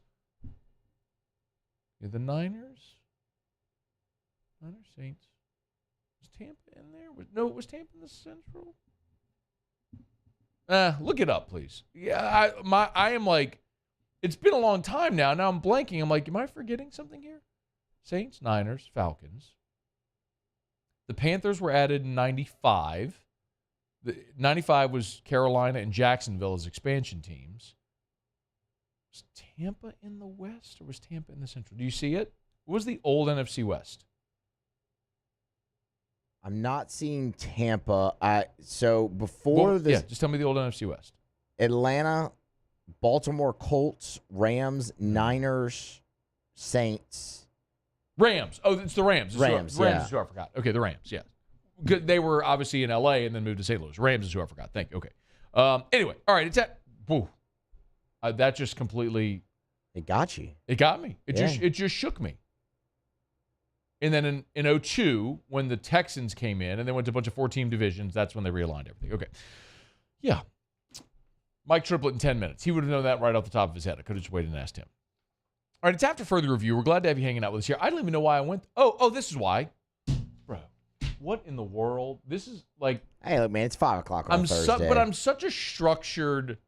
The Niners? Niners, Saints. Was Tampa in there? Was Tampa in the Central? Look it up, please. Yeah, I am like, it's been a long time now. Now I'm blanking. I'm like, am I forgetting something here? Saints, Niners, Falcons. The Panthers were added in 95. 95 was Carolina and Jacksonville as expansion teams. Was Tampa in the West or was Tampa in the Central? Do you see it? What was the old NFC West? I'm not seeing Tampa. So before this... Yeah, just tell me the old NFC West. Atlanta, Baltimore Colts, Rams, Niners, Saints. Rams. Oh, it's the Rams. Rams is who I forgot. Okay, the Rams, yeah. They were obviously in L.A. and then moved to St. Louis. Rams is who I forgot. Thank you. Okay. Anyway, all right, it's at... Woo. That just completely... It got you. It got me. It just shook me. And then in 2002, when the Texans came in and they went to a bunch of 4-team divisions, that's when they realigned everything. Okay. Yeah. Mike Triplett in 10 minutes. He would have known that right off the top of his head. I could have just waited and asked him. All right, it's after further review. We're glad to have you hanging out with us here. I don't even know why I went. Oh, this is why. Bro, what in the world? This is like... Hey, look, man, it's 5 o'clock on Thursday. But I'm such a structured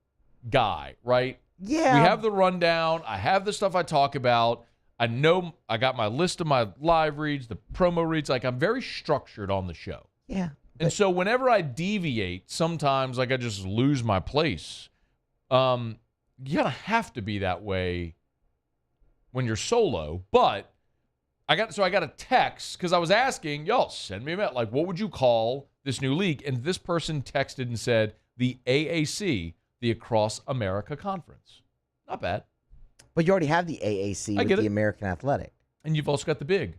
guy, right? Yeah. We have the rundown. I have the stuff I talk about. I know I got my list of my live reads, the promo reads. Like, I'm very structured on the show. Yeah. And so whenever I deviate, sometimes like I just lose my place. You gotta have to be that way when you're solo. But I got a text because I was asking, y'all send me a mail. Like, what would you call this new league? And this person texted and said the AAC, the Across America Conference. Not bad. But you already have the AAC with the American Athletic. And you've also got the Big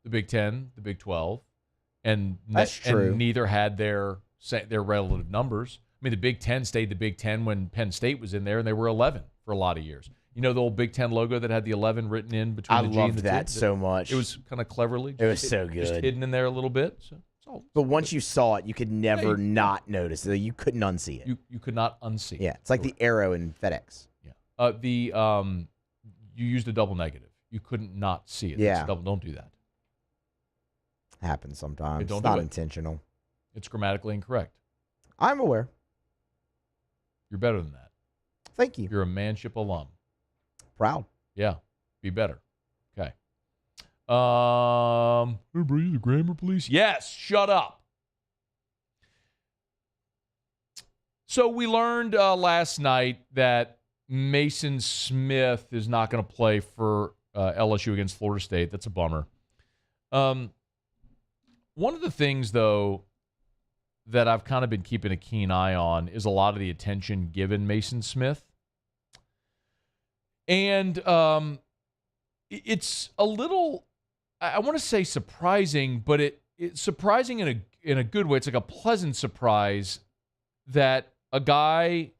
10, the Big 12. And that's true. And neither had their relative numbers. I mean, the Big 10 stayed the Big 10 when Penn State was in there, and they were 11 for a lot of years. You know the old Big 10 logo that had the 11 written in between the G and the T? I loved that so much. It was kind of cleverly. It was so good. Just hidden in there a little bit. But once you saw it, you could never not notice it. You couldn't unsee it. You could not unsee it. Yeah, it's like the arrow in FedEx. Yeah. You used a double negative. You couldn't not see it. Yeah. Don't do that. Happens sometimes. It's not intentional. It's grammatically incorrect. I'm aware. You're better than that. Thank you. You're a Manship alum. Proud. Yeah. Be better. Okay. Bro, you the grammar police? Yes. Shut up. So we learned last night that Maason Smith is not going to play for LSU against Florida State. That's a bummer. One of the things, though, that I've kind of been keeping a keen eye on is a lot of the attention given Maason Smith. And it's a little, I want to say surprising, but it's surprising in a good way. It's like a pleasant surprise that a guy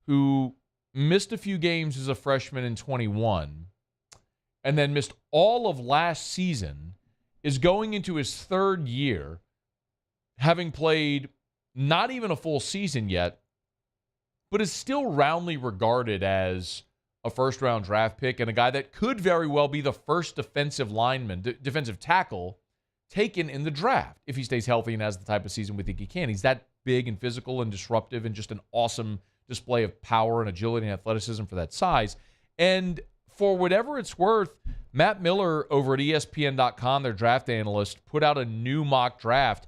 who missed a few games as a freshman in 21 and then missed all of last season is going into his third year, having played not even a full season yet, but is still roundly regarded as a first-round draft pick and a guy that could very well be the first defensive tackle taken in the draft if he stays healthy and has the type of season we think he can. He's that big and physical and disruptive and just an awesome display of power and agility and athleticism for that size. And for whatever it's worth, Matt Miller over at ESPN.com, their draft analyst, put out a new mock draft.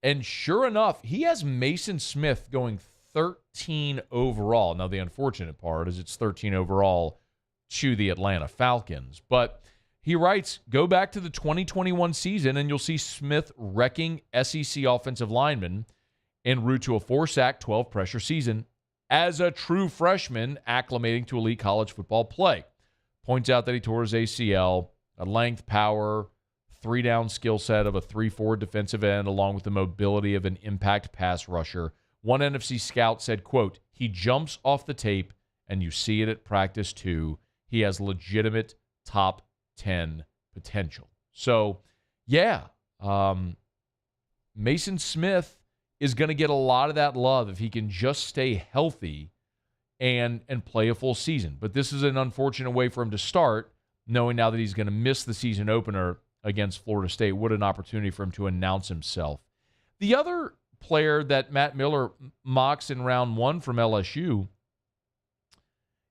And sure enough, he has Maason Smith going 13 overall. Now, the unfortunate part is it's 13 overall to the Atlanta Falcons. But He writes, go back to the 2021 season and you'll see Smith wrecking SEC offensive linemen en route to a 4-sack, 12-pressure season as a true freshman acclimating to elite college football play. Points out that he tore his ACL, a length, power, 3-down skill set of a 3-4 defensive end, along with the mobility of an impact pass rusher. One NFC scout said, quote, he jumps off the tape and you see it at practice too. He has legitimate top 10 potential. So, yeah, Maason Smith is going to get a lot of that love if he can just stay healthy and play a full season. But this is an unfortunate way for him to start, knowing now that he's going to miss the season opener against Florida State. What an opportunity for him to announce himself. The other player that Matt Miller mocks in round 1 from LSU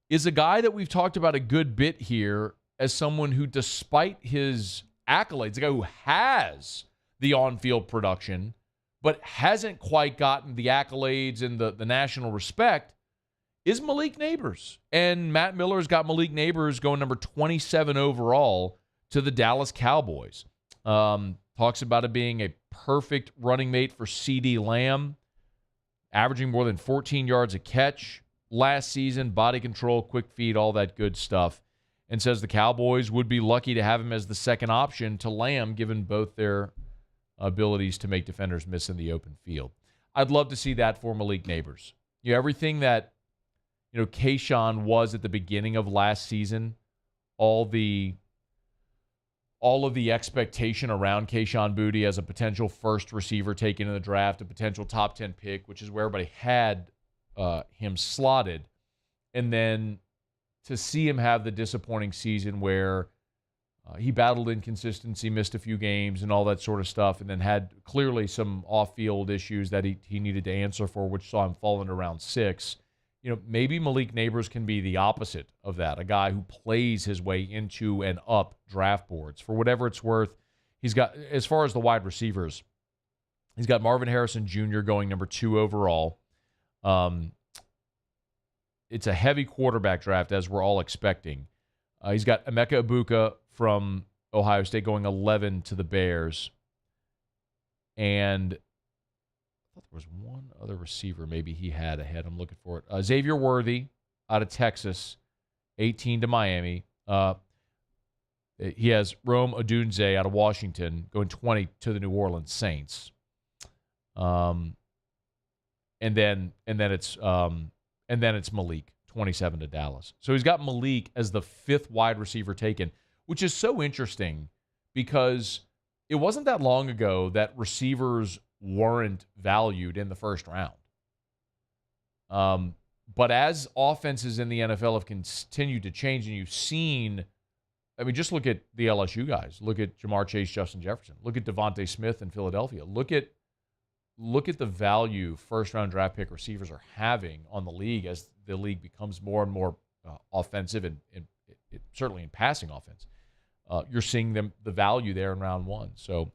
is a guy that we've talked about a good bit here as someone who, despite his accolades, a guy who has the on-field production, but hasn't quite gotten the accolades and the national respect, is Malik Neighbors. And Matt Miller's got Malik Neighbors going number 27 overall to the Dallas Cowboys. Talks about it being a perfect running mate for CeeDee Lamb, averaging more than 14 yards a catch last season, body control, quick feet, all that good stuff, and says the Cowboys would be lucky to have him as the second option to Lamb, given both their abilities to make defenders miss in the open field. I'd love to see that for Malik Neighbors. Everything that Kayshawn was at the beginning of last season, all of the expectation around Kayshawn Boutte as a potential first receiver taken in the draft, a potential top 10 pick, which is where everybody had him slotted, and then to see him have the disappointing season where he battled inconsistency, missed a few games and all that sort of stuff, and then had clearly some off-field issues that he needed to answer for, which saw him fall into round 6. Maybe Malik Neighbors can be the opposite of that, a guy who plays his way into and up draft boards. For whatever it's worth, he's got, as far as the wide receivers, he's got Marvin Harrison Jr. going number 2 overall. It's a heavy quarterback draft, as we're all expecting. He's got Emeka Egbuka from Ohio State going 11 to the Bears. And I thought there was one other receiver maybe he had ahead. I'm looking for it. Xavier Worthy out of Texas, 18 to Miami. He has Rome Odunze out of Washington going 20 to the New Orleans Saints. And then it's Malik, 27 to Dallas. So he's got Malik as the 5th wide receiver taken, which is so interesting because it wasn't that long ago that receivers weren't valued in the first round. But as offenses in the NFL have continued to change, and you've seen, just look at the LSU guys. Look at Jamar Chase, Justin Jefferson. Look at Devontae Smith in Philadelphia. Look at the value first-round draft pick receivers are having on the league as the league becomes more and more offensive and certainly in passing offense. You're seeing the value there in round 1. So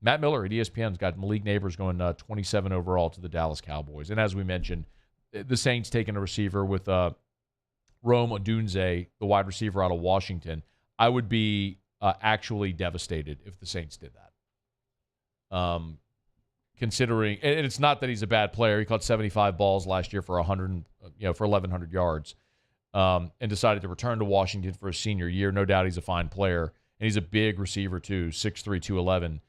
Matt Miller at ESPN's got Malik Neighbors going 27 overall to the Dallas Cowboys. And as we mentioned, the Saints taking a receiver with Rome Odunze, the wide receiver out of Washington. I would be actually devastated if the Saints did that. Considering, and it's not that he's a bad player. He caught 75 balls last year for 1,100 yards, and decided to return to Washington for his senior year. No doubt he's a fine player, and he's a big receiver too, 6'3", 211.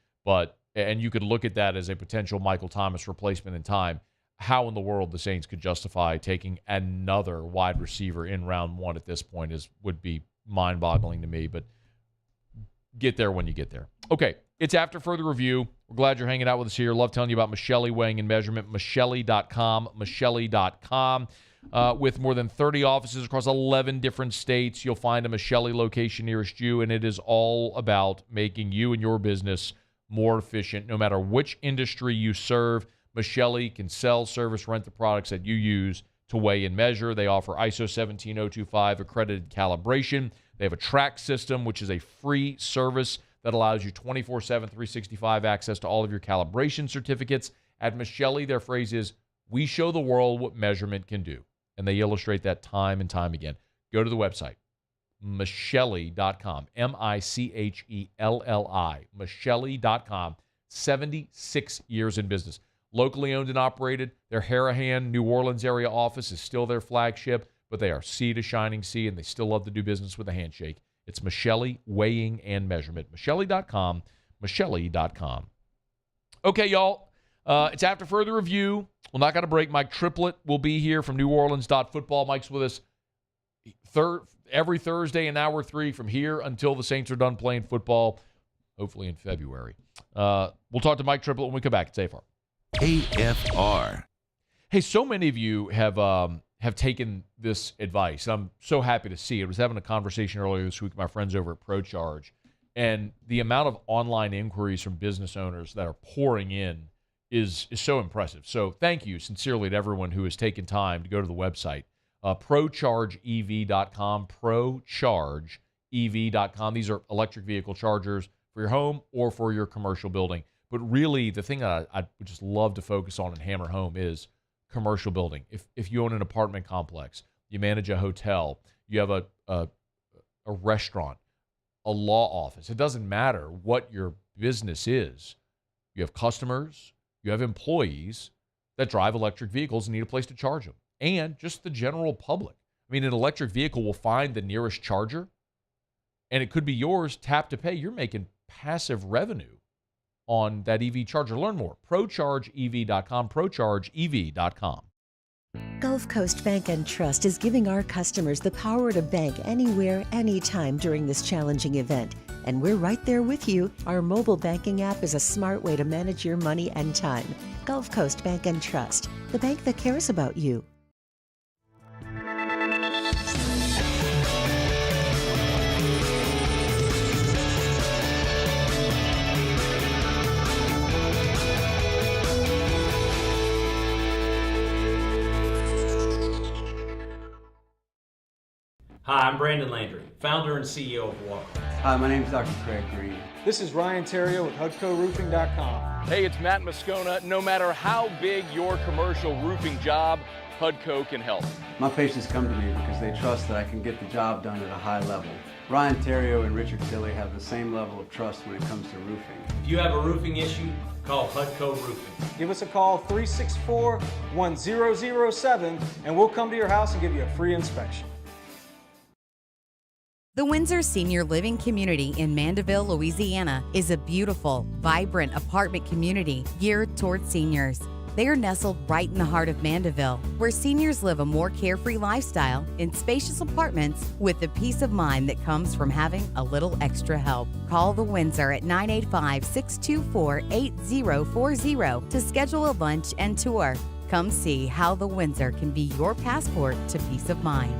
And you could look at that as a potential Michael Thomas replacement in time. How in the world the Saints could justify taking another wide receiver in round 1 at this point would be mind-boggling to me. But get there when you get there. Okay, it's After Further Review. We're glad you're hanging out with us here. Love telling you about Michelli Weighing and Measurement, Michelli.com, Michelli.com. With more than 30 offices across 11 different states, you'll find a Michelli location nearest you, and it is all about making you and your business more efficient. No matter which industry you serve, Michelli can sell, service, rent the products that you use to weigh and measure. They offer ISO 17025 accredited calibration. They have a track system, which is a free service that allows you 24/7, 365 access to all of your calibration certificates. At Michelli, their phrase is, "We show the world what measurement can do." And they illustrate that time and time again. Go to the website, Michelli.com. Michelli. Michelli.com. 76 years in business. Locally owned and operated. Their Harahan, New Orleans area office is still their flagship, but they are sea to shining sea, and they still love to do business with a handshake. It's Michelli Weighing and Measurement. Michelli.com. Michelli.com. Okay, y'all. It's after further review. We'll not got a break. Mike Triplett will be here from New Orleans Football. Mike's with us every Thursday in hour 3 from here until the Saints are done playing football, hopefully in February. We'll talk to Mike Triplett when we come back. It's AFR. AFR. Hey, so many of you have taken this advice. I'm so happy to see it. I was having a conversation earlier this week with my friends over at ProCharge, and the amount of online inquiries from business owners that are pouring in is so impressive. So thank you sincerely to everyone who has taken time to go to the website, ProChargeEV.com, ProChargeEV.com. These are electric vehicle chargers for your home or for your commercial building. But really, the thing that I would just love to focus on and hammer home is commercial building. If you own an apartment complex, you manage a hotel, you have a restaurant, a law office, it doesn't matter what your business is. You have customers, you have employees that drive electric vehicles and need a place to charge them. And just the general public. I mean, an electric vehicle will find the nearest charger, and it could be yours, tap to pay. You're making passive revenue on that EV charger. Learn more. ProChargeEV.com, ProChargeEV.com. Gulf Coast Bank and Trust is giving our customers the power to bank anywhere, anytime during this challenging event. And we're right there with you. Our mobile banking app is a smart way to manage your money and time. Gulf Coast Bank and Trust, the bank that cares about you. Hi, I'm Brandon Landry, founder and CEO of Walker. Hi, my name is Dr. Craig Green. This is Ryan Terrio with HUDCORoofing.com. Hey, it's Matt Moscona. No matter how big your commercial roofing job, HUDCO can help. My patients come to me because they trust that I can get the job done at a high level. Ryan Terrio and Richard Tilley have the same level of trust when it comes to roofing. If you have a roofing issue, call HUDCO Roofing. Give us a call, 364-1007, and we'll come to your house and give you a free inspection. The Windsor Senior Living Community in Mandeville, Louisiana is a beautiful, vibrant apartment community geared toward seniors. They are nestled right in the heart of Mandeville, where seniors live a more carefree lifestyle in spacious apartments with the peace of mind that comes from having a little extra help. Call the Windsor at 985-624-8040 to schedule a lunch and tour. Come see how the Windsor can be your passport to peace of mind.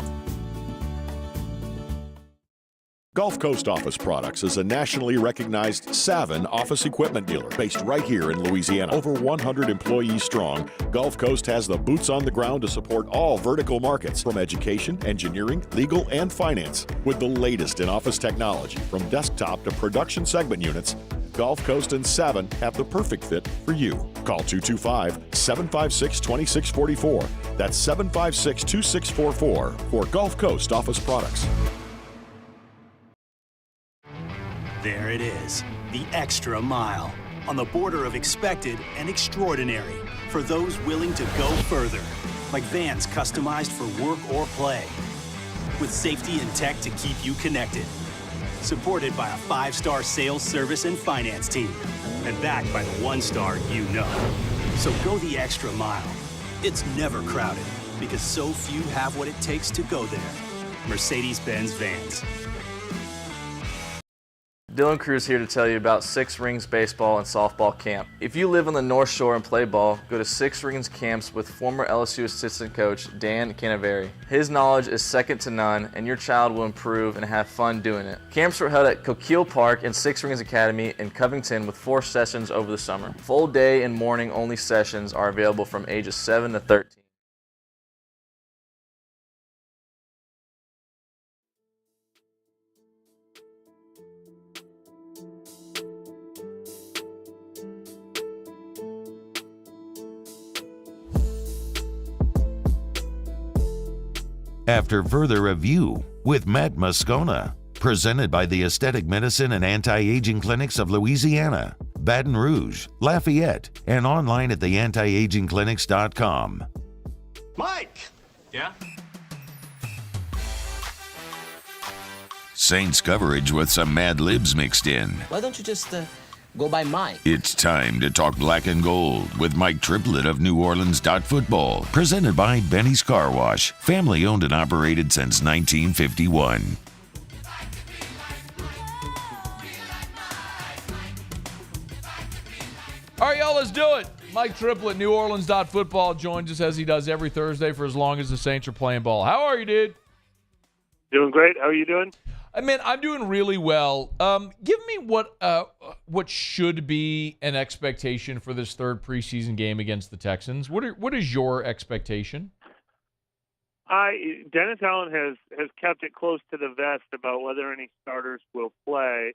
Gulf Coast Office Products is a nationally recognized Savin office equipment dealer based right here in Louisiana. Over 100 employees strong, Gulf Coast has the boots on the ground to support all vertical markets, from education, engineering, legal, and finance. With the latest in office technology, from desktop to production segment units, Gulf Coast and Savin have the perfect fit for you. Call 225-756-2644. That's 756-2644 for Gulf Coast Office Products. There it is, the extra mile, on the border of expected and extraordinary, for those willing to go further, like vans customized for work or play, with safety and tech to keep you connected, supported by a 5-star sales, service, and finance team, and backed by the 1-star you know. So go the extra mile. It's never crowded, because so few have what it takes to go there. Mercedes-Benz Vans. Dylan Cruz here to tell you about Six Rings Baseball and Softball Camp. If you live on the North Shore and play ball, go to Six Rings Camps with former LSU assistant coach Dan Canaveri. His knowledge is second to none, and your child will improve and have fun doing it. Camps were held at Coquille Park and Six Rings Academy in Covington with 4 sessions over the summer. Full day and morning only sessions are available from ages 7 to 13. After further review with Matt Moscona. Presented by the Aesthetic Medicine and Anti-Aging Clinics of Louisiana, Baton Rouge, Lafayette, and online at theantiagingclinics.com. Mike! Yeah? Saints coverage with some Mad Libs mixed in. Why don't you just go by Mike? It's time to talk black and gold with Mike Triplett of New Orleans Football. Presented by Benny's Car Wash, family owned and operated since 1951. All right, y'all, let's do it. Mike Triplett, New Orleans Football, joins us as he does every Thursday for as long as the Saints are playing ball. How are you, dude? Doing great. How are you doing? Man, I'm doing really well. Give me what should be an expectation for this third preseason game against the Texans. What is your expectation? Dennis Allen has kept it close to the vest about whether any starters will play.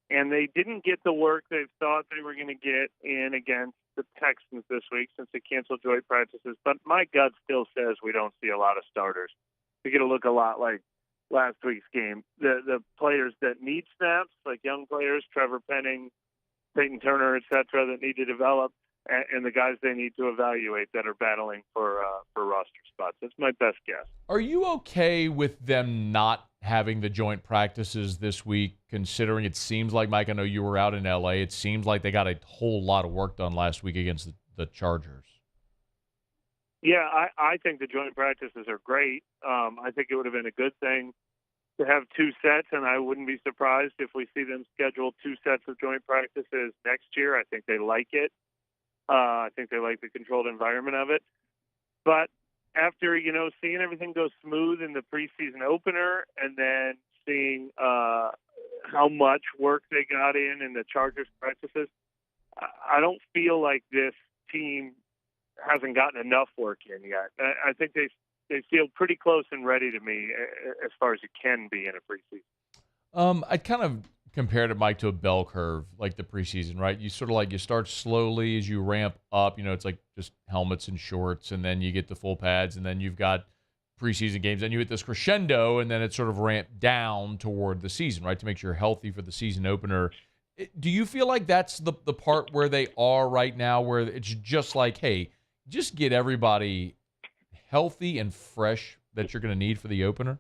And they didn't get the work they thought they were going to get in against the Texans this week since they canceled joint practices. But my gut still says we don't see a lot of starters. We're going to look a lot like last week's game. The players that need snaps, like young players, Trevor Penning, Peyton Turner, et cetera, that need to develop, and the guys they need to evaluate that are battling for roster spots. That's my best guess. Are you okay with them not having the joint practices this week, considering it seems like, Mike, I know you were out in L.A., it seems like they got a whole lot of work done last week against the Chargers? Yeah, I think the joint practices are great. I think it would have been a good thing to have two sets, and I wouldn't be surprised if we see them schedule two sets of joint practices next year. I think they like it. I think they like the controlled environment of it. But after, seeing everything go smooth in the preseason opener and then seeing how much work they got in the Chargers practices, I don't feel like this team hasn't gotten enough work in yet. I think they feel pretty close and ready to me as far as it can be in a preseason. I kind of compared it, Mike, to a bell curve, like the preseason, right? You sort of you start slowly as you ramp up. It's like just helmets and shorts, and then you get the full pads, and then you've got preseason games, and you hit this crescendo, and then it's sort of ramped down toward the season, right, to make sure you're healthy for the season opener. Do you feel like that's the part where they are right now, where it's just like, hey, just get everybody healthy and fresh that you're going to need for the opener?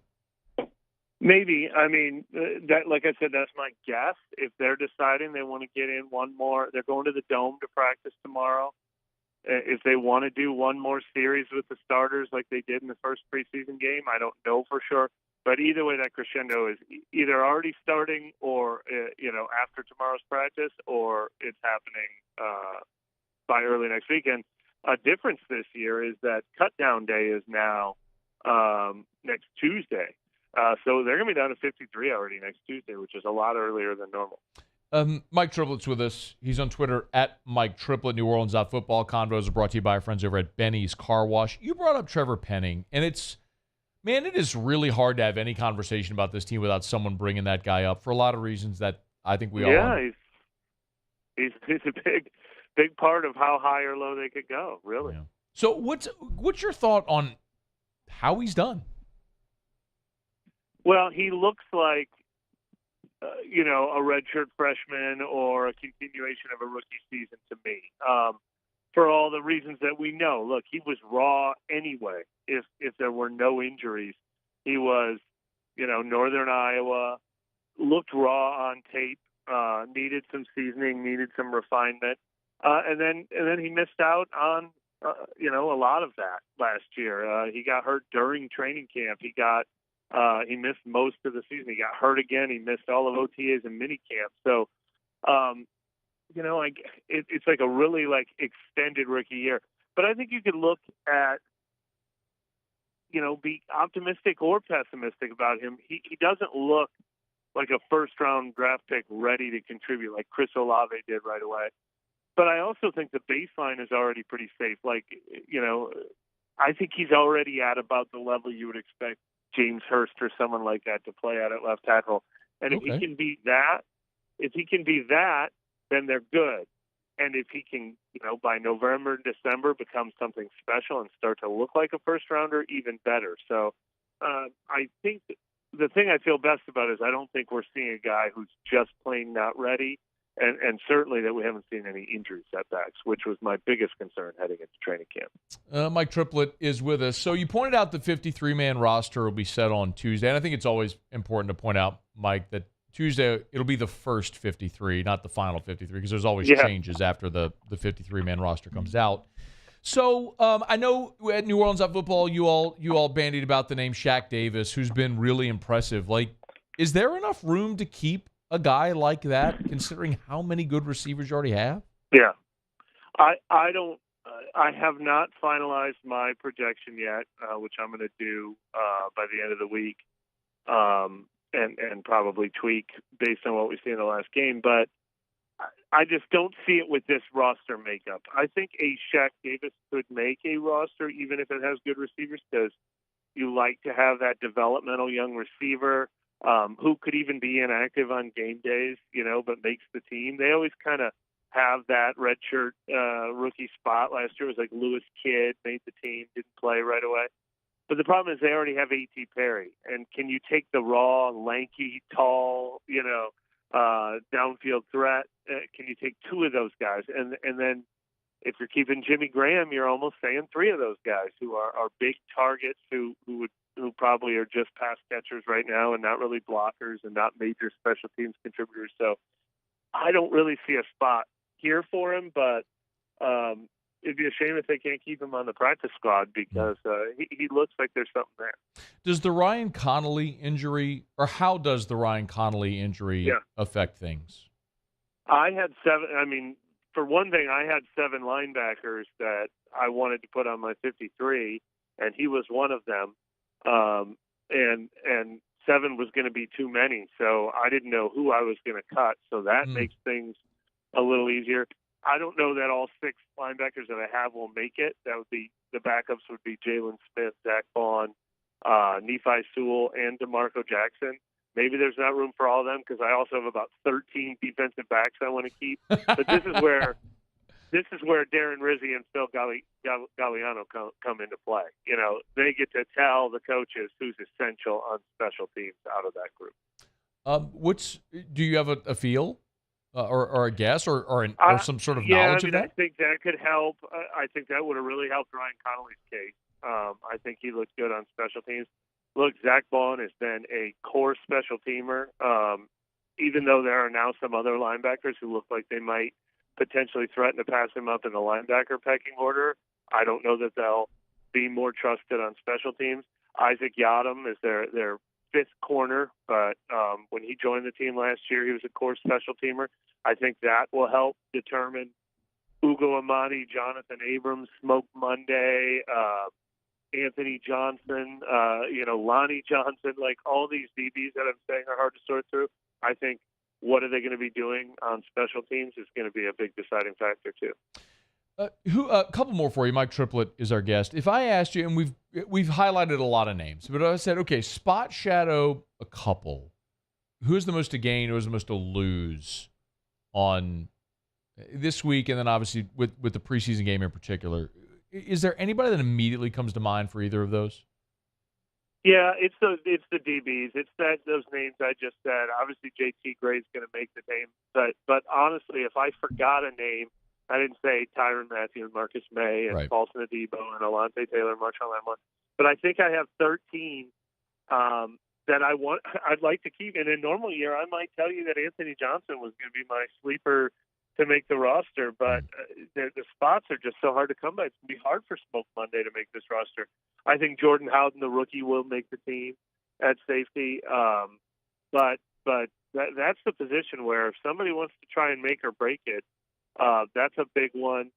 Maybe. I mean, that, like I said, that's my guess. If they're deciding they want to get in one more, they're going to the Dome to practice tomorrow. If they want to do one more series with the starters like they did in the first preseason game, I don't know for sure. But either way, that crescendo is either already starting or, after tomorrow's practice, or it's happening by early next weekend. A difference this year is that cut-down day is now next Tuesday. So they're going to be down to 53 already next Tuesday, which is a lot earlier than normal. Mike Triplett's with us. He's on Twitter at Mike Triplett, New Orleans Football. Convos are brought to you by our friends over at Benny's Car Wash. You brought up Trevor Penning, and it is really hard to have any conversation about this team without someone bringing that guy up for a lot of reasons that I think we all understand. He's a big part of how high or low they could go, really. Yeah. So what's your thought on how he's done? Well, he looks like, a redshirt freshman or a continuation of a rookie season to me, for all the reasons that we know. Look, he was raw anyway. If there were no injuries, he was, Northern Iowa, looked raw on tape, needed some seasoning, needed some refinement, and then he missed out on, a lot of that last year. He got hurt during training camp. He missed most of the season. He got hurt again. He missed all of OTAs and minicamp. So, it's like a really extended rookie year. But I think you could look at, be optimistic or pessimistic about him. He doesn't look like a first-round draft pick ready to contribute like Chris Olave did right away. But I also think the baseline is already pretty safe. I think he's already at about the level you would expect James Hurst or someone like that to play at left tackle. And if he can be that, then they're good. And if he can, by November and December become something special and start to look like a first rounder, even better. So I think the thing I feel best about is I don't think we're seeing a guy who's just plain not ready, and certainly that we haven't seen any injury setbacks, which was my biggest concern heading into training camp. Mike Triplett is with us. So you pointed out the 53-man roster will be set on Tuesday, and I think it's always important to point out, Mike, that Tuesday it'll be the first 53, not the final 53, because there's always changes after the 53-man roster comes out. So I know at New Orleans Football, you all bandied about the name Shaq Davis, who's been really impressive. Like, is there enough room to keep a guy like that, considering how many good receivers you already have? Yeah, I don't. I have not finalized my projection yet, which I'm going to do by the end of the week, and probably tweak based on what we see in the last game. But I just don't see it with this roster makeup. I think a Shaq Davis could make a roster even if it has good receivers, because you like to have that developmental young receiver who could even be inactive on game days, but makes the team. They always kind of have that redshirt rookie spot. Last year was like Lewis Kidd, made the team, didn't play right away. But the problem is they already have A.T. Perry. And can you take the raw, lanky, tall, downfield threat? Can you take two of those guys? And then if you're keeping Jimmy Graham, you're almost saying three of those guys who are big targets who probably are just pass catchers right now and not really blockers and not major special teams contributors. So I don't really see a spot here for him, but it'd be a shame if they can't keep him on the practice squad because he looks like there's something there. Does the Ryan Connolly injury, or how does the Ryan Connolly injury affect things? I had for one thing, I had 7 linebackers that I wanted to put on my 53, and he was one of them. And 7 was going to be too many, so I didn't know who I was going to cut. So that makes things a little easier. I don't know that all 6 linebackers that I have will make it. That would be the backups would be Jalen Smith, Zach Vaughn, Nephi Sewell, and DeMarco Jackson. Maybe there's not room for all of them because I also have about 13 defensive backs I want to keep. But this is where Darren Rizzi and Phil Galliano come into play. They get to tell the coaches who's essential on special teams out of that group. Do you have a feel or a guess or some sort of knowledge of that? I think that could help. I think that would have really helped Ryan Connolly's case. I think he looks good on special teams. Look, Zach Vaughn has been a core special teamer, even though there are now some other linebackers who look like they might potentially threaten to pass him up in the linebacker pecking order. I don't know that they'll be more trusted on special teams. Isaac Yadam is their 5th corner, but when he joined the team last year, he was a core special teamer. I think that will help determine Ugo Amadi, Jonathan Abrams, Smoke Monday, Anthony Johnson, Lonnie Johnson, like all these DBs that I'm saying are hard to sort through. I think what are they going to be doing on special teams is going to be a big deciding factor too. A couple more for you. Mike Triplett is our guest. If I asked you, and we've highlighted a lot of names, but I said, okay, spot shadow a couple. Who is the most to gain? Who is the most to lose on this week? And then obviously with the preseason game in particular, is there anybody that immediately comes to mind for either of those? Yeah, it's the DBs. It's those names I just said. Obviously, JT Gray's going to make the name, but honestly, if I forgot a name, I didn't say Tyrann Mathieu and Marcus May and Paulson Adebo and Alontae Taylor, Marshawn Lamont. But I think I have 13 that I'd like to keep. In a normal year, I might tell you that Anthony Johnson was going to be my sleeper to make the roster, but the spots are just so hard to come by. It's going to be hard for Smoke Monday to make this roster. I think Jordan Howden, the rookie, will make the team at safety. But that's the position where if somebody wants to try and make or break it, that's a big one.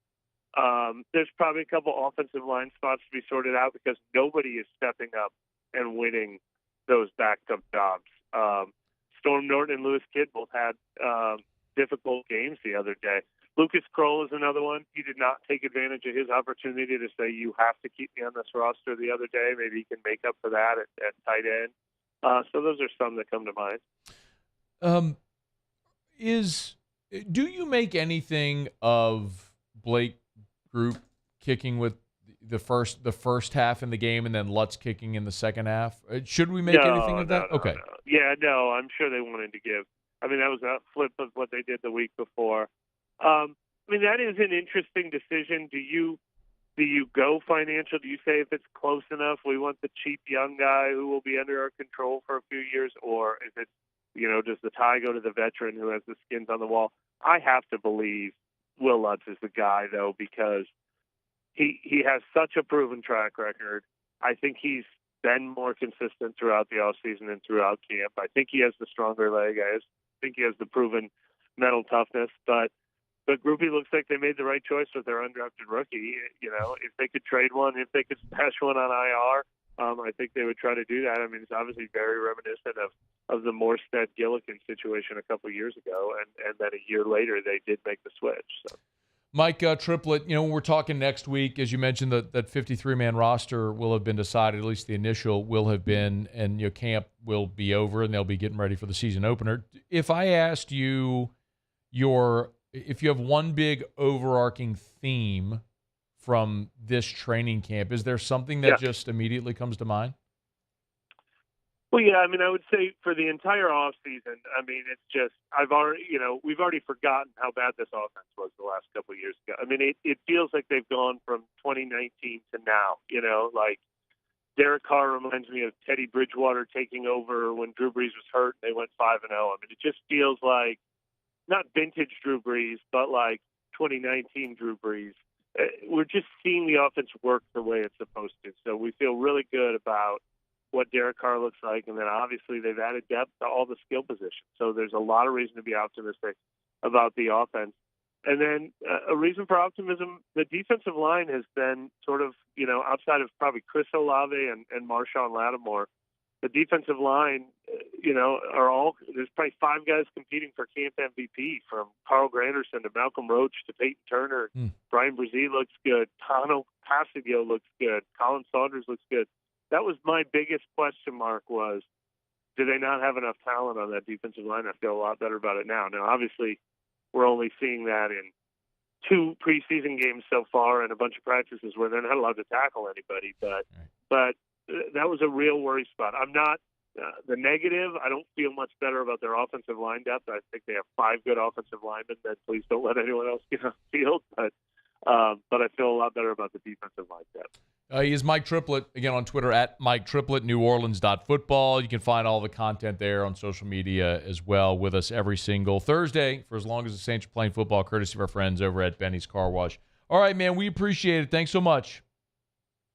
There's probably a couple offensive line spots to be sorted out because nobody is stepping up and winning those backed-up jobs. Storm Norton and Lewis Kidd both had difficult games the other day. Lucas Kroll is another one. He did not take advantage of his opportunity to say, you have to keep me on this roster the other day. Maybe he can make up for that at tight end. So those are some that come to mind. Do you make anything of Blake Group kicking with the first half in the game and then Lutz kicking in the second half? Should we make anything of that? Okay. No. Yeah, no, I'm sure they wanted to give. I mean, that was a flip of what they did the week before. I mean, that is an interesting decision. Do you go financial? Do you say if it's close enough, we want the cheap young guy who will be under our control for a few years, or is it, does the tie go to the veteran who has the skins on the wall? I have to believe Will Lutz is the guy, though, because he has such a proven track record. I think he's been more consistent throughout the offseason and throughout camp. I think he has the stronger leg. I think he has the proven mental toughness. But Groupie looks like they made the right choice with their undrafted rookie. If they could trade one, if they could stash one on IR, I think they would try to do that. I mean, it's obviously very reminiscent of the Morstead-Gillikin situation a couple of years ago, and then a year later they did make the switch. So. Mike Triplett, when we're talking next week, as you mentioned, that 53-man roster will have been decided, at least the initial will have been, and your camp will be over, and they'll be getting ready for the season opener. If I asked you if you have one big overarching theme from this training camp, is there something that just immediately comes to mind? Well, yeah, I mean, I would say for the entire offseason, I mean, it's just, we've already forgotten how bad this offense was the last couple of years ago. I mean, it feels like they've gone from 2019 to now, like Derek Carr reminds me of Teddy Bridgewater taking over when Drew Brees was hurt and they went 5-0. I mean, it just feels like not vintage Drew Brees, but like 2019 Drew Brees. We're just seeing the offense work the way it's supposed to. So we feel really good about what Derek Carr looks like, and then obviously they've added depth to all the skill positions. So there's a lot of reason to be optimistic about the offense. And then a reason for optimism, the defensive line has been sort of, outside of probably Chris Olave and Marshawn Lattimore, the defensive line, there's probably 5 guys competing for camp MVP, from Carl Granderson to Malcolm Roach to Peyton Turner. Brian Brzee looks good. Tano Pasadio looks good. Colin Saunders looks good. That was my biggest question mark was, do they not have enough talent on that defensive line? I feel a lot better about it now. Now, obviously, we're only seeing that in 2 preseason games so far and a bunch of practices where they're not allowed to tackle anybody. But that was a real worry spot. I'm not the negative. I don't feel much better about their offensive line depth. I think they have 5 good offensive linemen. Then please don't let anyone else get on the field. But I feel a lot better about the defensive line depth. He is Mike Triplett, again on Twitter, at Mike Triplett, NewOrleans.football. You can find all the content there on social media as well, with us every single Thursday for as long as the Saints are playing football, courtesy of our friends over at Benny's Car Wash. All right, man, we appreciate it. Thanks so much.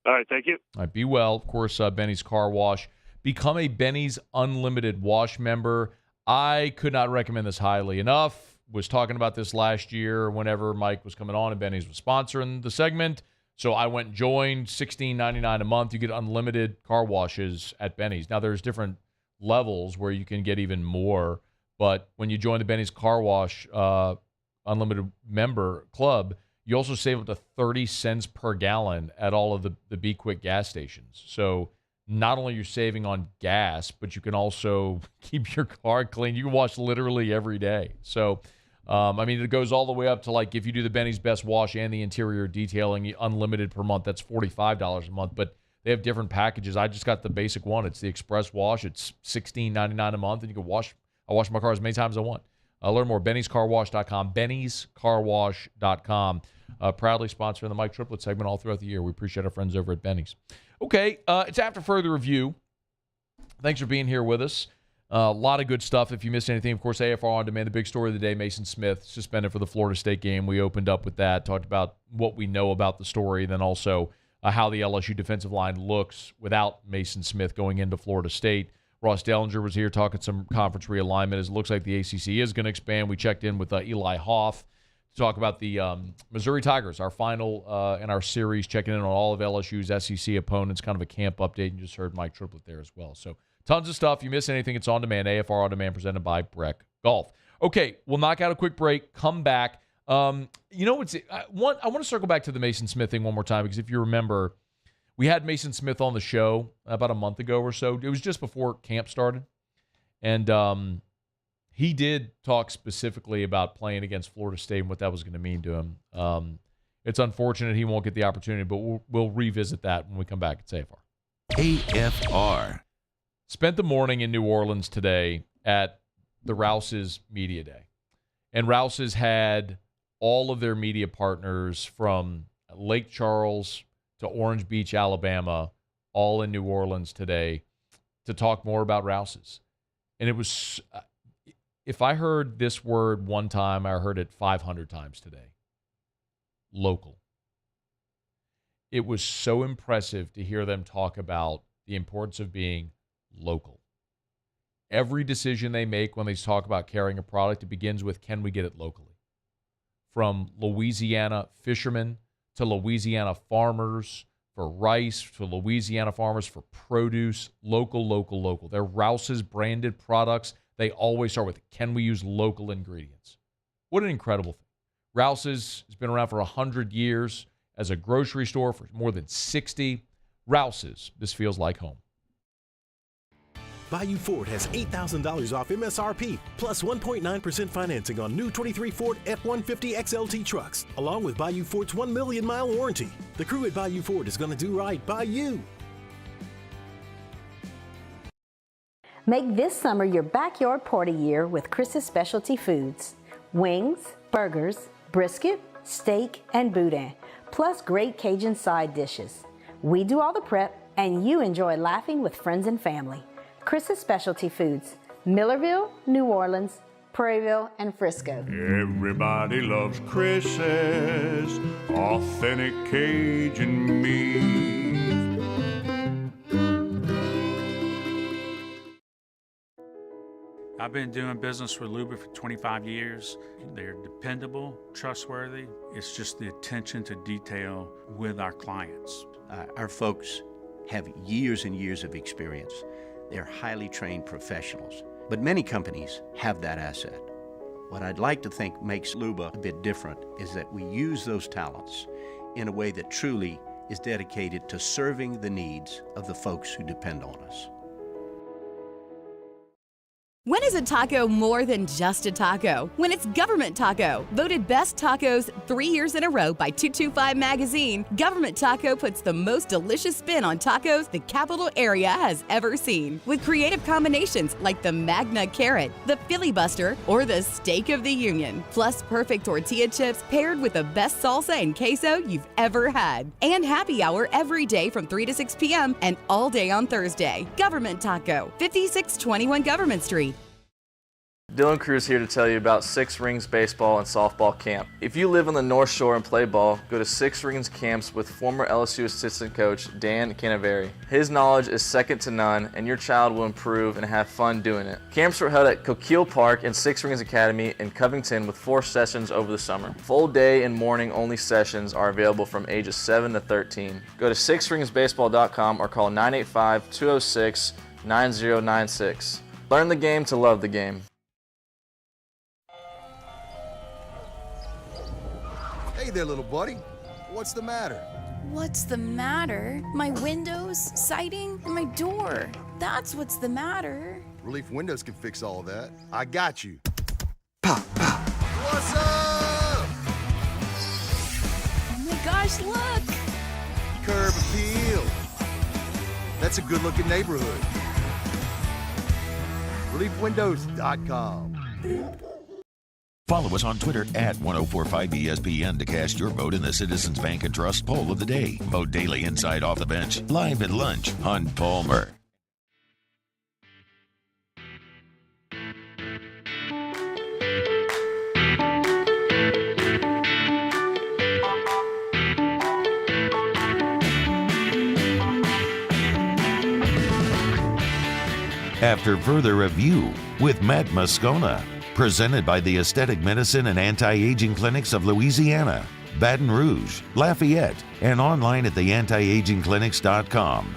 All right, thank you. All right, be well. Of course, Benny's Car Wash. Become a Benny's Unlimited Wash member. I could not recommend this highly enough. Was talking about this last year whenever Mike was coming on and Benny's was sponsoring the segment. So I went and joined, $16.99 a month. You get unlimited car washes at Benny's. Now, there's different levels where you can get even more. But when you join the Benny's Car Wash Unlimited Member Club, you also save up to 30 cents per gallon at all of the Be Quick gas stations. So not only are you saving on gas, but you can also keep your car clean. You can wash literally every day. So, it goes all the way up to, like, if you do the Benny's Best Wash and the interior detailing, unlimited per month, that's $45 a month. But they have different packages. I just got the basic one. It's the Express Wash. It's $16.99 a month, and you can I wash my car as many times as I want. Learn more, Benny'sCarWash.com, Benny'sCarWash.com. Proudly sponsoring the Mike Triplett segment all throughout the year. We appreciate our friends over at Benny's. Okay, it's after further review. Thanks for being here with us. A lot of good stuff. If you missed anything, of course, AFR On Demand, the big story of the day, Maason Smith, suspended for the Florida State game. We opened up with that, talked about what we know about the story, then also how the LSU defensive line looks without Maason Smith going into Florida State. Ross Dellenger was here talking some conference realignment, as it looks like the ACC is going to expand. We checked in with Eli Hoff to talk about the Missouri Tigers, our final in our series, checking in on all of LSU's SEC opponents, kind of a camp update. You just heard Mike Triplett there as well. So tons of stuff. You miss anything, it's on demand. AFR On Demand, presented by Breck Golf. Okay, we'll knock out a quick break, come back. I want to circle back to the Maason Smith thing one more time, because if you remember, we had Maason Smith on the show about a month ago or so. It was just before camp started. And he did talk specifically about playing against Florida State and what that was going to mean to him. It's unfortunate he won't get the opportunity, but we'll revisit that when we come back at AFR. AFR. Spent the morning in New Orleans today at the Rouse's Media Day. And Rouse's had all of their media partners from Lake Charles to Orange Beach, Alabama, all in New Orleans today to talk more about Rouse's. And it was, if I heard this word one time, I heard it 500 times today. Local. It was so impressive to hear them talk about the importance of being local. Every decision they make when they talk about carrying a product, it begins with, can we get it locally? From Louisiana fishermen to Louisiana farmers for rice, to Louisiana farmers for produce, local, local, local. They're Rouse's branded products. They always start with, can we use local ingredients? What an incredible thing. Rouse's has been around for 100 years as a grocery store for more than 60. Rouse's, this feels like home. Bayou Ford has $8,000 off MSRP, plus 1.9% financing on new 23 Ford F-150 XLT trucks, along with Bayou Ford's 1 million mile warranty. The crew at Bayou Ford is going to do right by you. Make this summer your backyard party year with Chris's Specialty Foods. Wings, burgers, brisket, steak, and boudin, plus great Cajun side dishes. We do all the prep, and you enjoy laughing with friends and family. Chris's Specialty Foods, Millerville, New Orleans, Prairieville, and Frisco. Everybody loves Chris's authentic Cajun meat. I've been doing business with Luba for 25 years. They're dependable, trustworthy. It's just the attention to detail with our clients. Our folks have years and years of experience. They're highly trained professionals, but many companies have that asset. What I'd like to think makes Luba a bit different is that we use those talents in a way that truly is dedicated to serving the needs of the folks who depend on us. When is a taco more than just a taco? When it's Government Taco. Voted best tacos 3 years in a row by 225 Magazine, Government Taco puts the most delicious spin on tacos the capital area has ever seen. With creative combinations like the Magna Carrot, the Filibuster, or the Steak of the Union. Plus perfect tortilla chips paired with the best salsa and queso you've ever had. And happy hour every day from 3 to 6 p.m. and all day on Thursday. Government Taco, 5621 Government Street. Dylan Cruz here to tell you about Six Rings Baseball and Softball Camp. If you live on the North Shore and play ball, go to Six Rings Camps with former LSU assistant coach Dan Canaveri. His knowledge is second to none, and your child will improve and have fun doing it. Camps were held at Coquille Park and Six Rings Academy in Covington with 4 sessions over the summer. Full day and morning only sessions are available from ages 7 to 13. Go to sixringsbaseball.com or call 985-206-9096. Learn the game to love the game. Hey there, little buddy. What's the matter? What's the matter? My windows, siding, and my door. That's what's the matter. Relief Windows can fix all of that. I got you. Pop, pop. What's up? Oh my gosh, look! Curb appeal. That's a good-looking neighborhood. ReliefWindows.com. Follow us on Twitter at 1045ESPN to cast your vote in the Citizens Bank and Trust poll of the day. Vote daily inside Off the Bench, live at lunch on Palmer. After further review with Matt Moscona. Presented by the Aesthetic Medicine and Anti-Aging Clinics of Louisiana, Baton Rouge, Lafayette, and online at theantiagingclinics.com.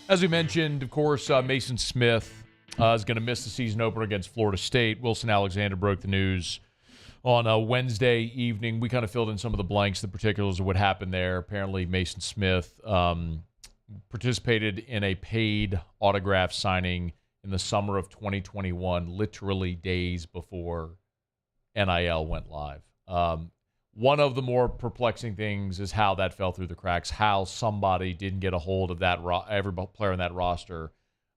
As we mentioned, of course, Maason Smith is going to miss the season opener against Florida State. Wilson Alexander broke the news on Wednesday evening. We kind of filled in some of the blanks, the particulars of what happened there. Apparently, Maason Smith participated in a paid autograph signing in the summer of 2021, literally days before NIL went live. One of the more perplexing things is how that fell through the cracks, how somebody didn't get a hold of that every player on that roster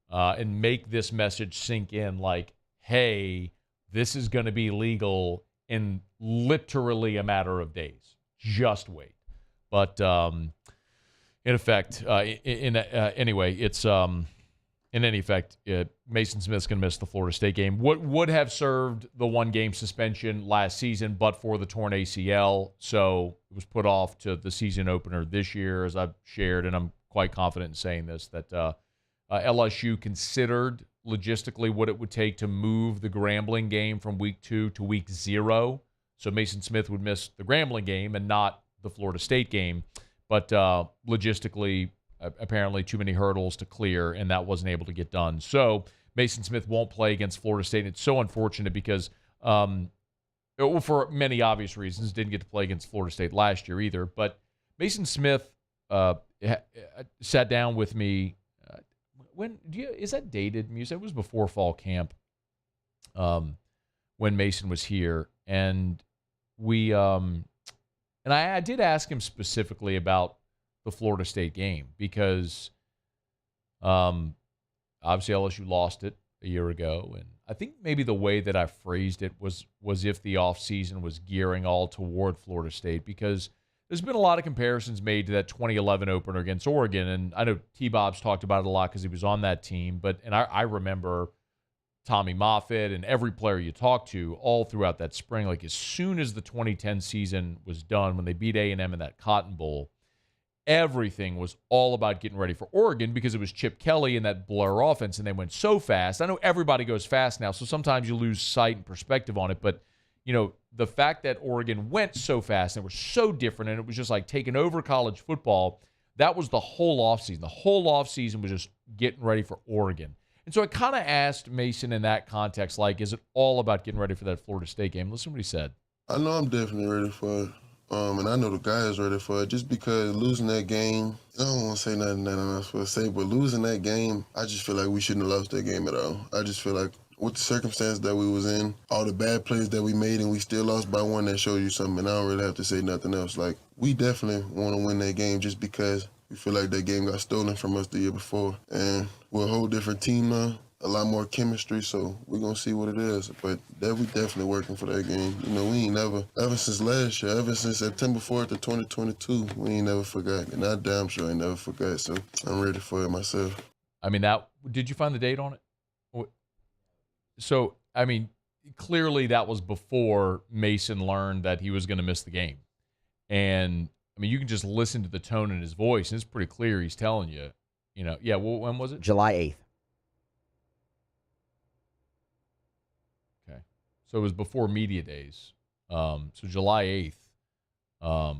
and make this message sink in like, hey, this is going to be legal in literally a matter of days. Just wait. But in effect, anyway, it's in any effect, Maason Smith's going to miss the Florida State game. What would have served the one-game suspension last season, but for the torn ACL, so it was put off to the season opener this year, as I've shared, and I'm quite confident in saying this, that LSU considered logistically what it would take to move the Grambling game from week 2 to week 0. So Maason Smith would miss the Grambling game and not the Florida State game. But logistically, apparently too many hurdles to clear, and that wasn't able to get done. So Maason Smith won't play against Florida State. And it's so unfortunate because, for many obvious reasons, didn't get to play against Florida State last year either. But Maason Smith sat down with me. Is that dated? You said it was before fall camp when Maason was here. And I did ask him specifically about the Florida State game because obviously LSU lost it a year ago, and I think maybe the way that I phrased it was if the offseason was gearing all toward Florida State, because there's been a lot of comparisons made to that 2011 opener against Oregon, and I know T-Bob's talked about it a lot because he was on that team, and I remember Tommy Moffitt and every player you talk to all throughout that spring, like as soon as the 2010 season was done, when they beat A&M in that Cotton Bowl, everything was all about getting ready for Oregon because it was Chip Kelly and that blur offense, and they went so fast. I know everybody goes fast now, so sometimes you lose sight and perspective on it, but the fact that Oregon went so fast and were so different, and it was just like taking over college football, that was the whole offseason. The whole offseason was just getting ready for Oregon. And so I kind of asked Maason in that context, like, is it all about getting ready for that Florida State game? Listen to what he said. I know I'm definitely ready for it. And I know the guy is ready for it, just because losing that game, I don't want to say nothing that I'm not supposed to say, but losing that game, I just feel like we shouldn't have lost that game at all. I just feel like with the circumstance that we was in, all the bad plays that we made, and we still lost by one, that showed you something, and I don't really have to say nothing else. Like, we definitely want to win that game just because we feel like that game got stolen from us the year before. And we're a whole different team now, a lot more chemistry, so we're going to see what it is. But we definitely working for that game. We ain't never, ever since last year, ever since September 4th of 2022, we ain't never forgot. And I damn sure ain't never forgot, so I'm ready for it myself. I mean, did you find the date on it? So, I mean, clearly that was before Maason learned that he was going to miss the game. And, I mean, you can just listen to the tone in his voice, and it's pretty clear he's telling you, yeah, well, when was it? July 8th. Okay. So it was before media days. So July 8th. I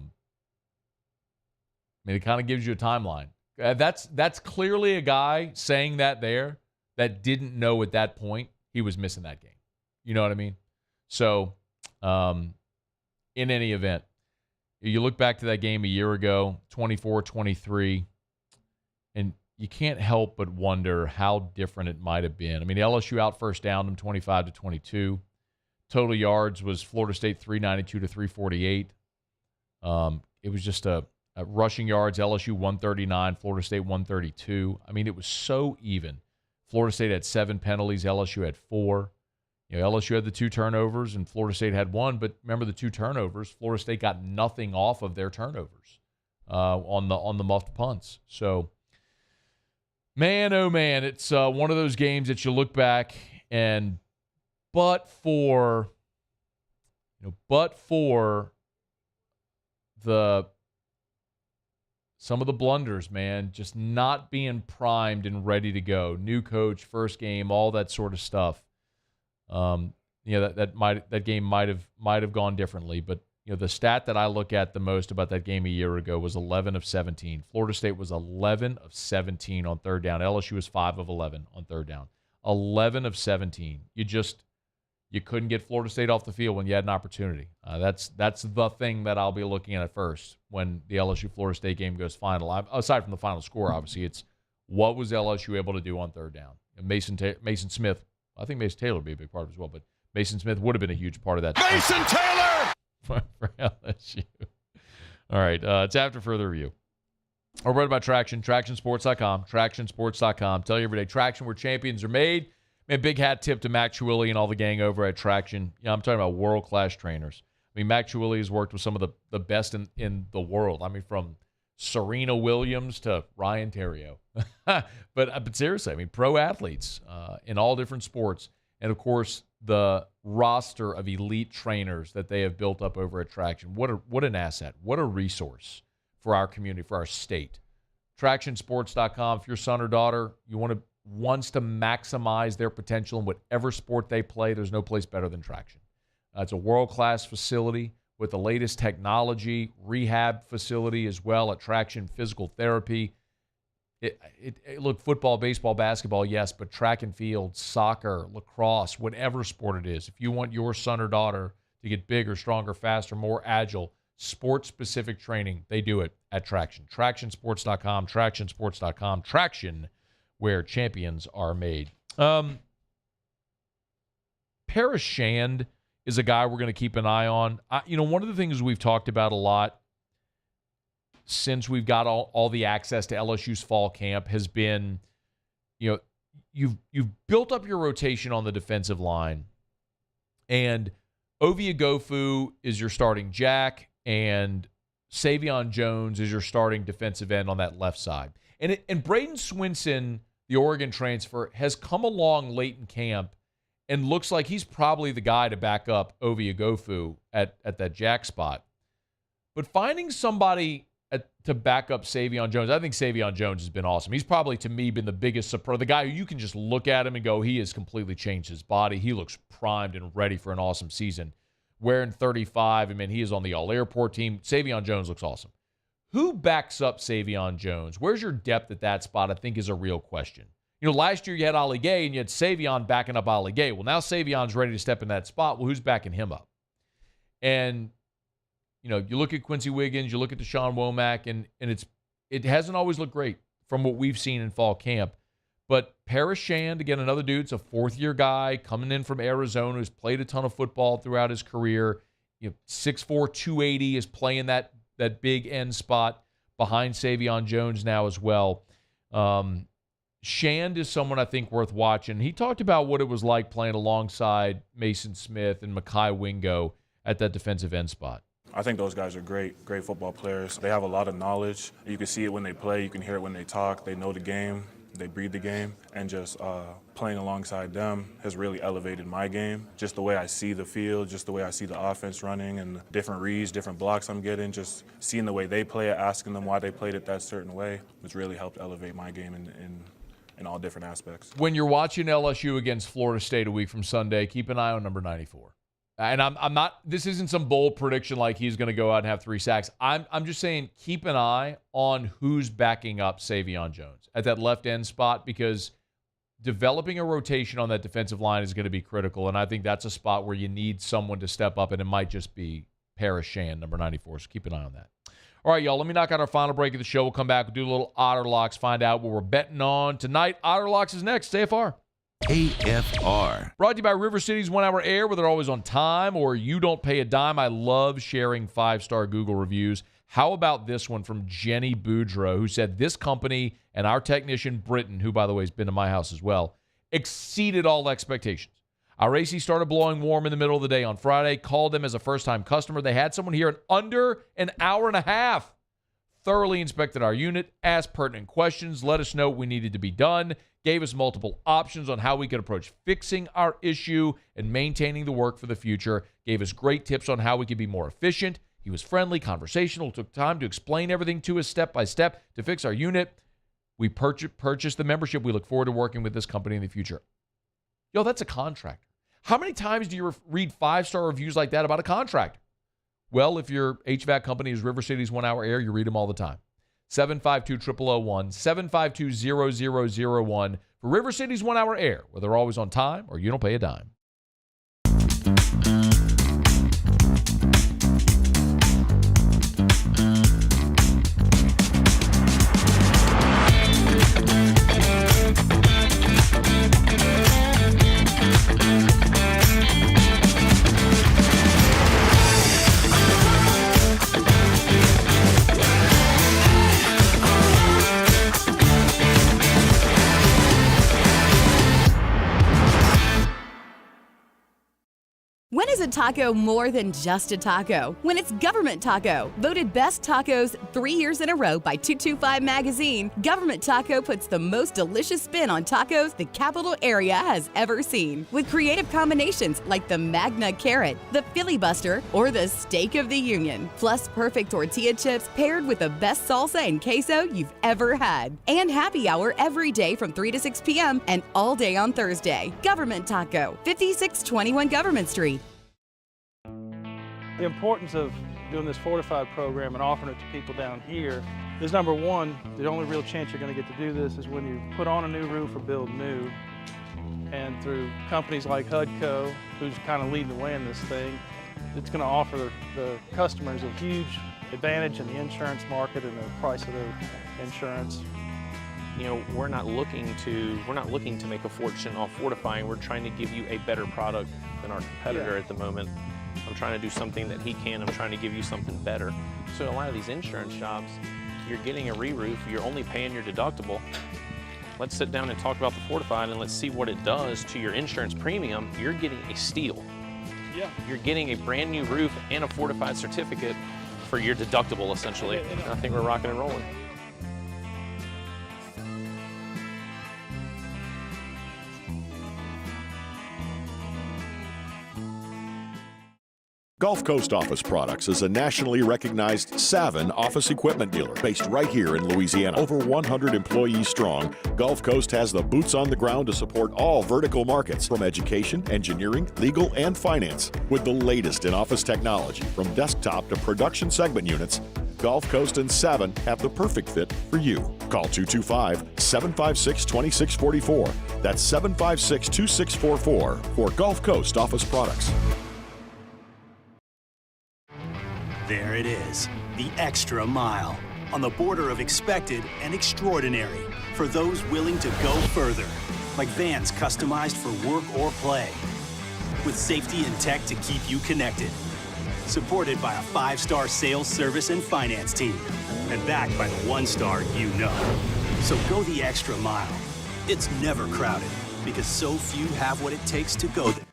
mean, it kind of gives you a timeline. That's clearly a guy saying that there that didn't know at that point he was missing that game. You know what I mean? So, in any event, you look back to that game a year ago, 24-23, and you can't help but wonder how different it might have been. I mean, LSU out first down them 25-22. Total yards was Florida State 392 to 348. It was just a rushing yards, LSU 139, Florida State 132. I mean, it was so even. Florida State had 7 penalties. LSU had 4. LSU had the 2 turnovers, and Florida State had 1. But remember the 2 turnovers. Florida State got nothing off of their turnovers on the muffed punts. So, man, oh man, it's one of those games that you look back and, but for some of the blunders, man, just not being primed and ready to go. New coach, first game, all that sort of stuff. That game might have gone differently. But the stat that I look at the most about that game a year ago was 11 of 17. Florida State was 11 of 17 on third down. LSU was 5 of 11 on third down. 11 of 17. You couldn't get Florida State off the field when you had an opportunity. That's the thing that I'll be looking at first when the LSU-Florida State game goes final. Aside from the final score, obviously, it's what was LSU able to do on third down. And Maason Smith, I think Mason Taylor would be a big part of it as well, but Maason Smith would have been a huge part of that. Mason Taylor! for LSU. All right, it's after further review. We're brought by Traction, TractionSports.com, TractionSports.com. Tell you every day, Traction, where champions are made. Man, big hat tip to Mac Chiwilli and all the gang over at Traction. I'm talking about world-class trainers. I mean, Mac Chiwilli has worked with some of the best in the world. I mean, from Serena Williams to Ryan Terrio. but seriously, I mean, pro athletes in all different sports. And, of course, the roster of elite trainers that they have built up over at Traction. What an asset. What a resource for our community, for our state. TractionSports.com. If your son or daughter wants to maximize their potential in whatever sport they play, there's no place better than Traction. It's a world-class facility with the latest technology, rehab facility as well at Traction Physical Therapy. Look, football, baseball, basketball, yes, but track and field, soccer, lacrosse, whatever sport it is. If you want your son or daughter to get bigger, stronger, faster, more agile, sport-specific training, they do it at Traction. TractionSports.com, TractionSports.com, Traction, where champions are made. Paris Shand is a guy we're going to keep an eye on. One of the things we've talked about a lot since we've got all the access to LSU's fall camp has been, you've built up your rotation on the defensive line, and Ovie Oghoufo is your starting jack, and Savion Jones is your starting defensive end on that left side. And Braden Swinson, the Oregon transfer, has come along late in camp and looks like he's probably the guy to back up Ovie Oghoufo at that jack spot. But finding somebody to back up Savion Jones, I think Savion Jones has been awesome. He's probably, to me, been the biggest surprise. The guy who you can just look at him and go, he has completely changed his body. He looks primed and ready for an awesome season. Wearing 35, I mean, he is on the All-Airport team. Savion Jones looks awesome. Who backs up Savion Jones? Where's your depth at that spot, I think, is a real question. Last year you had Ali Gay and you had Savion backing up Ali Gay. Well, now Savion's ready to step in that spot. Well, who's backing him up? And, you look at Quincy Wiggins, you look at Deshaun Womack, and it hasn't always looked great from what we've seen in fall camp. But Paris Shand, again, another dude, it's a fourth-year guy coming in from Arizona who's played a ton of football throughout his career. 6'4", 280 is playing that big end spot behind Savion Jones now as well. Shand is someone I think worth watching. He talked about what it was like playing alongside Maason Smith and Mekhi Wingo at that defensive end spot. I think those guys are great football players. They have a lot of knowledge. You can see it when they play. You can hear it when they talk. They know the game. They breathe the game. And just playing alongside them has really elevated my game. Just the way I see the field, just the way I see the offense running and different reads, different blocks I'm getting, just seeing the way they play it, asking them why they played it that certain way, has really helped elevate my game in all different aspects. When you're watching LSU against Florida State a week from Sunday, keep an eye on number 94. And I'm not, this isn't some bold prediction like he's going to go out and have 3 sacks. I'm just saying keep an eye on who's backing up Savion Jones at that left end spot, because developing a rotation on that defensive line is going to be critical. And I think that's a spot where you need someone to step up, and it might just be Paris Shand, number 94. So keep an eye on that. All right, y'all, let me knock out our final break of the show. We'll come back, we'll do a little Otter Locks, find out what we're betting on tonight. Otter Locks is next. AFR. AFR. Brought to you by River City's 1 Hour Air, where they're always on time or you don't pay a dime. I love sharing 5-star Google reviews. How about this one from Jenny Boudreau, who said, this company and our technician, Britton, who, by the way, has been to my house as well, exceeded all expectations. Our AC started blowing warm in the middle of the day on Friday. Called them as a first-time customer. They had someone here in under an hour and a half. Thoroughly inspected our unit, asked pertinent questions, let us know what we needed to be done, gave us multiple options on how we could approach fixing our issue and maintaining the work for the future, gave us great tips on how we could be more efficient. He was friendly, conversational, took time to explain everything to us step by step to fix our unit. We purchased the membership. We look forward to working with this company in the future. Yo, that's a contractor. How many times do you read 5-star reviews like that about a contractor? Well, if your HVAC company is River City's 1 Hour Air, you read them all the time. 752-0001, 752-0001 for River City's 1 Hour Air, where they're always on time or you don't pay a dime. a taco more than just a taco when it's Government Taco? Voted best tacos 3 years in a row by 225 Magazine, Government Taco puts the most delicious spin on tacos the capital area has ever seen. With creative combinations like the Magna Carrot, the Filibuster, or the Steak of the Union. Plus perfect tortilla chips paired with the best salsa and queso you've ever had. And happy hour every day from 3 to 6 p.m. and all day on Thursday. Government Taco, 5621 Government Street. The importance of doing this fortified program and offering it to people down here is, number one, the only real chance you're going to get to do this is when you put on a new roof or build new. And through companies like HUDCO, who's kind of leading the way in this thing, it's going to offer the customers a huge advantage in the insurance market and the price of their insurance. You know, we're not looking to make a fortune off fortifying. We're trying to give you a better product than our competitor at the moment. I'm trying to do something that he can. I'm trying to give you something better. So a lot of these insurance jobs, you're getting a re-roof, you're only paying your deductible. Let's sit down and talk about the fortified and let's see what it does to your insurance premium. You're getting a steal. Yeah. You're getting a brand new roof and a fortified certificate for your deductible, essentially. I think we're rocking and rolling. Gulf Coast Office Products is a nationally recognized Savin office equipment dealer based right here in Louisiana. Over 100 employees strong, Gulf Coast has the boots on the ground to support all vertical markets from education, engineering, legal, and finance. With the latest in office technology from desktop to production segment units, Gulf Coast and Savin have the perfect fit for you. Call 225-756-2644. That's 756-2644 for Gulf Coast Office Products. There it is, the extra mile, on the border of expected and extraordinary, for those willing to go further, like vans customized for work or play, with safety and tech to keep you connected, supported by a 5-star sales, service, and finance team, and backed by the 1-star you know. So go the extra mile. It's never crowded, because so few have what it takes to go there.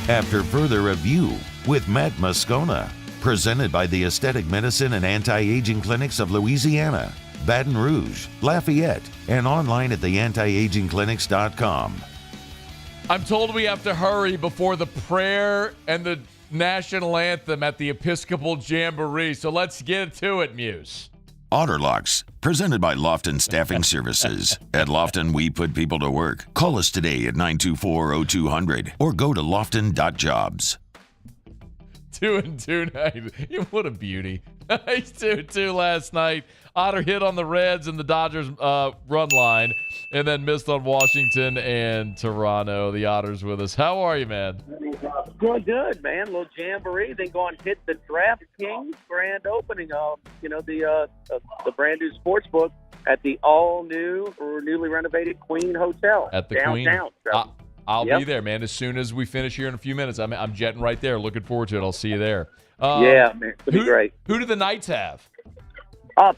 After further review with Matt Moscona, presented by the Aesthetic Medicine and Anti-Aging Clinics of Louisiana, Baton Rouge, Lafayette, and online at theantiagingclinics.com. I'm told we have to hurry before the prayer and the national anthem at the Episcopal Jamboree, so let's get to it, Muse. Honor Locks, presented by Lofton Staffing Services. At Lofton, we put people to work. Call us today at 924-0200 or go to lofton.jobs. 2-2 night. What a beauty. He's 2-2 last night. Otter hit on the Reds and the Dodgers run line and then missed on Washington and Toronto. The Otters with us. How are you, man? Doing good, man. A little jamboree. Then go and hit the DraftKings grand opening of, the brand new sports book at the all-new or newly renovated Queen Hotel at the downtown. Queen. So, I'll be there, man. As soon as we finish here in a few minutes, I'm jetting right there. Looking forward to it. I'll see you there. Yeah, man. It'll be great. Who do the Knights have?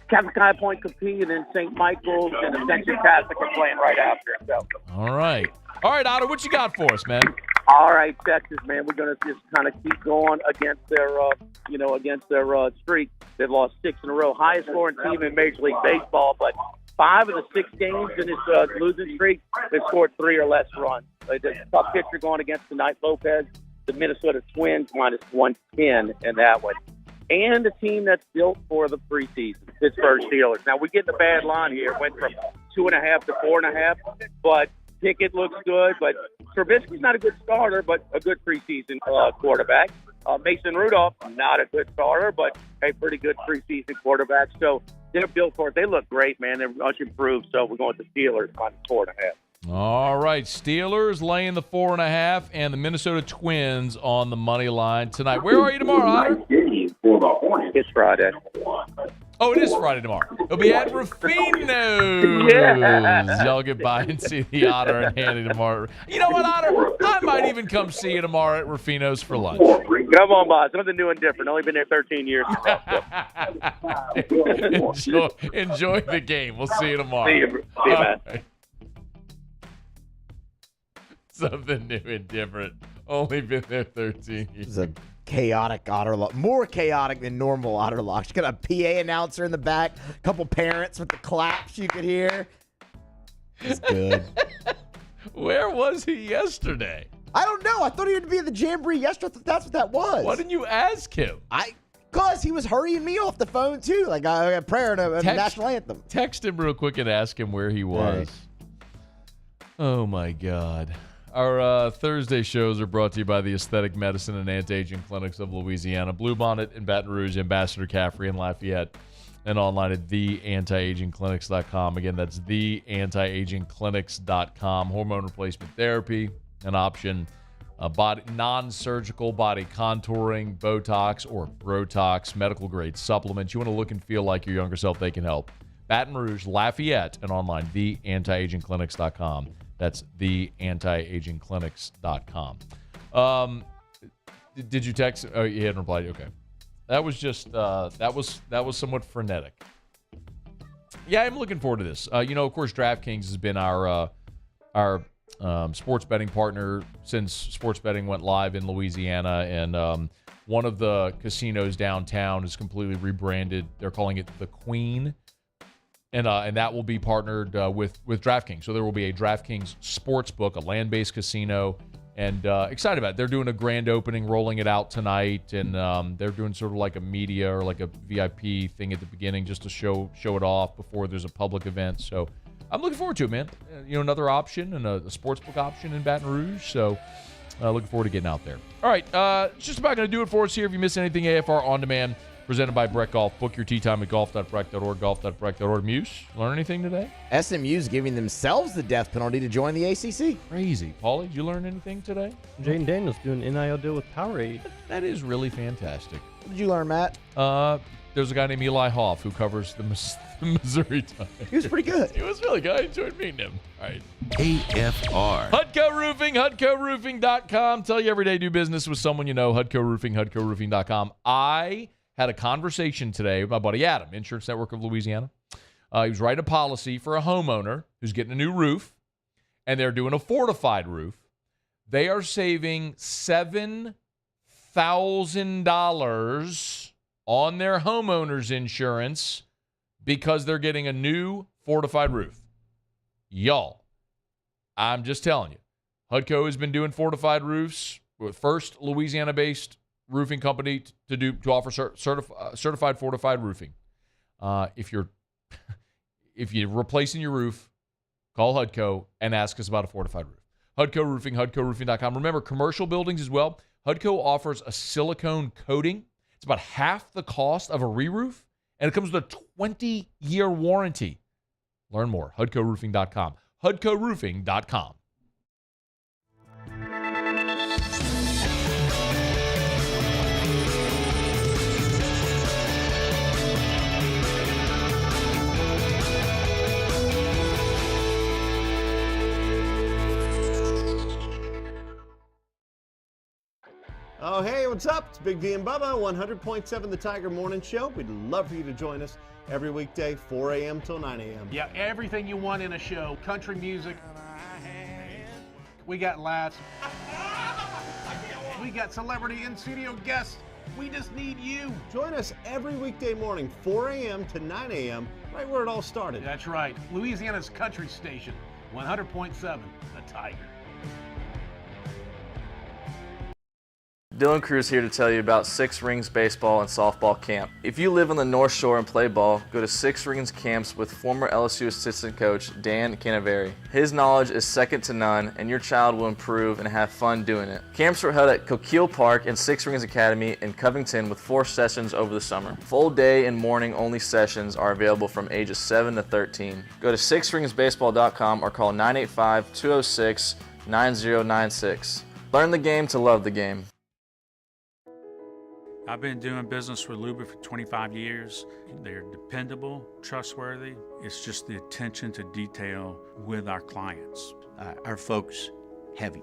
Catholic High Point competing, and St. Michael's and Ascension Catholic are playing right after. So. All right, Otter, what you got for us, man? All right, Texas, man. We're gonna just kind of keep going against their, streak. They've lost 6 in a row, highest scoring team in Major League Baseball. But 5 of the 6 games in this losing streak, they've scored 3 or less runs. The tough pitcher going against the Knight Lopez, the Minnesota Twins -110 in that one. And a team that's built for the preseason, Pittsburgh Steelers. Now, we get in a bad line here. Went from 2.5 to 4.5, but Pickett looks good. But Trubisky's not a good starter, but a good preseason quarterback. Mason Rudolph, not a good starter, but a pretty good preseason quarterback. So they're built for it. They look great, man. They're much improved. So we're going with the Steelers on 4.5. All right, Steelers laying the 4.5 and the Minnesota Twins on the money line tonight. Where are you tomorrow, Otter? It's Friday. Oh, it is Friday tomorrow. It'll be at Rufino's. Yes. Y'all get by and see the Otter and Handy tomorrow. You know what, Otter? I might even come see you tomorrow at Rufino's for lunch. Come on, boss. Something new and different. Only been there 13 years. Enjoy the game. We'll see you tomorrow. See you, man. Right. Something new and different. Only been there 13 years. It's a chaotic Otter Lock. More chaotic than normal Otter Locks. You got a PA announcer in the back, a couple parents with the claps you could hear. It's good. Where was he yesterday? I don't know. I thought he would be in the Jamboree yesterday. That's what that was. Why didn't you ask him? Because he was hurrying me off the phone, too. Like a prayer and a national anthem. Text him real quick and ask him where he was. Right. Oh, my God. Our Thursday shows are brought to you by the Aesthetic Medicine and Anti-Aging Clinics of Louisiana. Bluebonnet in Baton Rouge, Ambassador Caffrey in Lafayette, and online at theantiagingclinics.com. Again, that's theantiagingclinics.com. Hormone replacement therapy, an option. Non-surgical body contouring, Botox or Brotox, medical-grade supplements. You want to look and feel like your younger self, they can help. Baton Rouge, Lafayette, and online, theantiagingclinics.com. That's theantiagingclinics.com. Did you text? Oh, you hadn't replied. Okay. That was just, that was somewhat frenetic. Yeah, I'm looking forward to this. Of course, DraftKings has been our sports betting partner since sports betting went live in Louisiana, and one of the casinos downtown is completely rebranded. They're calling it the Queen, and that will be partnered with DraftKings. So there will be a DraftKings Sportsbook, a land-based casino, and excited about it. They're doing a grand opening, rolling it out tonight, and they're doing sort of like a media or like a VIP thing at the beginning just to show it off before there's a public event. So I'm looking forward to it, man. Another option and a sportsbook option in Baton Rouge. So looking forward to getting out there. All right, it's just about going to do it for us here. If you miss anything, AFR On Demand, presented by Breck Golf. Book your tee time at golf.breck.org, golf.breck.org. Muse, learn anything today? SMU's giving themselves the death penalty to join the ACC. Crazy. Paulie, did you learn anything today? Jaden Daniels doing an NIL deal with Powerade. That is really fantastic. What did you learn, Matt? There's a guy named Eli Hoff who covers the Missouri Times. He was pretty good. He was really good. I enjoyed meeting him. All right. AFR. HUDCO Roofing, HUDCOroofing.com. Tell you every day do business with someone you know. HUDCO Roofing, HUDCOroofing.com. I had a conversation today with my buddy Adam, Insurance Network of Louisiana. He was writing a policy for a homeowner who's getting a new roof, and they're doing a fortified roof. They are saving $7,000 on their homeowner's insurance because they're getting a new fortified roof. Y'all, I'm just telling you, HUDCO has been doing fortified roofs with first Louisiana-based roofing company to offer certified fortified roofing. If you're replacing your roof, call HUDCO and ask us about a fortified roof. HUDCO Roofing, HUDCOroofing.com. Remember, commercial buildings as well. HUDCO offers a silicone coating. It's about half the cost of a re-roof, and it comes with a 20-year warranty. Learn more, HUDCOroofing.com. HUDCOroofing.com. Oh, hey, what's up? It's Big V and Bubba, 100.7 The Tiger Morning Show. We'd love for you to join us every weekday, 4 a.m. till 9 a.m. Yeah, everything you want in a show. Country music. We got laughs. We got celebrity in-studio guests. We just need you. Join us every weekday morning, 4 a.m. to 9 a.m., right where it all started. That's right. Louisiana's country station, 100.7 The Tiger. Dylan Cruz here to tell you about Six Rings Baseball and Softball Camp. If you live on the North Shore and play ball, go to Six Rings Camps with former LSU assistant coach Dan Canaveri. His knowledge is second to none, and your child will improve and have fun doing it. Camps were held at Coquille Park and Six Rings Academy in Covington with 4 sessions over the summer. Full day and morning only sessions are available from ages 7 to 13. Go to sixringsbaseball.com or call 985-206-9096. Learn the game to love the game. I've been doing business with Luba for 25 years. They're dependable, trustworthy. It's just the attention to detail with our clients. Our folks have